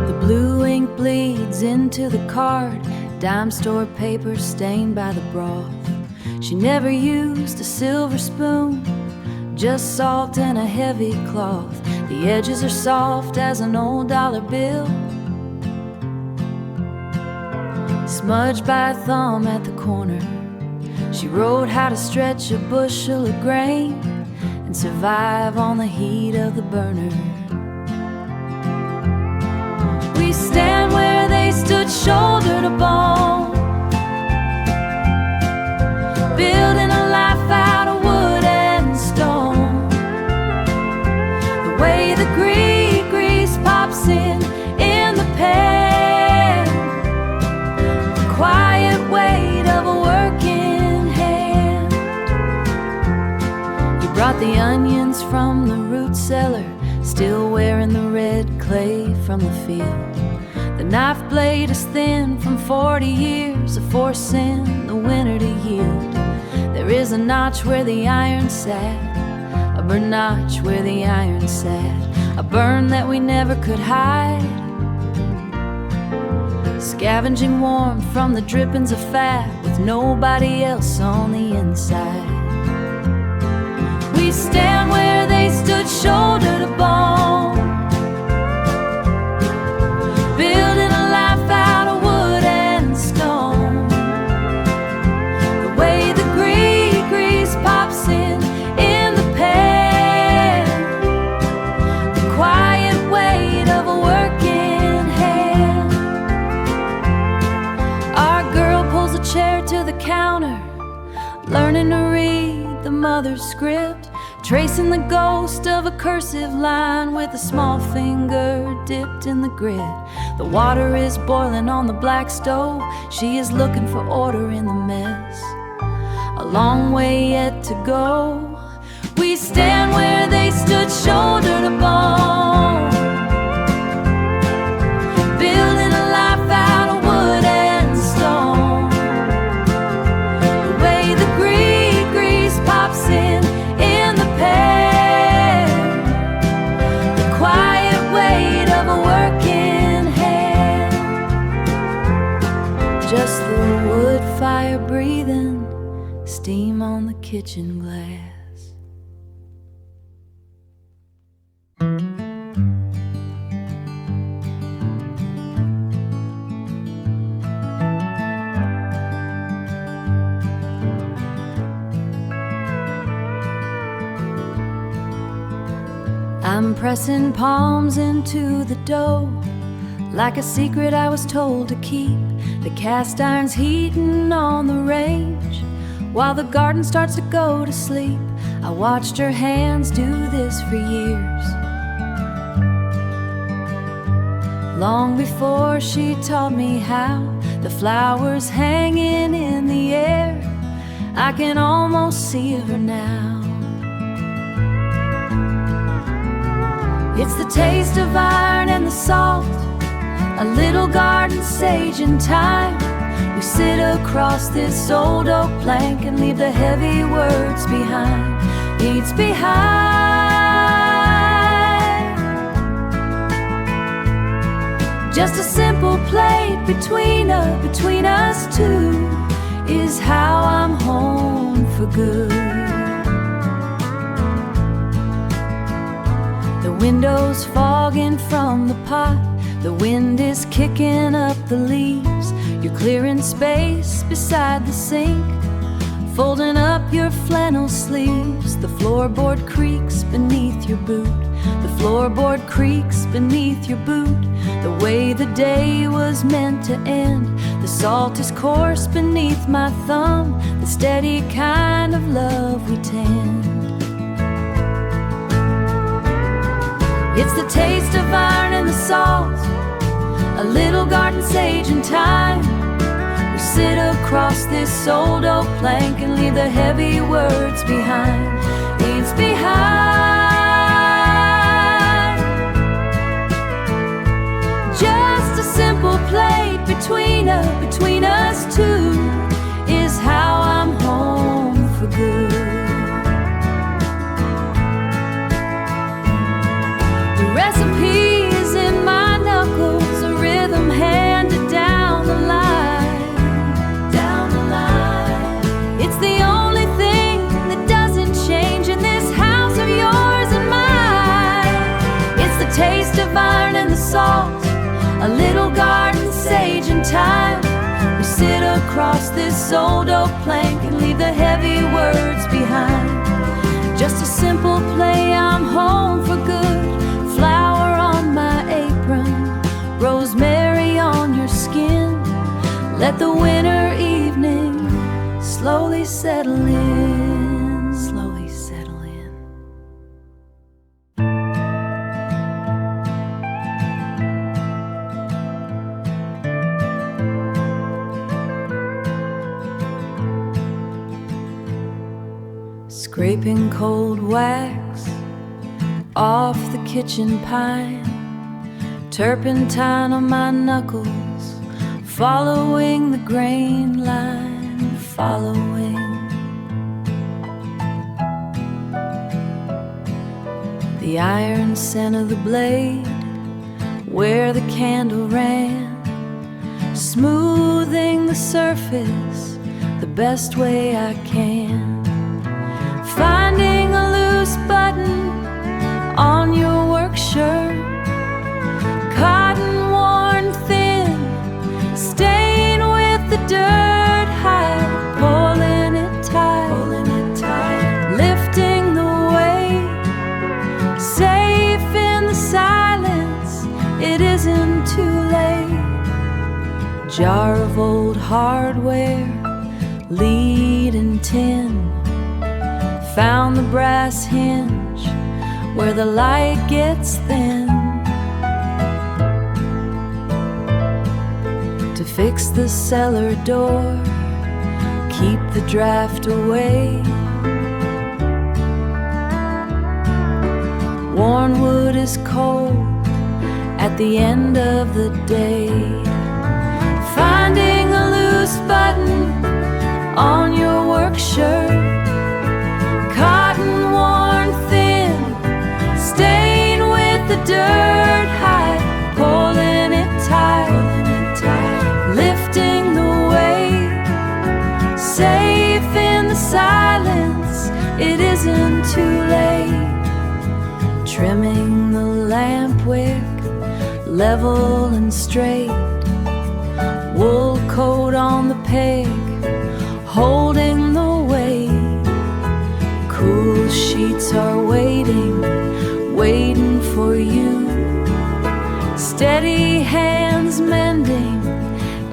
The blue ink bleeds into the card, dime store paper stained by the broth. She never used a silver spoon, just salt and a heavy cloth. The edges are soft as an old dollar bill, smudged by a thumb at the corner. She wrote how to stretch a bushel of grain and survive on the heat of the burner. We stand where they stood shoulder to bone, building a life out of wood and stone. The way the grease pops in the pan, the quiet weight of a working hand. You brought the onions from the root cellar, still wearing the red clay from the field. The knife blade is thin from 40 years of forcing the winter to yield. There is a notch where the iron sat, a burn notch where the iron sat, a burn that we never could hide, scavenging warmth from the drippings of fat with nobody else on the inside. We stand where they stood shoulder to bone, building a life out of wood and stone. The way the grease pops in the pan, the quiet weight of a working hand. Our girl pulls a chair to the counter, learning to read the mother's script, tracing the ghost of a cursive line with a small finger dipped in the grit. The water is boiling on the black stove. She is looking for order in the mess. A long way yet to go. We stand where they stood shoulder to bone, building a life out of wood and stone. The way the grease pops in the pan, the quiet weight of a working hand. Just the wood fire breathing, steam on the kitchen glass. I'm pressing palms into the dough, like a secret I was told to keep. The cast iron's heating on the range, while the garden starts to go to sleep. I watched her hands do this for years, long before she taught me how. The flowers hanging in the air, I can almost see her now. It's the taste of iron and the salt, a little garden sage and thyme. We sit across this old oak plank and leave the heavy words behind. Leads behind. Just a simple plate between us two is how I'm home for good. windows fogging from the pot. The wind is kicking up the leaves. You're clearing space beside the sink, folding up your flannel sleeves. The floorboard creaks beneath your boot. The floorboard creaks beneath your boot. The way the day was meant to end. The salt is coarse beneath my thumb, the steady kind of love we tend. It's the taste of iron and the salt, a little garden sage and thyme. We sit across this old oak plank and leave the heavy words behind. Leaves behind just a simple plate between us two is how I'm home for good. The recipe is in my knuckles, a rhythm handed down the line. Down the line. It's the only thing that doesn't change in this house of yours and mine. It's the taste of iron and the salt, a little garden sage and thyme. We sit across this old oak plank and leave the heavy words behind. Just a simple play, I'm home for good. Flower on my apron, rosemary on your skin. Let the winter evening slowly settle in, slowly settle in. Scraping cold wax off the kitchen pine, turpentine on my knuckles, following the grain line, following. The iron scent of the blade, where the candle ran, smoothing the surface the best way I can. Finding a loose button on your work shirt, cotton worn thin, staying with the dirt hide, pulling it tight, lifting the weight, safe in the silence, it isn't too late. Jar of old hardware, lead and tin, found the brass hinge where the light gets thin. To fix the cellar door, keep the draft away. Worn wood is cold at the end of the day. Finding a loose button on your work shirt, cotton worn thin, staying with the dirt hide, pulling it tight, lifting the weight, safe in the silence, it isn't too late. Trimming the lamp wick, level and straight, wool coat on the peg, holding the weight. Cool sheets are waiting for you. Steady hands mending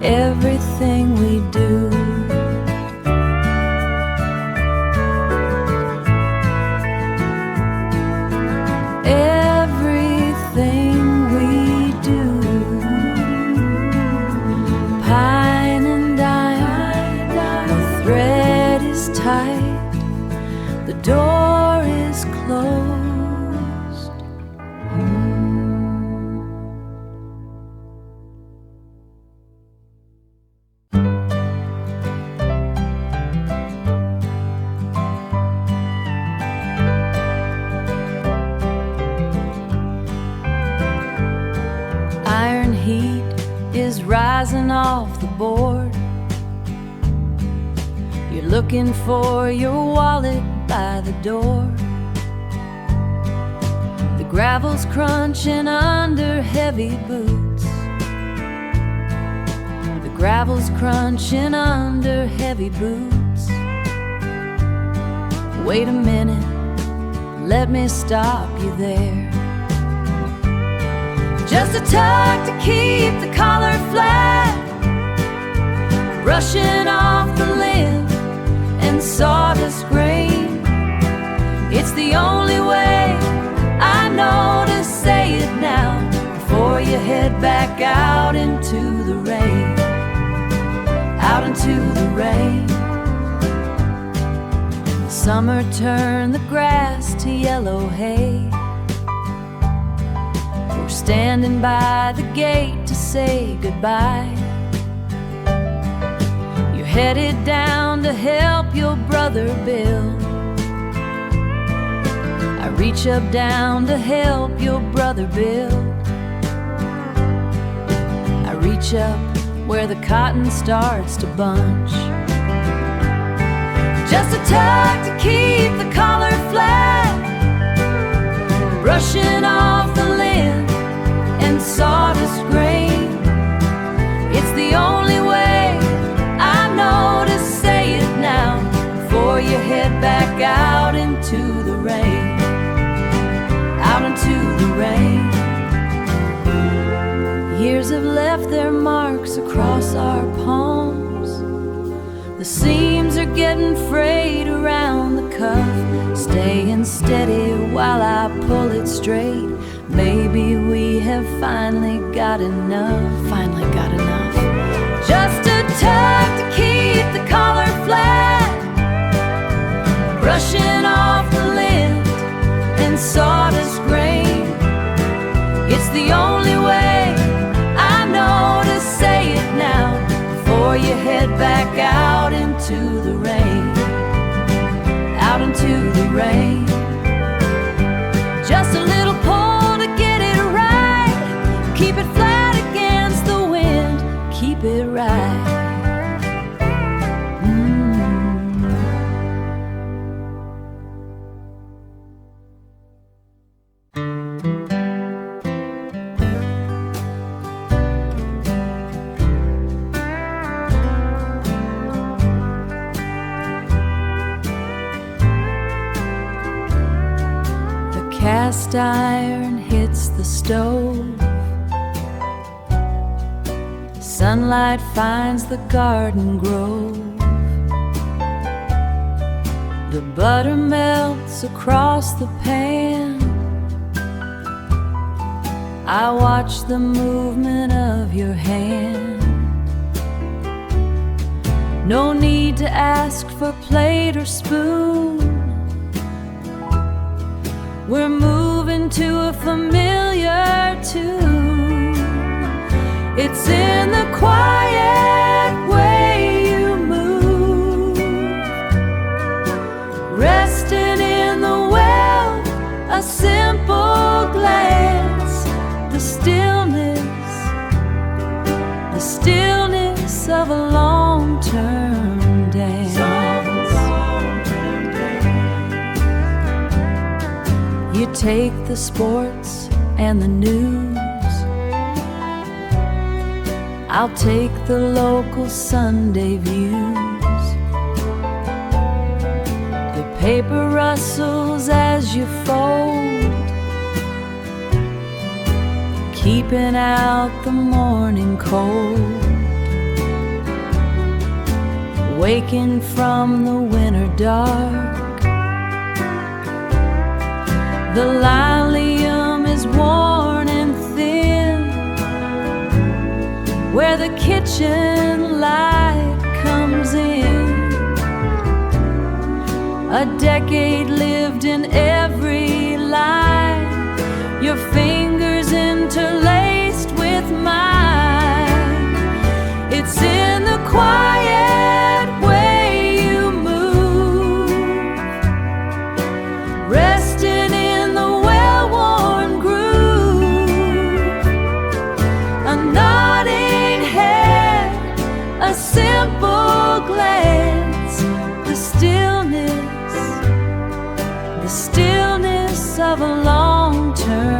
everything we do. Everything we do. Pine and dine, the thread is tight, the door is closed. Iron heat is rising off the board. You're looking for your wallet by the door. The gravel's crunching under heavy boots. The gravel's crunching under heavy boots. Wait a minute, let me stop you there. Just a tug to keep the collar flat, brushing off the lint and sawdust grain. It's the only way I know to say it now, before you head back out into the rain. Out into the rain. Summer turned the grass to yellow hay. We're standing by the gate to say goodbye. You're headed down to help your brother build. I reach up down to help your brother build. I reach up where the cotton starts to bunch. Just a tug to keep the collar flat, brushing off the lint and sawdust grain. It's the only way I know to say it now, before you head back out into the rain. Out into the rain. Years have left their marks across our palms. The seams are getting frayed around the cuff, staying steady while I pull it straight. Maybe we have finally got enough. Finally got enough. Just a tug to keep the collar flat, brushing off the lint and sawdust grain. It's the only way I know to say it now, before you head back out into the rain. Out into the rain. Just a little pull to get it right. Keep it flat against the wind. Keep it right. Cast iron hits the stove. Sunlight finds the garden grove. The butter melts across the pan. I watch the movement of your hand. No need to ask for plate or spoon. We're moving to a familiar tune. It's in the quiet way you move, resting in the well, a simple glance. The stillness of a long-term dance. You take the sports and the news, I'll take the local Sunday views. The paper rustles as you fold, keeping out the morning cold. Waking from the winter dark, the linoleum is worn and thin, where the kitchen light comes in. A decade lived in every line, your fingers interlaced with mine. It's in the quiet way you move, resting in the well-worn groove. A nodding head, a simple glance, the stillness of a long-term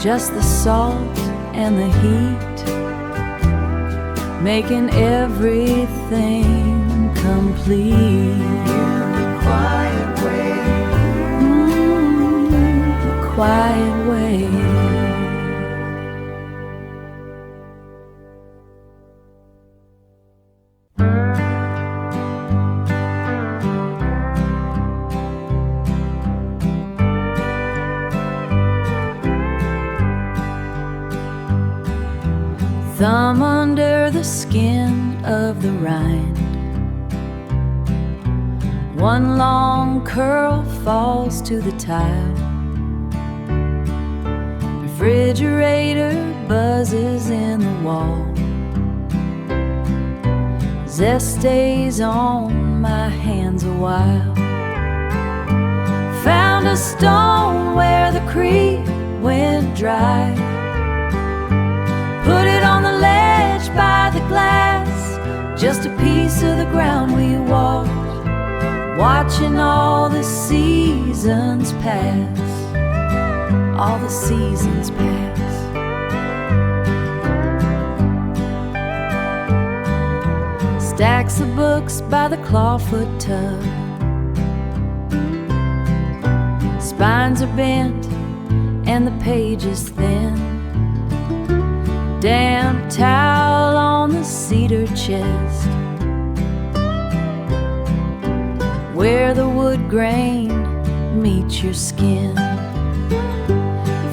just the salt and the heat, making everything complete. The quiet way, The quiet way. Thumb under the skin of the rind, one long curl falls to the tide. Refrigerator buzzes in the wall. Zest stays on my hands a while. Found a stone where the creek went dry. Put it on the ledge by the glass, just a piece of the ground we walked, watching all the seasons pass, all the seasons pass. Stacks of books by the clawfoot tub, spines are bent and the pages thin. Damp towel on the cedar chest, where the wood grain meets your skin.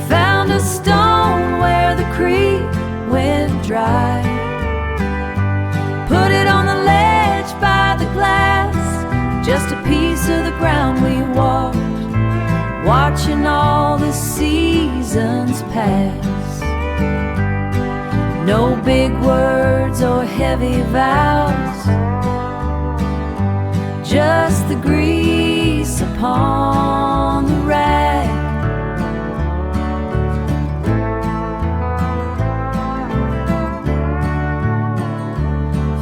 Found a stone where the creek went dry. Put it on the ledge by the glass, just a piece of the ground we walked, watching all the seasons pass. No big words or heavy vows, just the grease upon the rag.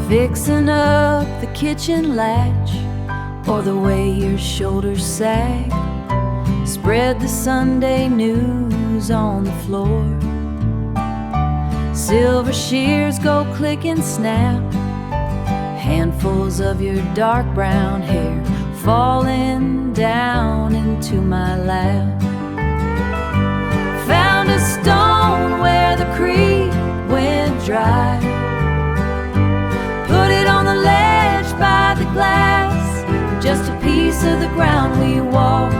Fixing up the kitchen latch, or the way your shoulders sag. Spread the Sunday news on the floor. Silver shears go click and snap. Handfuls of your dark brown hair falling down into my lap. Found a stone where the creek went dry. Put it on the ledge by the glass, just a piece of the ground we walked,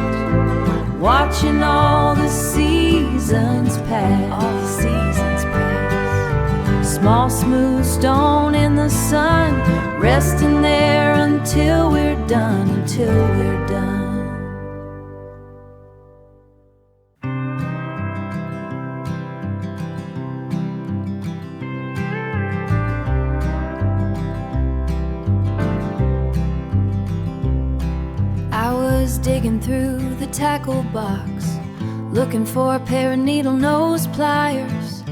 watching all the seasons pass, all the seasons pass. Small smooth stone in the sun, resting there until we're done, until we're done. I was digging through the tackle box, looking for a pair of needle nose pliers,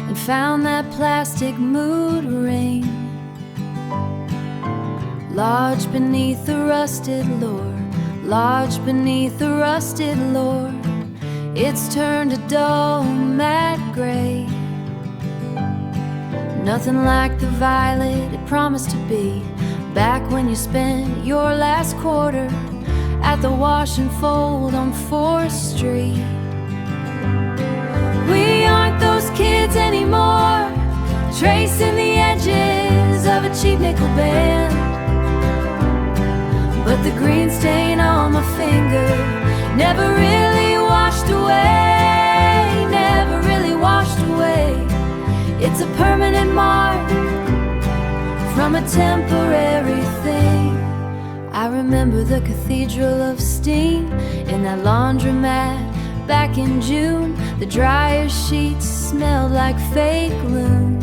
and found that plastic mood ring, lodged beneath the rusted lore, lodged beneath the rusted lore. It's turned a dull matte gray, nothing like the violet it promised to be, back when you spent your last quarter at the wash and fold on 4th Street. We aren't those kids anymore, tracing the edges of a cheap nickel band. But the green stain on my finger never really washed away, never really washed away. It's a permanent mark from a temporary thing. I remember the Cathedral of Steam in that laundromat back in June. The dryer sheets smelled like fake loom.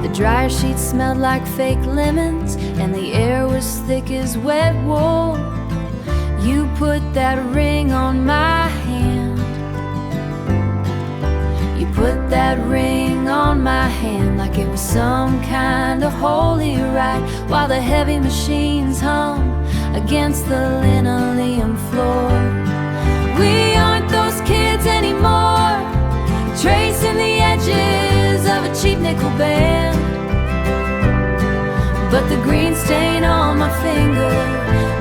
The dryer sheets smelled like fake lemons, and the air was thick as wet wool. You put that ring on my hand, you put that ring on my hand like it was some kind of holy rite, while the heavy machines hum against the linoleum floor. We aren't those kids joints anymore, tracing the edges of a cheap nickel band. But the green stain on my finger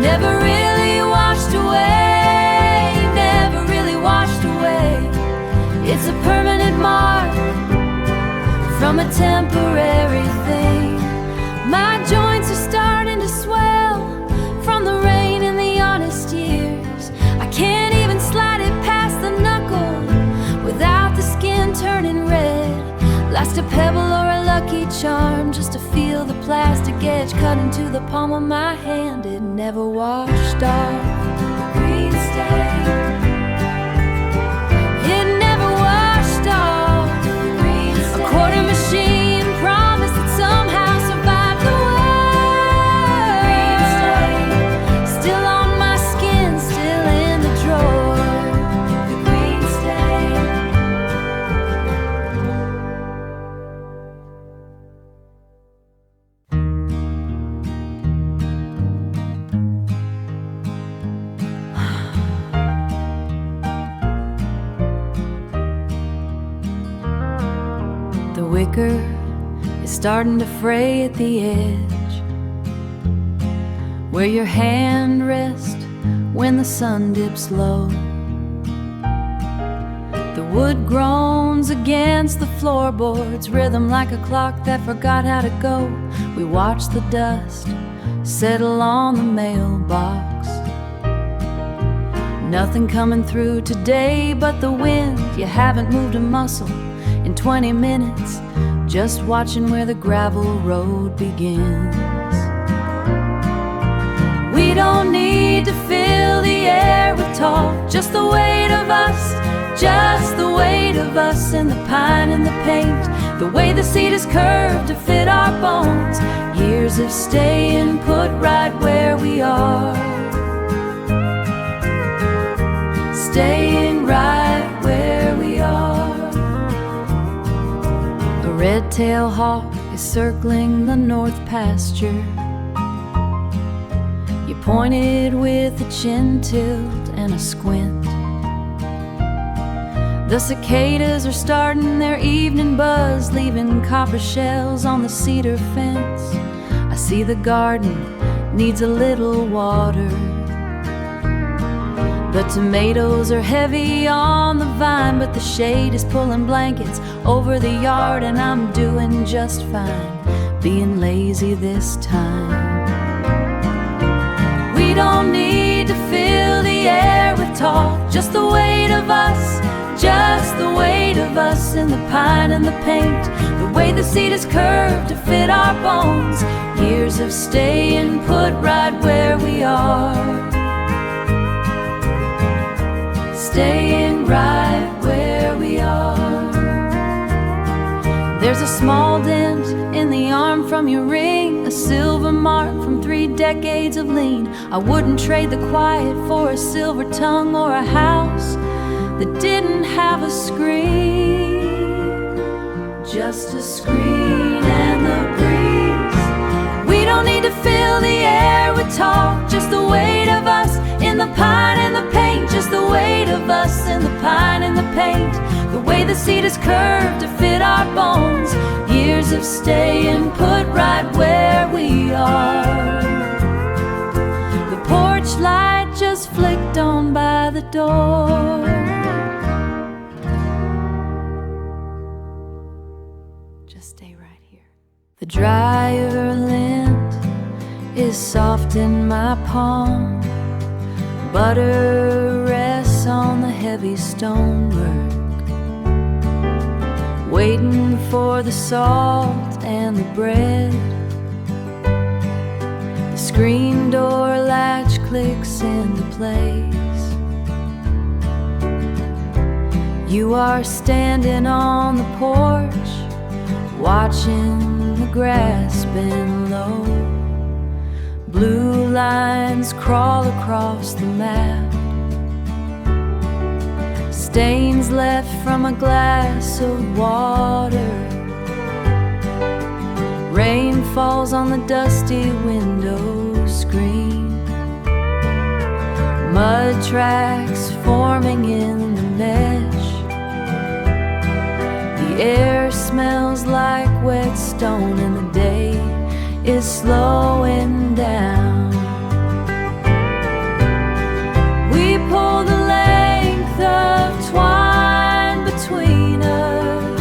never really washed away, never really washed away. It's a permanent mark from a temporary thing. My joints are starting to swell from the rain and the honest years. I can't even slide it past the knuckle without the skin turning red. Last a pebble or a lucky charm just to feel the plastic edge cut into the palm of my hand. It never washed off the green stain. It never washed off the green stain. A quarter machine promised that somehow survive the worst. Still on my skin, still in the drawer. The green stain. The wicker is starting to fray at the edge, where your hand rests when the sun dips low. The wood groans against the floorboards, rhythm like a clock that forgot how to go. We watch the dust settle on the mailbox. Nothing coming through today but the wind. You haven't moved a muscle in 20 minutes, just watching where the gravel road begins. We don't need to fill the air with talk, just the weight of us, just the weight of us in the pine and the paint, the way the seat is curved to fit our bones, years of staying put right where we are, staying right where we are. A red-tailed hawk is circling the north pasture. You pointed with a chin tilt and a squint. The cicadas are starting their evening buzz, leaving copper shells on the cedar fence. I see the garden needs a little water. The tomatoes are heavy on the vine, but the shade is pulling blankets over the yard, and I'm doing just fine, being lazy this time. We don't need to fill the air with talk, just the weight of us, just the weight of us in the pine and the paint, the way the seat is curved to fit our bones, years of staying put right where we are, staying right where we are. There's a small dent in the arm from your ring, a silver mark from 3 decades of lean. I wouldn't trade the quiet for a silver tongue or a house that didn't have a screen, just a screen and the breeze. We don't need to fill the air with talk, just the weight of us in the pine and the paint, just the weight of us in the pine and the paint, the way the seat is curved to fit our bones, years of staying put right where we are. The porch light just flicked on by the door. Just stay right here. The dryer lint is soft in my palm, butter rests on the heavy stonework, waiting for the salt and the bread. The screen door latch clicks into place. You are standing on the porch, watching the grass bend low. Blue lines crawl across the map, stains left from a glass of water. Rain falls on the dusty window screen, mud tracks forming in the mesh. air smells like wet stone and the day is slowing down. We pull the length of twine between us,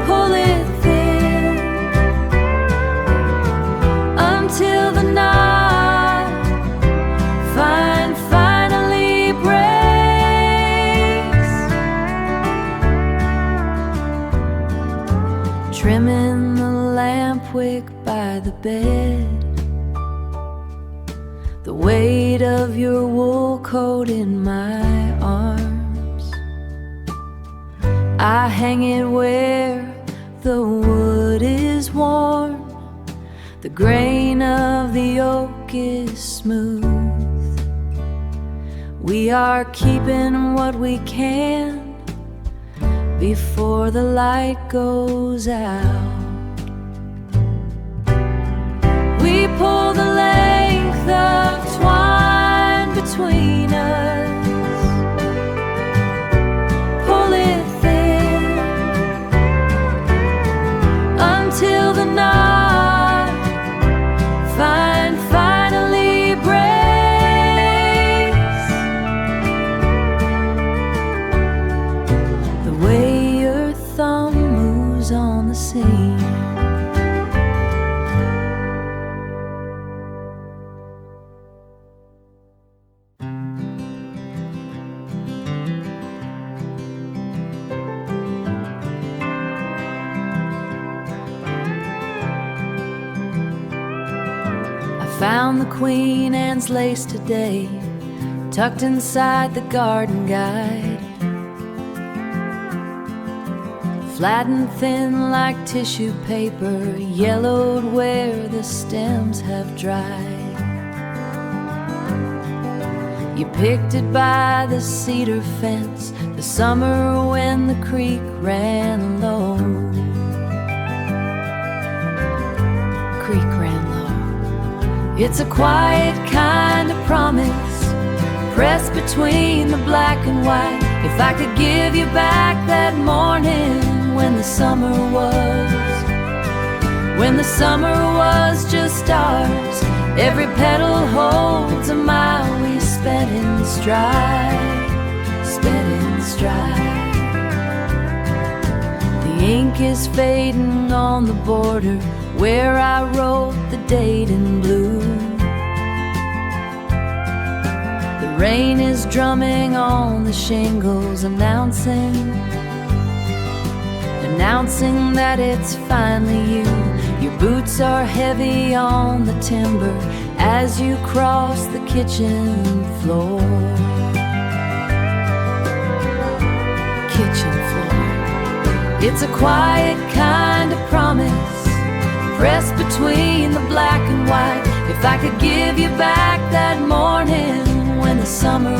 pull it thin until the knot finally breaks. Trimming the lamp wick by the bed, the weight of your wool coat in my arms. I hang it where the wood is warm, the grain of the oak is smooth. We are keeping what we can before the light goes out. We pull the length of twine between us, pull it thin until the knot finally breaks. The way your thumb moves on the seam, found the Queen Anne's lace today, tucked inside the garden guide. Flat and thin like tissue paper, yellowed where the stems have dried. You picked it by the cedar fence, the summer when the creek ran low. Creek ran low. It's a quiet kind of promise, pressed between the black and white. If I could give you back that morning when the summer was just ours. Every petal holds a mile we spent in stride, spent in stride. The ink is fading on the border where I wrote the date in blue. The rain is drumming on the shingles, announcing that it's finally you. Your boots are heavy on the timber as you cross the kitchen floor. Kitchen floor. It's a quiet kind of promise, pressed between the black and white. If I could give you back that morning when the summer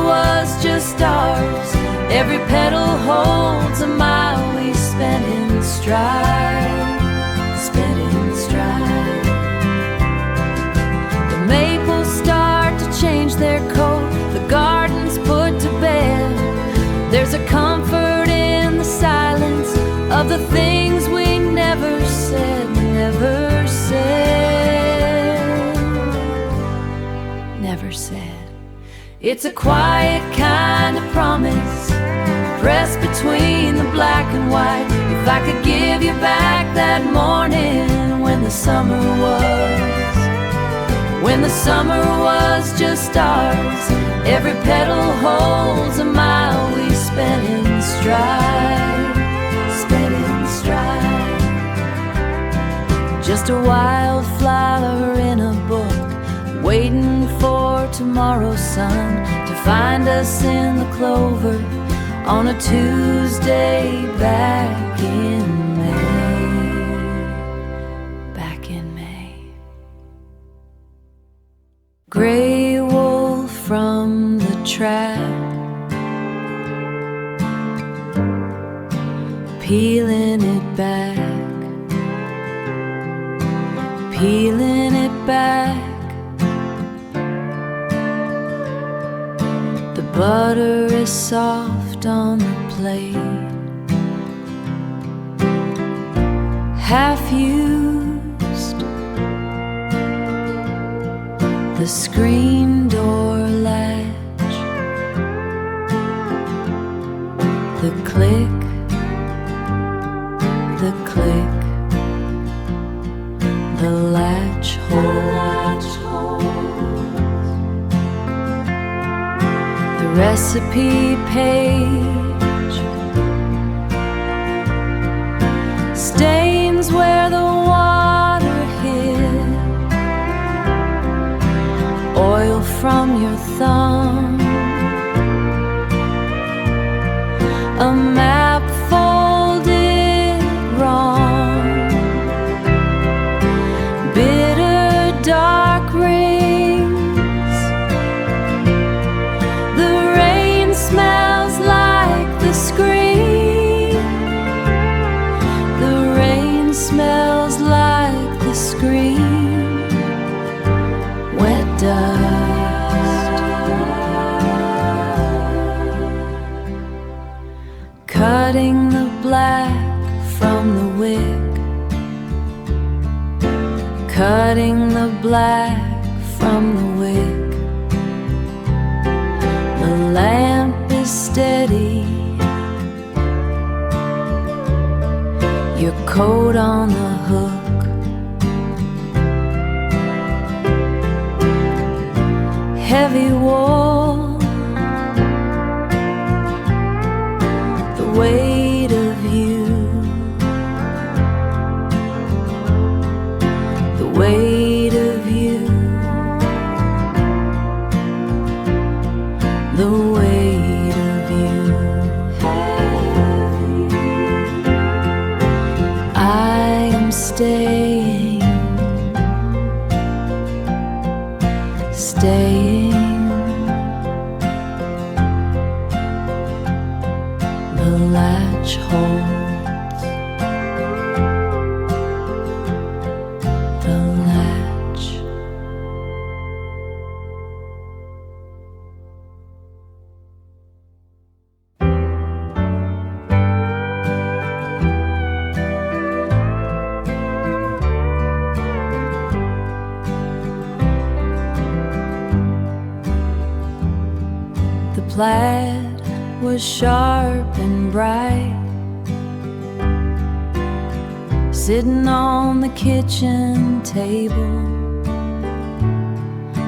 was just ours. Every petal holds a mile we spent in stride, spent in stride. The maples start to change their coat, the garden's put to bed. There's a comfort in the silence of the things we never said, never said, never said. It's a quiet kind of promise, pressed between the black and white. If I could give you back that morning when the summer was just ours. Every petal holds a mile we spent in stride, spent in stride. Just a wildflower in a book, waiting for tomorrow's sun to find us in the clover on a Tuesday back in May, back in May. Gray wool from the trap, peeling it back, peeling it back. The butter is soft on the plate, half used. The screen door latch, the click, the click, the latch holds. The recipe page stains where the water hid, oil from your thumb, a map folded wrong, bitter dark rings. The rain smells like the screen. The rain smells like the screen. Wet dust, cutting the black from the wick, cutting the black from the wick. The lamp is steady, your coat on the hook, heavy wool, the weight of you, the weight of you, the weight of you. I am staying, staying. The latch holds, the latch. The plaid was sharp and bright, sitting on the kitchen table.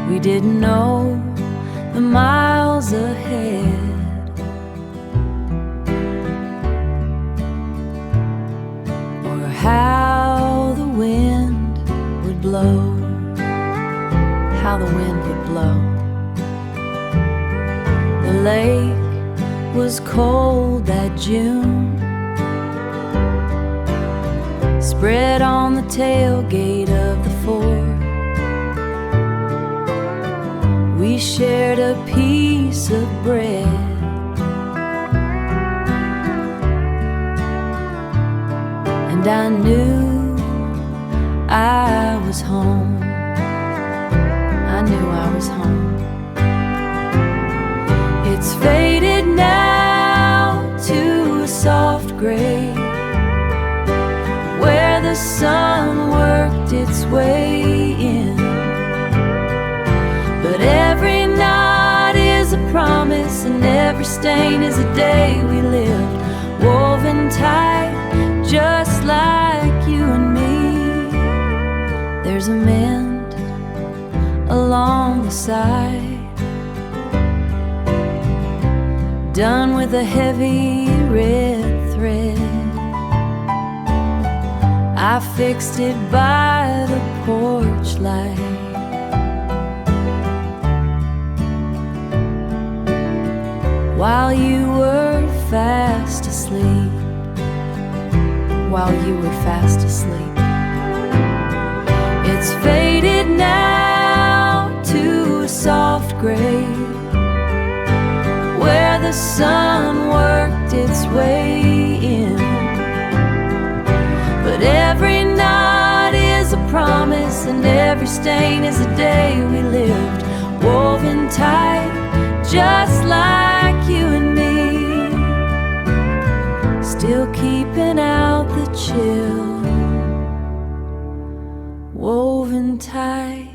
We didn't know the miles ahead, or how the wind would blow, how the wind would blow. The lake was cold that June, spread on the tailgate of the Ford. We shared a piece of bread, and I knew I was home. I knew I was home. It's faded now to a soft gray, where the sun worked its way in. But every knot is a promise, and every stain is a day we lived, woven tight, just like you and me. There's a mend along the side, done with a heavy red thread. I fixed it by the porch light, while you were fast asleep, while you were fast asleep. It's faded now to a soft gray, where the sun worked its way in. But every knot is a promise, and every stain is a day we lived, woven tight, just like you and me, still keeping out the chill, woven tight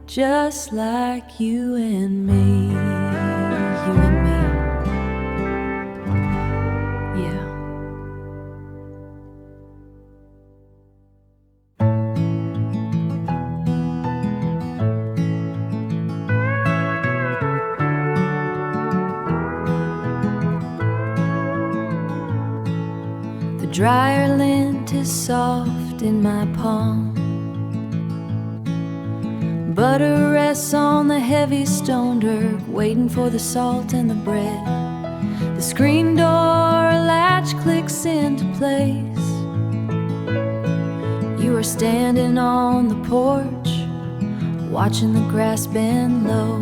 just like you and me. You and me, yeah. The dryer lint is soft in my palm, butter rests on the heavy stone dirt, waiting for the salt and the bread. The screen door latch clicks into place. You are standing on the porch, watching the grass bend low.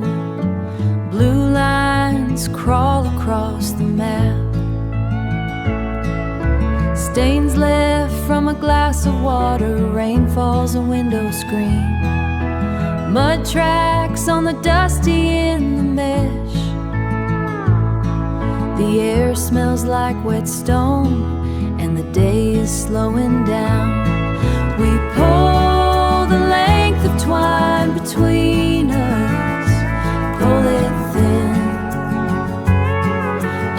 Blue lines crawl across the map, stains left from a glass of water. Rain falls, a window screen, mud tracks on the dusty in the mesh. The air smells like wet stone, and the day is slowing down. We pull the length of twine between us, pull it thin,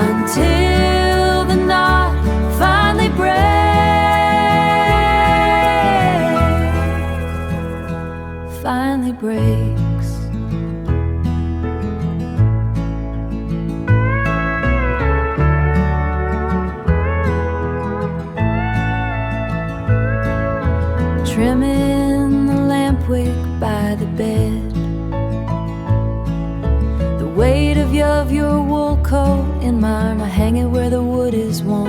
until the knot finally breaks. Finally breaks. Trimming the lamp wick by the bed, the weight of your wool coat in mine. I hang it where the wood is warm.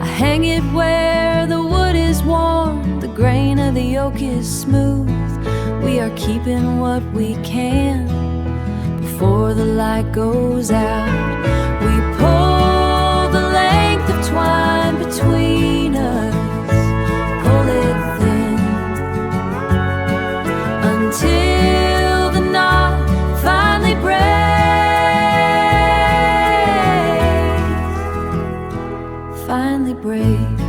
I hang it where the wood is warm. The grain of the oak is smooth. We are keeping what we can before the light goes out. We pull the length of twine between us, pull it thin, until the knot finally breaks. Finally breaks.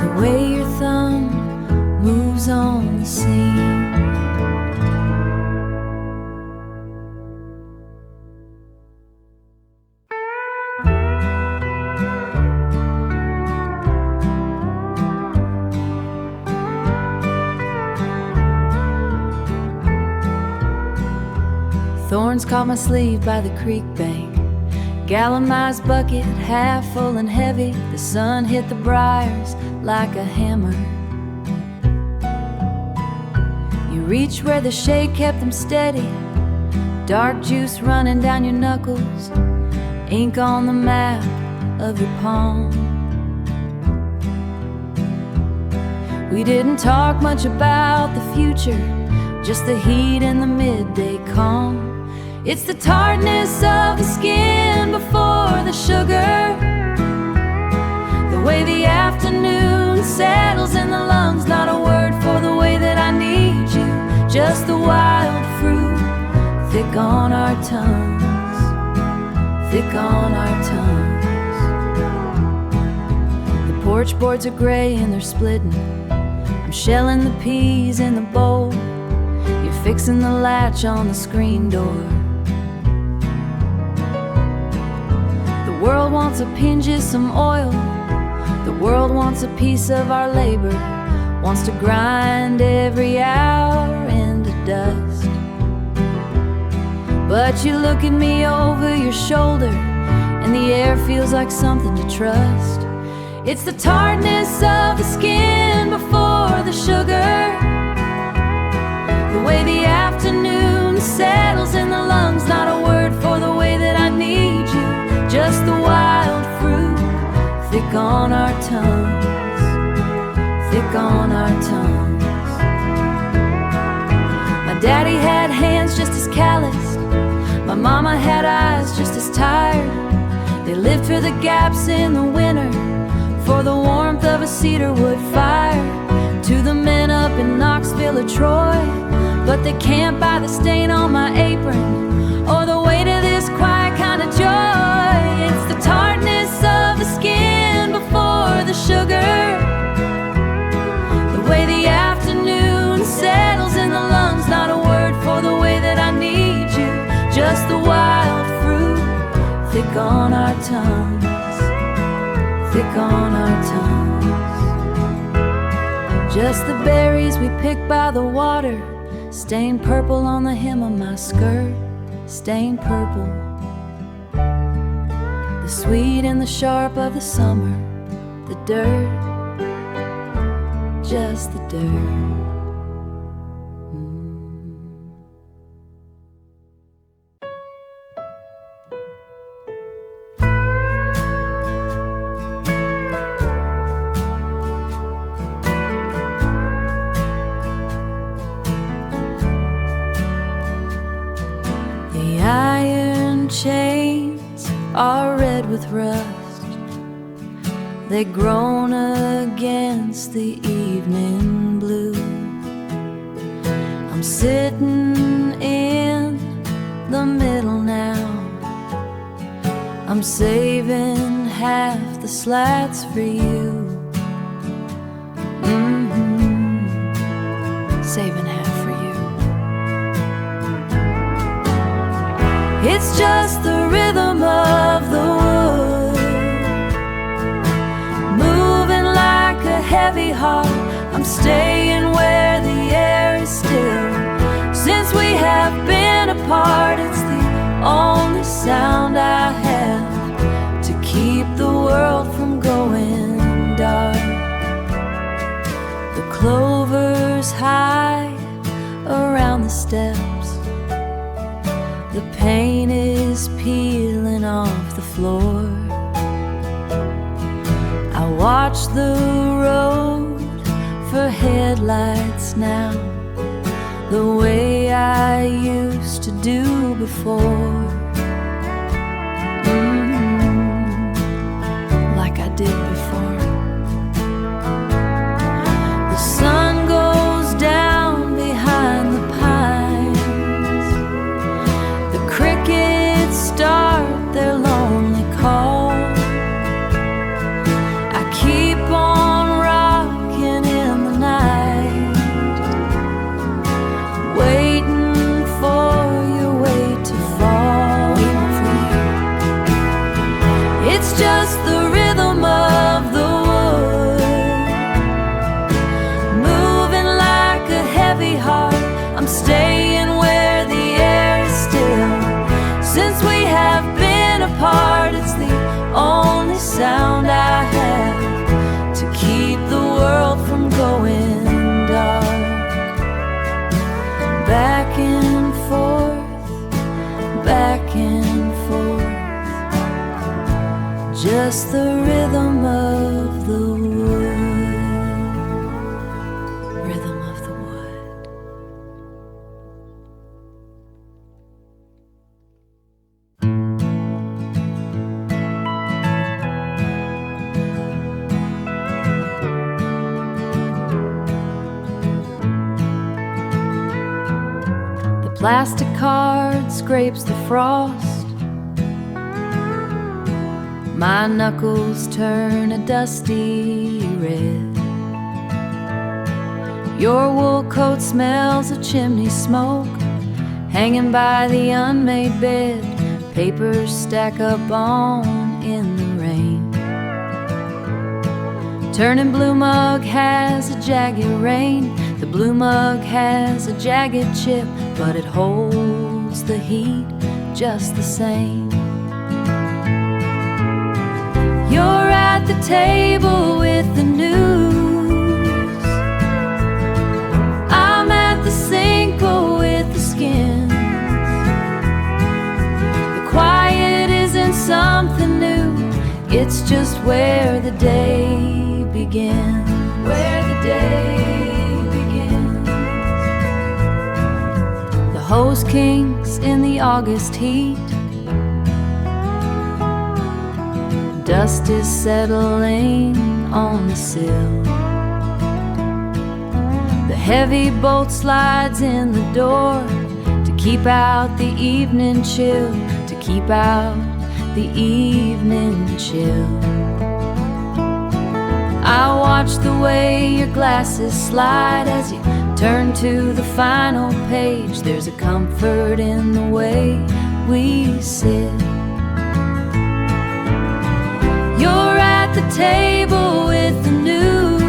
The way your thumb moves on the seam, thorns caught my sleeve by the creek bank, gallonized bucket half full and heavy. The sun hit the briars like a hammer. You reach where the shade kept them steady, dark juice running down your knuckles, ink on the map of your palm. We didn't talk much about the future, just the heat and the midday calm. It's the tartness of the skin before the sugar, the way the afternoon settles in the lungs. Not a word for the way that I need you, just the wild fruit thick on our tongues, thick on our tongues. The porch boards are gray and they're splitting. I'm shelling the peas in the bowl. You're fixing the latch on the screen door. The world wants a pinch of some oil. The world wants a piece of our labor, wants to grind every hour into dust. But you look at me over your shoulder, and the air feels like something to trust. It's the tartness of the skin before the sugar, the way the afternoon settles in the lungs. Not a word for the way that I need you, just the wild fruit thick on our tongues, thick on our tongues. My daddy had hands just as calloused, my mama had eyes just as tired. They lived through the gaps in the winter, for the warmth of a cedar wood fire. to the men up in Knoxville or Troy, but they can't buy the stain on my apron or the weight of this quiet kind of joy. It's the tartness of the skin before the sugar, the way the afternoon settles in the lungs. Not a word for the way that I need you, just the wild fruit thick on our tongues, thick on our tongues. Just the berries we pick by the water, stained purple on the hem of my skirt, stained purple. The sweet and the sharp of the summer, the dirt, just the dirt. The iron chains are red with rust, they groan against the evening blue. I'm sitting in the middle now, I'm saving half the slats for you. Saving half for you. It's just the rhythm of the wood, moving like a heavy heart. I'm staying where the air is still. Since we have been apart, it's the only sound I have to keep the world from going dark. The clovers high around the steps, the paint is peeling off the floor. I watch the road for headlights now, the way I used to do before. Like I did before. The sun goes down behind the pines, the crickets start their lonely call. I keep on rocking in the night, waiting for your weight to fall. It's just the rhythm of the wood, moving like a heavy heart. I'm staying where the air is still. Since we have been apart, it's the only sound I have to keep the world from going dark. Back and forth, back and forth, just the rhythm of the wood, rhythm of the wood. The plastic card scrapes the frost, my knuckles turn a dusty red. Your wool coat smells of chimney smoke, hanging by the unmade bed. Papers stack up on in the rain. Turning blue mug has a jagged rain. The blue mug has a jagged chip, but it holds the heat just the same. You're at the table with the news, I'm at the sinkhole with the skins. The quiet isn't something new, it's just where the day begins. Where the day begins. The hose kinks in the August heat, dust is settling on the sill. heavy bolt slides in the door to keep out the evening chill, to keep out the evening chill. I watch the way your glasses slide as you turn to the final page. There's a comfort in the way we sit. You're at the table with the news.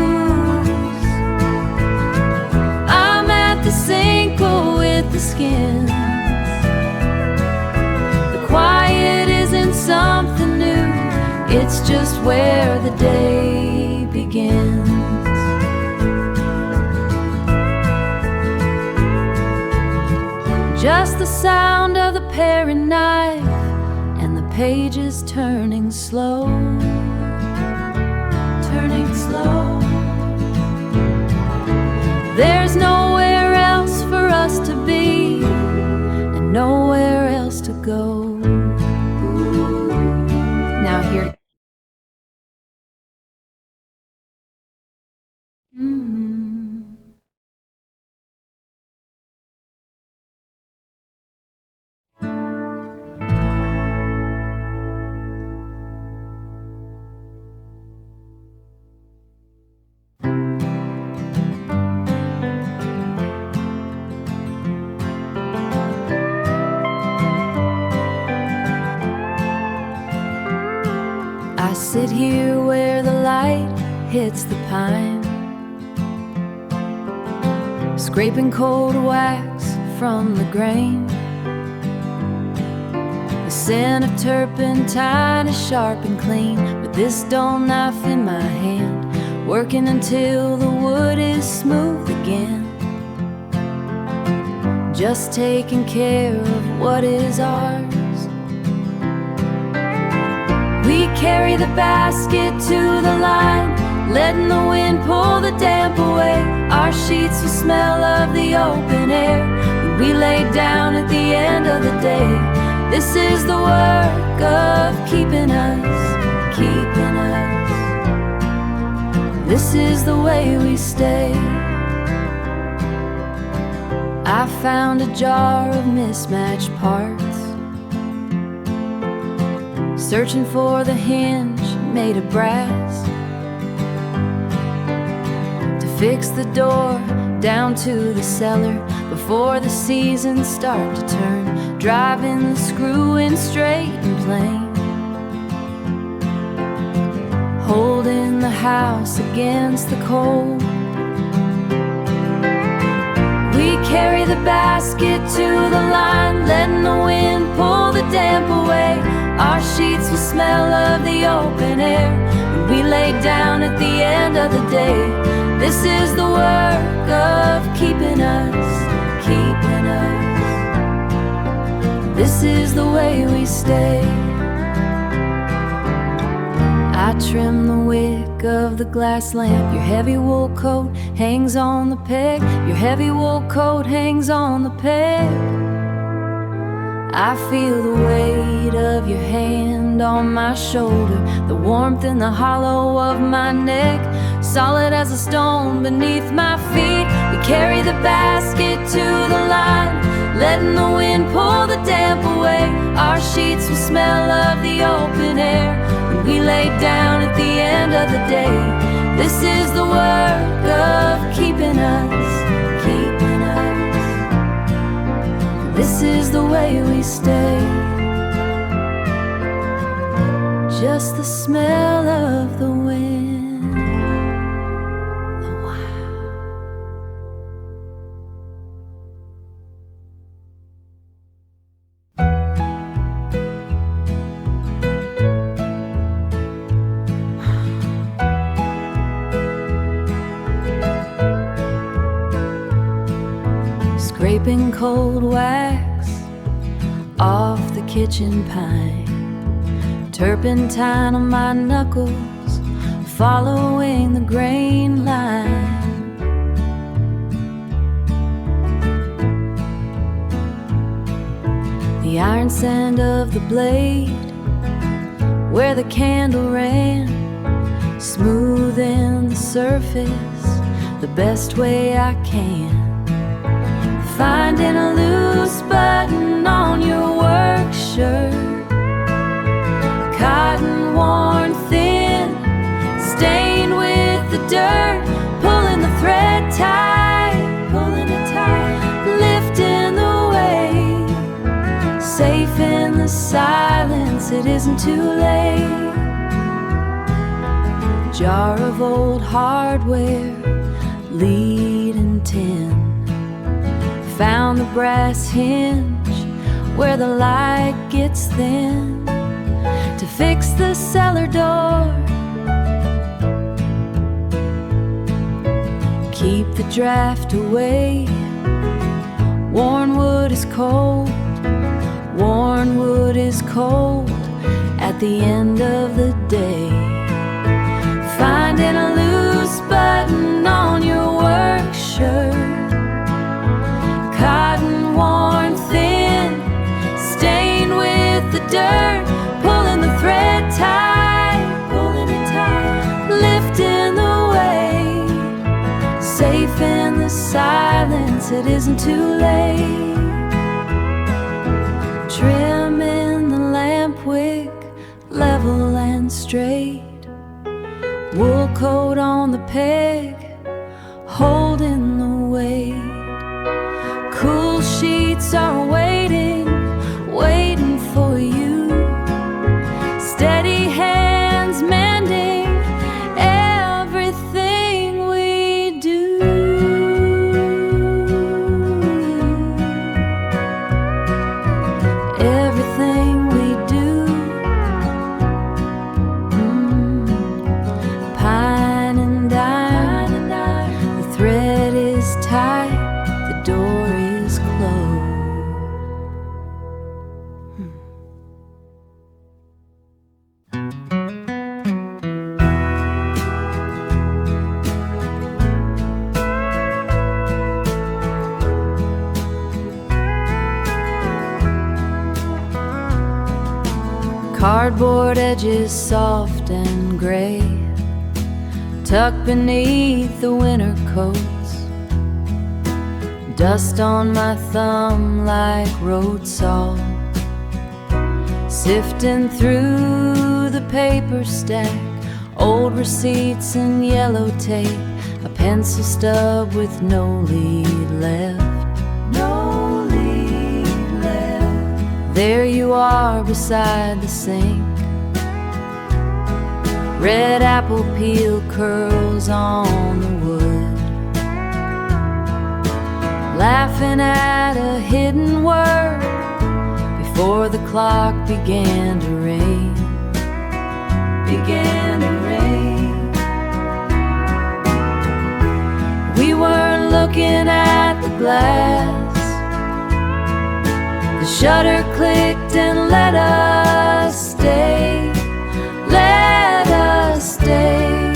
I'm at the sinkhole with the skins. The quiet isn't something new, it's just where the day begins. Just the sound of the paring knife and the pages turning slow, turning slow. There's nowhere else for us to be and nowhere else to go. Now here. I sit here where the light hits the pine, scraping cold wax from the grain. The scent of turpentine is sharp and clean, with this dull knife in my hand, working until the wood is smooth again. Just taking care of what is ours. We carry the basket to the line, letting the wind pull the damp away. Our sheets will smell of the open air when we lay down at the end of the day. This is the work of keeping us, keeping us. This is the way we stay. I found a jar of mismatched parts, searching for the hinge made of brass to fix the door down to the cellar before the seasons start to turn, driving the screw in straight and plain, holding the house against the cold. We carry the basket to the line, letting the wind pull the damp away. Our sheets will smell of the open air when we lay down at the end of the day. This is the work of keeping us, keeping us. This is the way we stay. I trim the wick of the glass lamp. Your heavy wool coat hangs on the peg. Your heavy wool coat hangs on the peg. I feel the weight of your hand on my shoulder, the warmth in the hollow of my neck, solid as a stone beneath my feet. We carry the basket to the line, letting the wind pull the damp away. Our sheets will smell of the open air when we lay down at the end of the day. This is the work of keeping us, keeping us. This is the way we stay. Just the smell of the wind, the wild. Scraping cold wax off the kitchen pine, turpentine on my knuckles, following the grain line. The iron sand of the blade, where the candle ran, smoothing the surface, the best way I can. Finding a loose button on your work shirt, cotton worn thin, stained with the dirt, pulling the thread tight, pulling it tight, lifting the weight, safe in the silence, it isn't too late. Jar of old hardware, lead and tin, found the brass hinge where the light gets thin, to fix the cellar door, keep the draft away. Worn wood is cold, worn wood is cold at the end of the day. Finding a loose button on your work shirt, cotton worn thin, stained with the dirt, pulling the thread tight, pulling it tight, lifting the weight, safe in the silence, it isn't too late. Trimming the lamp wick, level and straight, wool coat on the peg, holding the weight. Cool sheets are waiting, waiting for you. Steady hands mending everything we do. Everything we do. Pine and dine, the thread is tight, the door is closed. Cardboard edges soft and gray, tucked beneath the winter coats, dust on my thumb like road salt, sifting through the paper stack, old receipts and yellow tape, a pencil stub with no lead left, no lead left. There you are beside the sink, red apple peel curls on the wood, laughing at a hidden word before the clock began to rain, began to rain. We weren't looking at the glass, the shutter clicked and let us stay, let us stay.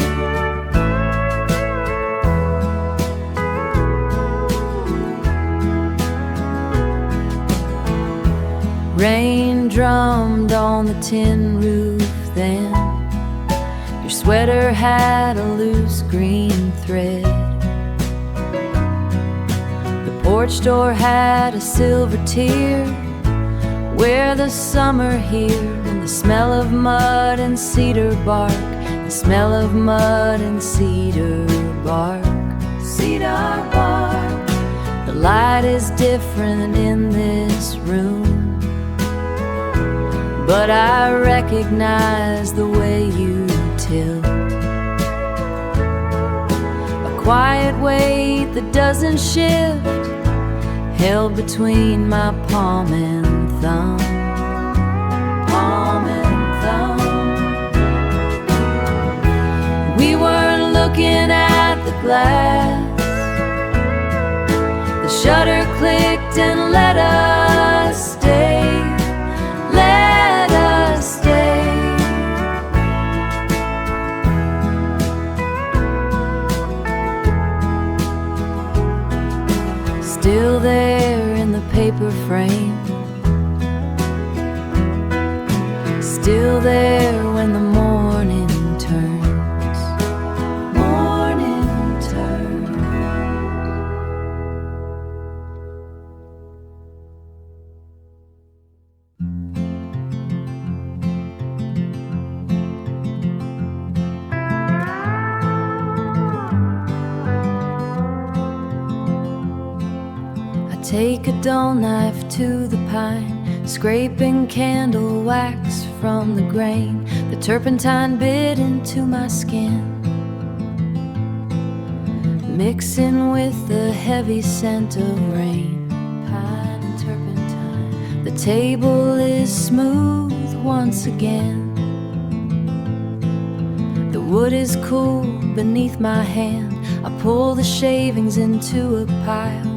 Rain drummed on the tin roof then, your sweater had a loose green thread, the porch door had a silver tear, where the summer here, and the smell of mud and cedar bark, the smell of mud and cedar bark, cedar bark. The light is different in this room, but I recognize the way you tilt, a quiet weight that doesn't shift, held between my palm and thumb, palm and thumb. We weren't looking at the glass, the shutter clicked and let us stay, let us stay. Still there in the paper frame, still there when the morning turns, morning turns. take a dull knife to the pine, scraping candle wax from the grain. The turpentine bit into my skin, mixing with the heavy scent of rain. Pine and turpentine. The table is smooth once again. The wood is cool beneath my hand. I pull the shavings into a pile,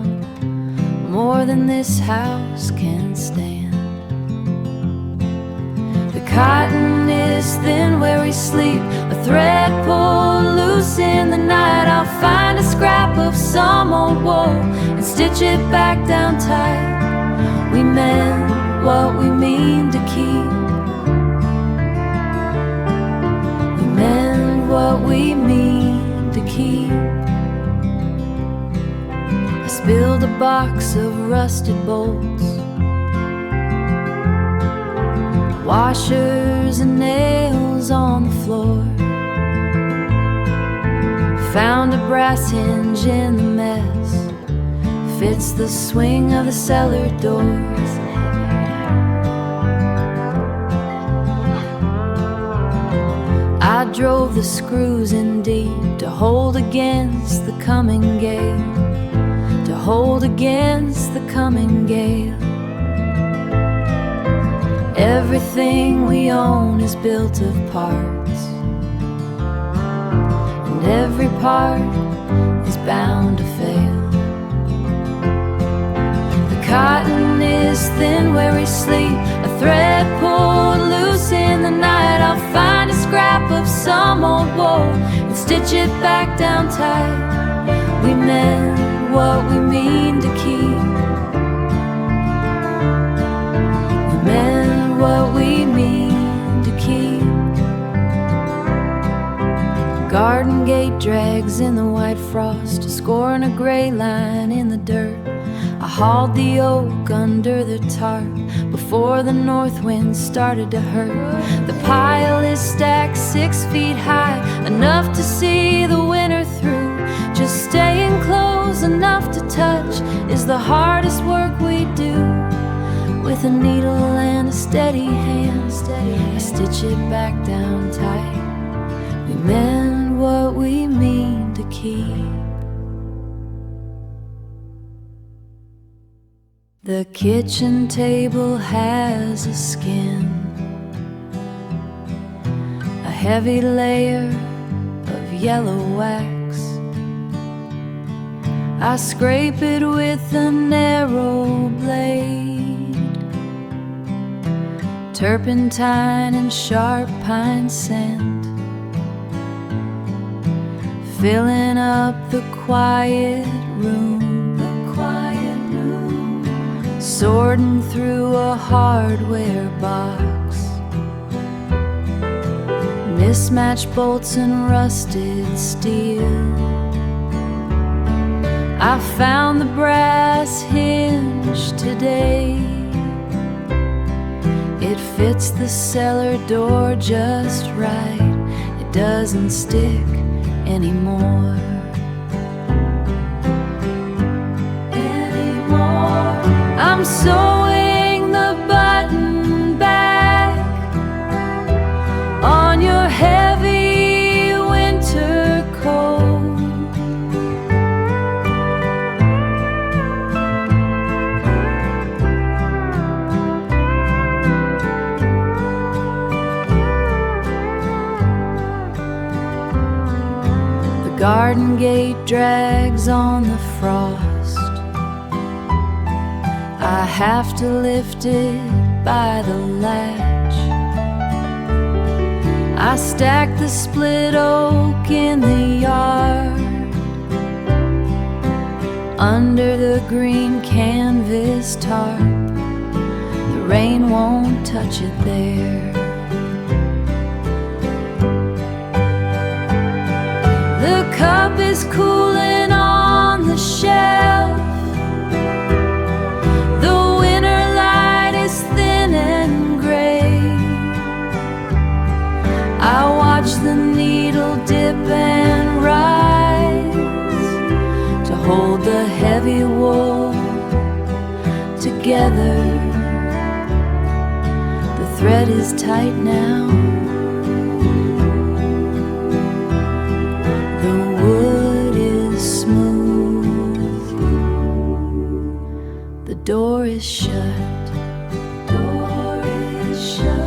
more than this house can stand. The cotton is thin where we sleep, a thread pulled loose in the night. I'll find a scrap of some old wool and stitch it back down tight. We mend what we mean to keep. We mend what we mean to keep. I spilled a box of rusted bolts, washers and nails on the floor. Found a brass hinge in the mess, fits the swing of the cellar doors. I drove the screws in deep to hold against the coming gale, to hold against the coming gale. Everything we own is built of parts, and every part is bound to fail. The cotton is thin where we sleep, a thread pulled loose in the night. I'll find a scrap of some old wool and stitch it back down tight. We mend what we mean to keep. We mend what we mean to keep. Garden gate drags in the white frost, scoring a gray line in the dirt. I hauled the oak under the tarp before the north wind started to hurt. The pile is stacked 6 feet high, enough to see the winter through. Just staying close enough to touch is the hardest work we do. With a needle and a steady hand, I stitch it back down tight. We mend what we mean to keep. The kitchen table has a skin, a heavy layer of yellow wax. I scrape it with a narrow blade, turpentine and sharp pine scent, filling up the quiet room. Sorting through a hardware box, mismatched bolts and rusted steel. I found the brass hinge today. It fits the cellar door just right. It doesn't stick anymore. I'm sewing the button back on your heavy winter coat. The garden gate drags on the frost. I have to lift it by the latch. I stack the split oak in the yard, under the green canvas tarp. The rain won't touch it there. The cup is cooling on the shelf. And gray. I watch the needle dip and rise to hold the heavy wool together. The thread is tight now. The wood is smooth. The door is shut. Door is shut.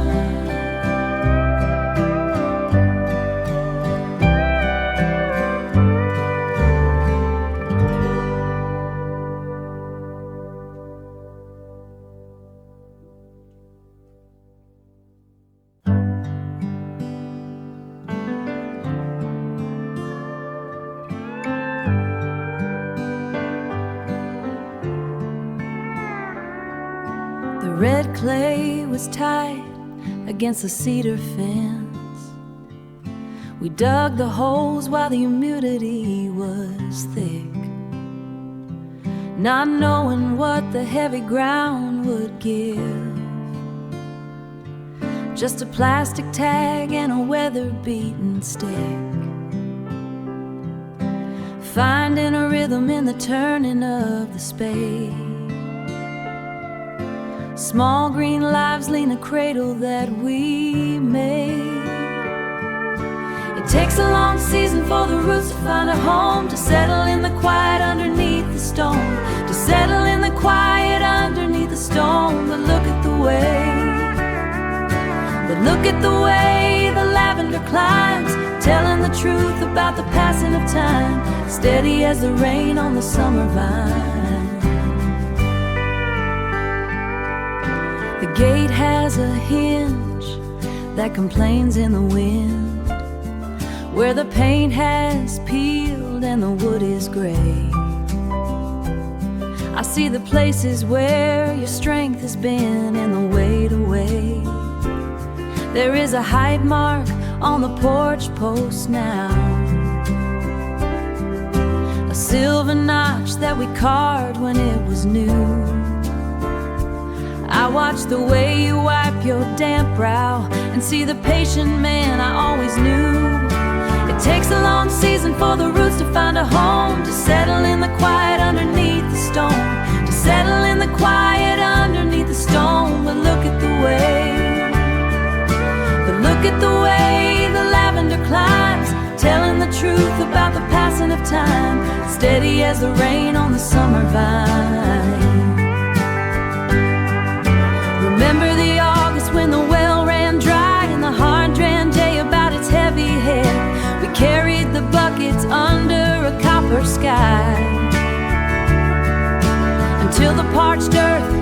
The red clay was tight against the cedar fence. We dug the holes while the humidity was thick, not knowing what the heavy ground would give. Just a plastic tag and a weather-beaten stick, finding a rhythm in the turning of the spade. Small green lives lean a cradle that we made. It takes a long season for the roots to find a home, to settle in the quiet underneath the stone, to settle in the quiet underneath the stone. But look at the way the lavender climbs, telling the truth about the passing of time, steady as the rain on the summer vine. The gate has a hinge that complains in the wind, where the paint has peeled and the wood is gray. I see the places where your strength has been in the weight away. There is a height mark on the porch post now, a silver notch that we carved when it was new. I watch the way you wipe your damp brow and see the patient man I always knew. It takes a long season for the roots to find a home, to settle in the quiet underneath the stone, to settle in the quiet underneath the stone. But look at the way the lavender climbs, telling the truth about the passing of time, steady as the rain on the summer vine. Remember the August when the well ran dry and the hard drained day about its heavy head. We carried the buckets under a copper sky until the parched earth